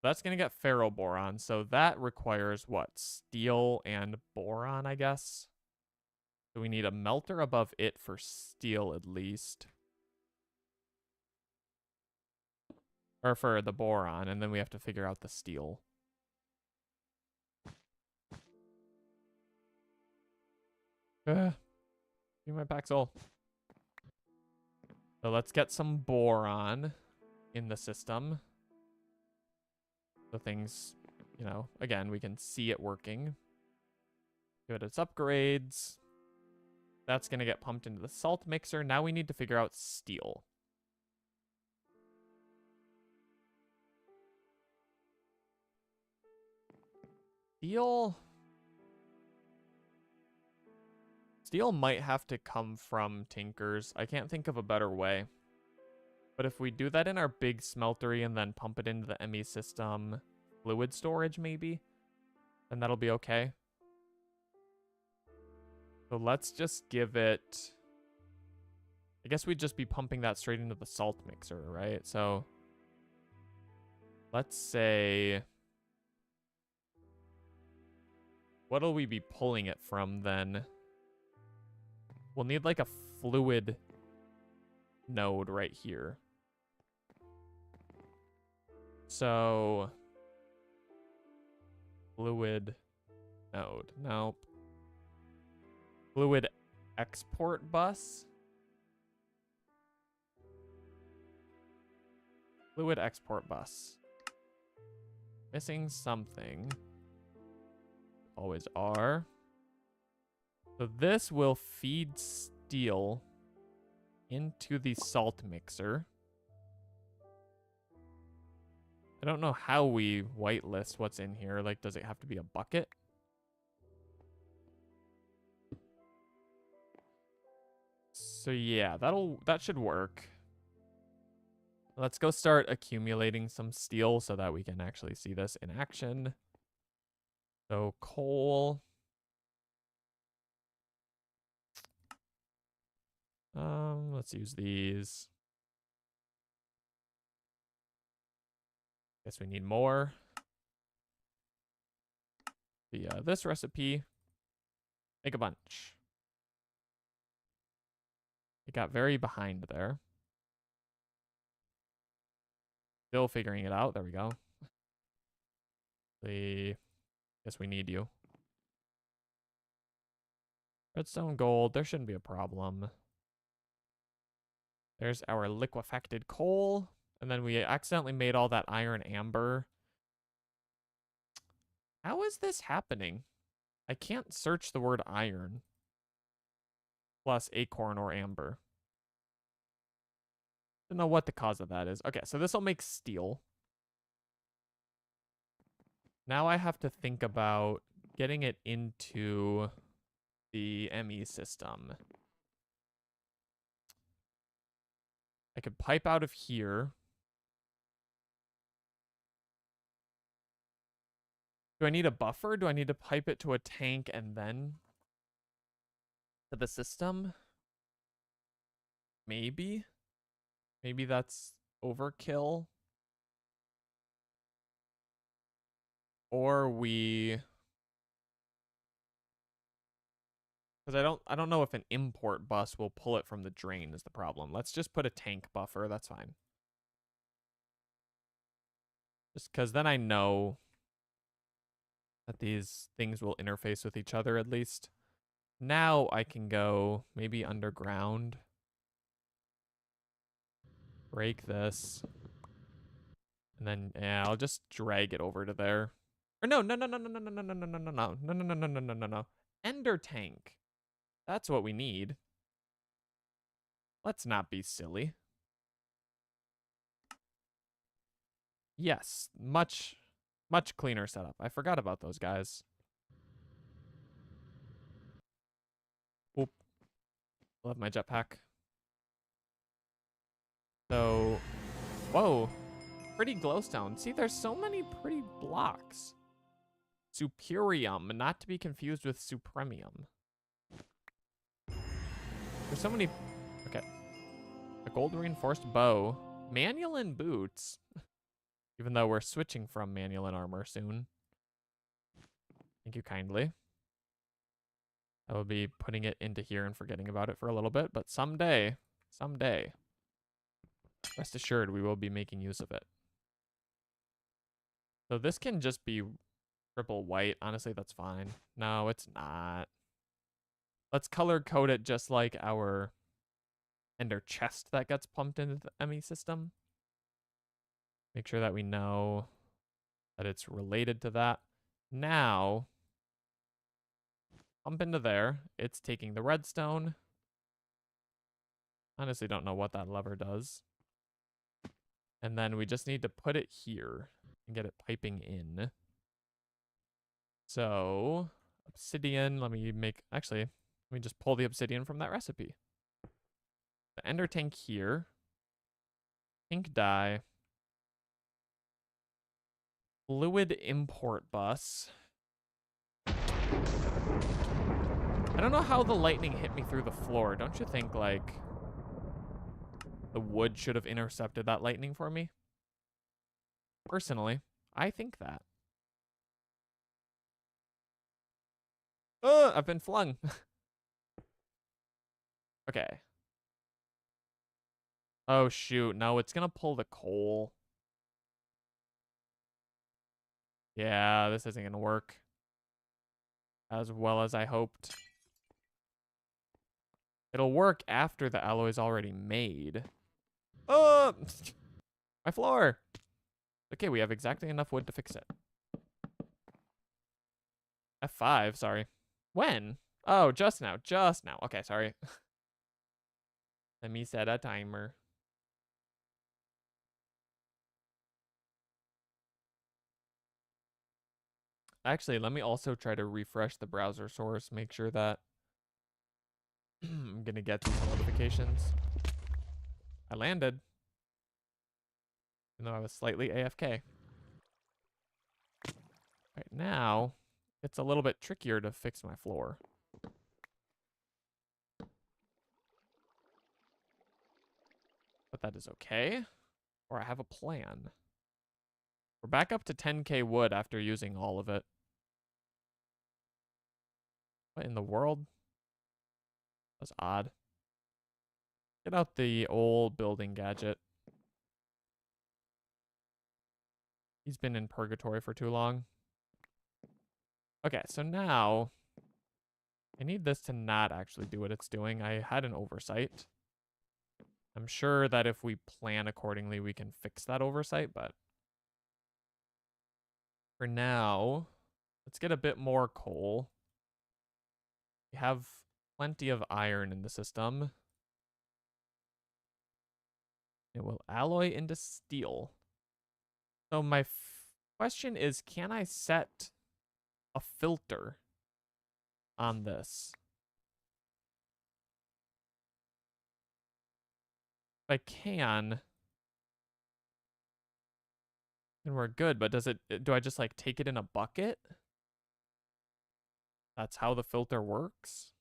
That's going to get ferroboron. So that requires what? Steel and boron, I guess. So we need a melter above it for steel at least. Or for the boron, and then we have to figure out the steel. Give me my Paxil. So let's get some boron in the system. So things, you know, again, we can see it working. Give it its upgrades. That's going to get pumped into the salt mixer. Now we need to figure out steel. Steel might have to come from Tinkers. I can't think of a better way. But if we do that in our big smeltery and then pump it into the ME system fluid storage maybe, then that'll be okay. So let's just give it, I guess we'd just be pumping that straight into the salt mixer, right? So let's say, what'll we be pulling it from then? We'll need like a fluid node right here. So, fluid node. Nope. Fluid export bus. Fluid export bus. Missing something. Always are. So this will feed steel into the salt mixer. I don't know how we whitelist what's in here. Like, does it have to be a bucket? So yeah, that should work. Let's go start accumulating some steel so that we can actually see this in action. So coal. Let's use these. Guess we need more. This recipe. Make a bunch. It got very behind there. Still figuring it out. There we go. Guess we need you. Redstone gold. There shouldn't be a problem. There's our liquefacted coal. And then we accidentally made all that iron amber. How is this happening? I can't search the word iron plus acorn or amber. Don't know what the cause of that is. Okay, so this will make steel. Now I have to think about getting it into the ME system. I could pipe out of here. Do I need a buffer? Do I need to pipe it to a tank and then to the system? Maybe. Maybe that's overkill. Or we... Because I don't know if an import bus will pull it from the drain is the problem. Let's just put a tank buffer. That's fine. Just because then I know that these things will interface with each other at least. Now I can go maybe underground. Break this. And then, yeah, I'll just drag it over to there. Or no. Ender tank. That's what we need. Let's not be silly. Yes, much cleaner setup. I forgot about those guys. Oop. Love my jetpack. So, whoa. Pretty glowstone. See, there's so many pretty blocks. Superium, not to be confused with supremium. There's so many... Okay. A gold reinforced bow. Manulin boots. Even though we're switching from Manulin armor soon. Thank you kindly. I will be putting it into here and forgetting about it for a little bit, but someday, rest assured we will be making use of it. So this can just be triple white. Honestly, that's fine. No, it's not. Let's color code it just like our Ender chest that gets pumped into the ME system. Make sure that we know that it's related to that. Now, pump into there. It's taking the redstone. Honestly, don't know what that lever does. And then we just need to put it here and get it piping in. So, obsidian, let me just pull the obsidian from that recipe. The ender tank here. Pink dye. Fluid import bus. I don't know how the lightning hit me through the floor. Don't you think, like, the wood should have intercepted that lightning for me? Personally, I think that. I've been flung. Okay. Oh, shoot. No, it's gonna pull the coal. Yeah, this isn't gonna work as well as I hoped. It'll work after the alloy's already made. Oh! My floor! Okay, we have exactly enough wood to fix it. F5, sorry. When? Oh, just now. Just now. Okay, sorry. Let me set a timer. Actually, let me also try to refresh the browser source, make sure that I'm gonna get these notifications. I landed. Even though I was slightly AFK. Right now, it's a little bit trickier to fix my floor. But that is okay. Or I have a plan. We're back up to 10k wood after using all of it. What in the world? That's odd. Get out the old building gadget. He's been in purgatory for too long. Okay, so now I need this to not actually do what it's doing. I had an oversight. I'm sure that if we plan accordingly, we can fix that oversight, but for now, let's get a bit more coal. We have plenty of iron in the system. It will alloy into steel. So my question is, can I set a filter on this. If I can, then we're good, but do I just like take it in a bucket? That's how the filter works.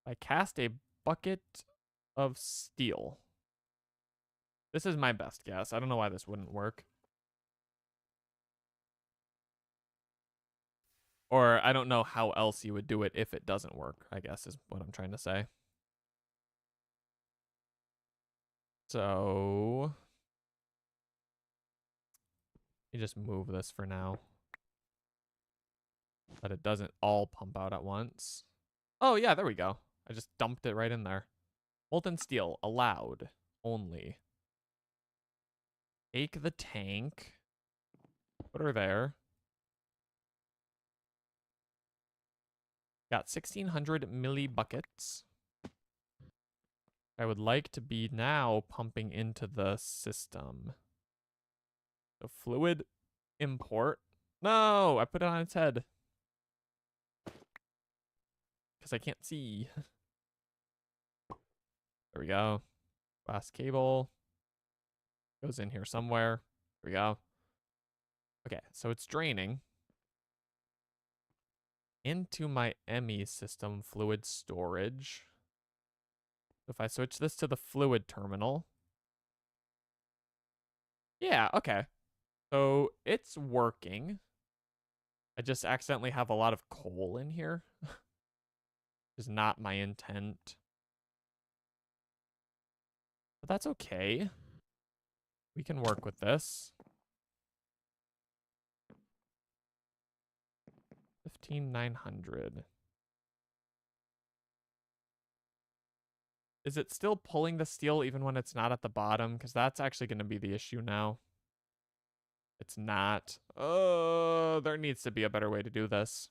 I cast a bucket of steel. This is my best guess. I don't know why this wouldn't work. Or I don't know how else you would do it if it doesn't work, I guess is what I'm trying to say. So you just move this for now. But it doesn't all pump out at once. Oh yeah, there we go. I just dumped it right in there. Molten steel, allowed, only. Take the tank. Put her there. Got 1,600 millibuckets. I would like to be now pumping into the system. So fluid import. No, I put it on its head. Because I can't see. There we go. Glass cable. Goes in here somewhere. There we go. Okay, so it's draining into my ME system fluid storage. If I switch this to the fluid terminal. Yeah, okay. So it's working. I just accidentally have a lot of coal in here. Is not my intent. But that's okay. We can work with this. 15,900. Is it still pulling the steel even when it's not at the bottom? Because that's actually going to be the issue now. It's not. Oh, there needs to be a better way to do this.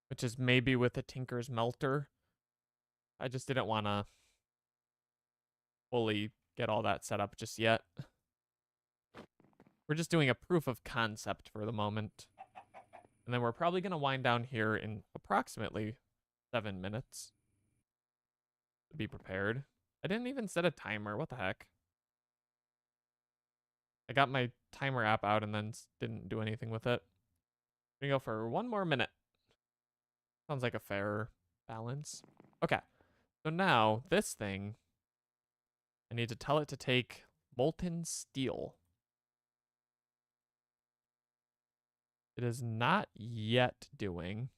Which is maybe with a Tinker's Melter. I just didn't want to fully get all that set up just yet. We're just doing a proof of concept for the moment. And then we're probably going to wind down here in approximately 7 minutes. To be prepared. I didn't even set a timer. What the heck? I got my timer app out and then didn't do anything with it. We're going to go for 1 more minute. Sounds like a fair balance. Okay. So now this thing, I need to tell it to take molten steel. It is not yet doing.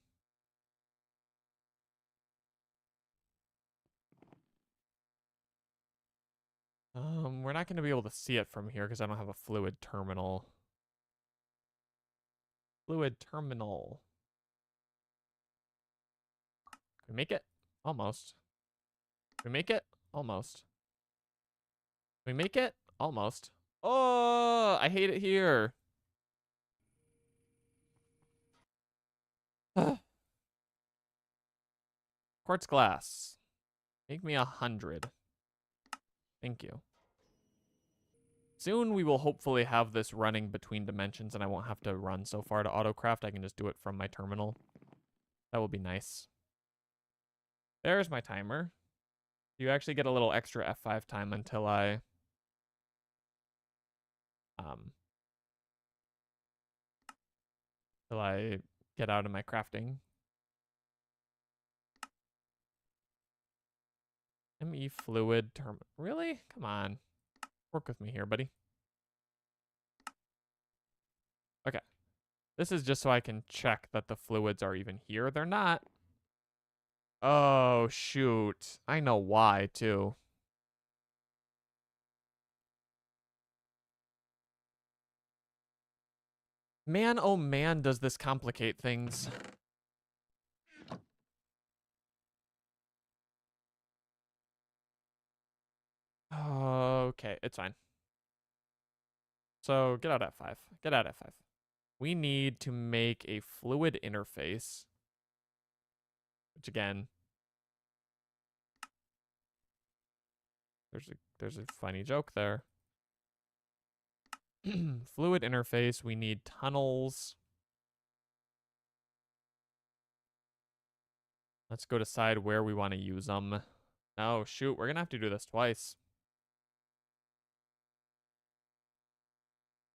We're not going to be able to see it from here because I don't have a fluid terminal. Fluid terminal. Can we make it? Almost. Can we make it? Almost. Can we make it? Almost. Oh, I hate it here. Quartz glass. Make me 100. Thank you. Soon we will hopefully have this running between dimensions and I won't have to run so far to AutoCraft. I can just do it from my terminal. That will be nice. There's my timer. You actually get a little extra F5 time until I get out of my crafting. ME fluid term. Really? Come on. Work with me here, buddy. Okay. This is just so I can check that the fluids are even here. They're not. Oh, shoot. I know why, too. Man, oh man, does this complicate things. Okay, it's fine. So get out F5. Get out F5. We need to make a fluid interface. Which again, there's a funny joke there. Fluid interface, we need tunnels. Let's go decide where we want to use them. Oh, shoot, we're going to have to do this twice.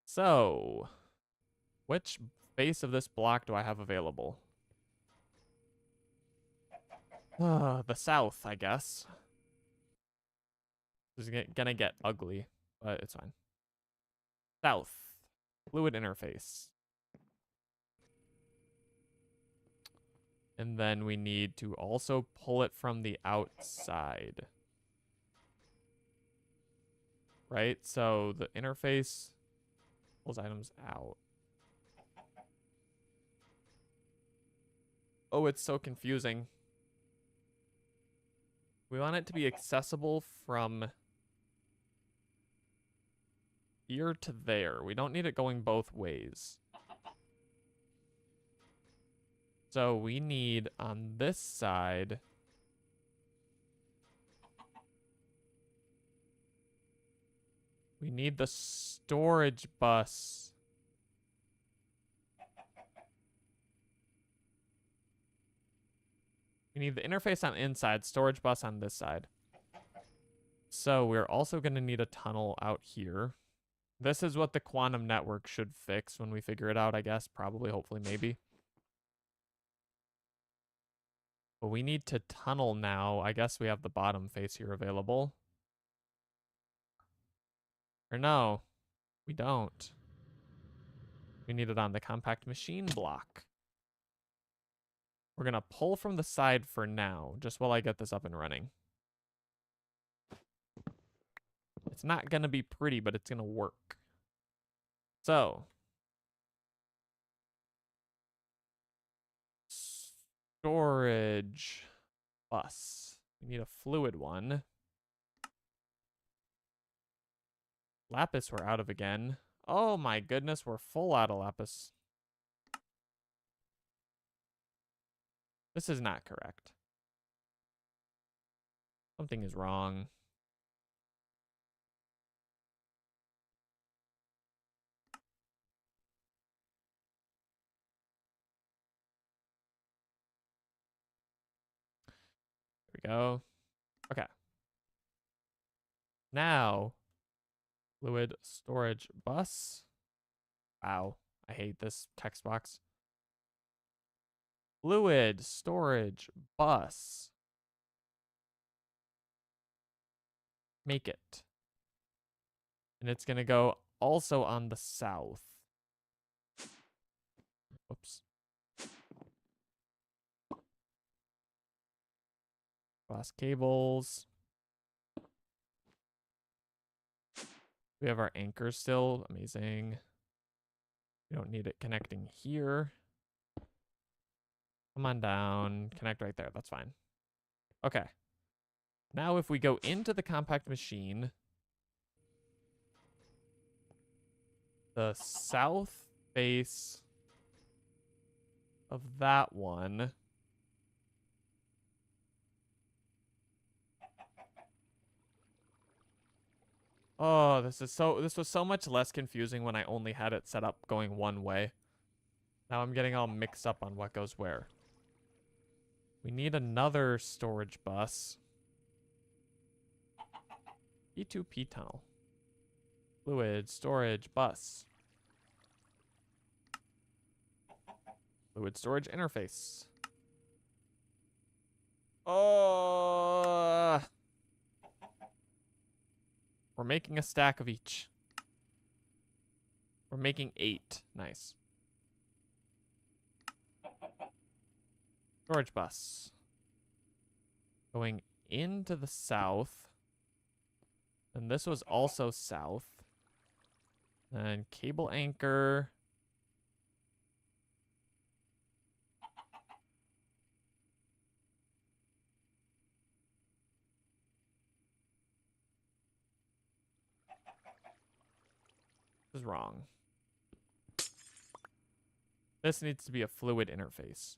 So, which face of this block do I have available? The south, I guess. This is gonna get ugly, but it's fine. South. Fluid interface. And then we need to also pull it from the outside. Right? So the interface pulls items out. Oh, it's so confusing. We want it to be accessible from here to there. We don't need it going both ways. So we need on this side we need the storage bus. We need the interface on inside, storage bus on this side. So we're also going to need a tunnel out here. This is what the quantum network should fix when we figure it out, I guess. Probably, hopefully, maybe. But we need to tunnel now. I guess we have the bottom face here available. Or no, we don't. We need it on the compact machine block. We're going to pull from the side for now, just while I get this up and running. It's not going to be pretty, but it's going to work. So, storage bus. We need a fluid one. Lapis we're out of again. Oh my goodness, we're full out of lapis. This is not correct. Something is wrong. There we go. Okay. Now, fluid storage bus. Wow, I hate this text box. Fluid storage bus. Make it. And it's going to go also on the south. Whoops. Glass cables. We have our anchor still. Amazing. We don't need it connecting here. Come on down. Connect right there. That's fine. Okay. Now if we go into the compact machine, the south face of that one oh, this was so much less confusing when I only had it set up going one way. Now I'm getting all mixed up on what goes where. We need another storage bus. P2P tunnel. Fluid storage bus. Fluid storage interface. Oh, we're making a stack of each. We're making 8. Nice. Storage bus. Going into the south. And this was also south. And cable anchor. This is wrong. This needs to be a fluid interface,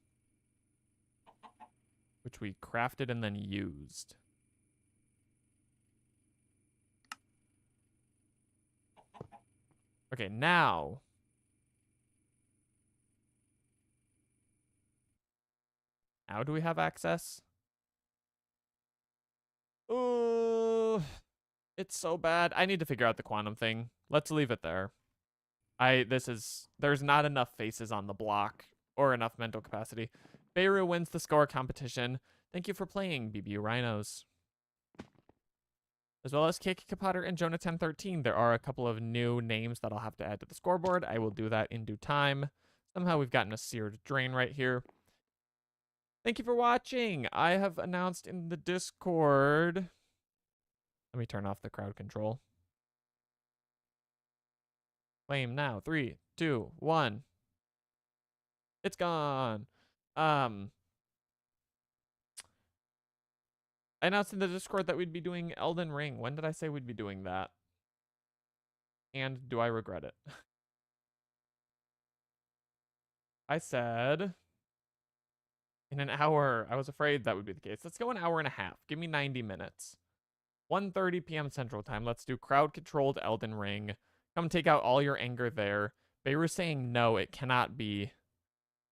which we crafted and then used. Okay, now. Now do we have access? Ooh, it's so bad. I need to figure out the quantum thing. Let's leave it there. There's not enough faces on the block or enough mental capacity. Beirut wins the score competition. Thank you for playing, BBU Rhinos. As well as Kiki Potter and Jonah1013. There are a couple of new names that I'll have to add to the scoreboard. I will do that in due time. Somehow we've gotten a seared drain right here. Thank you for watching. I have announced in the Discord. Let me turn off the crowd control. Flame now. 3, 2, 1. It's gone. I announced in the Discord that we'd be doing Elden Ring. When did I say we'd be doing that? And do I regret it? I said in an hour. I was afraid that would be the case. Let's go an hour and a half. Give me 90 minutes. 1:30 p.m. Central Time. Let's do crowd-controlled Elden Ring. Come take out all your anger there. Beirut's saying no, it cannot be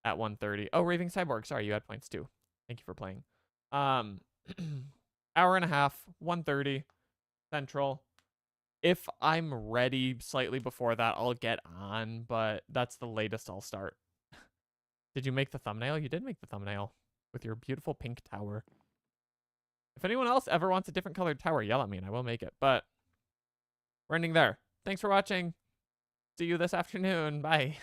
at 1:30. Oh, Raving Cyborg. Sorry, you had points too. Thank you for playing. Hour and a half. 1:30 Central. If I'm ready slightly before that, I'll get on, but that's the latest I'll start. Did you make the thumbnail? You did make the thumbnail with your beautiful pink tower. If anyone else ever wants a different colored tower, yell at me and I will make it. But we're ending there. Thanks for watching. See you this afternoon. Bye.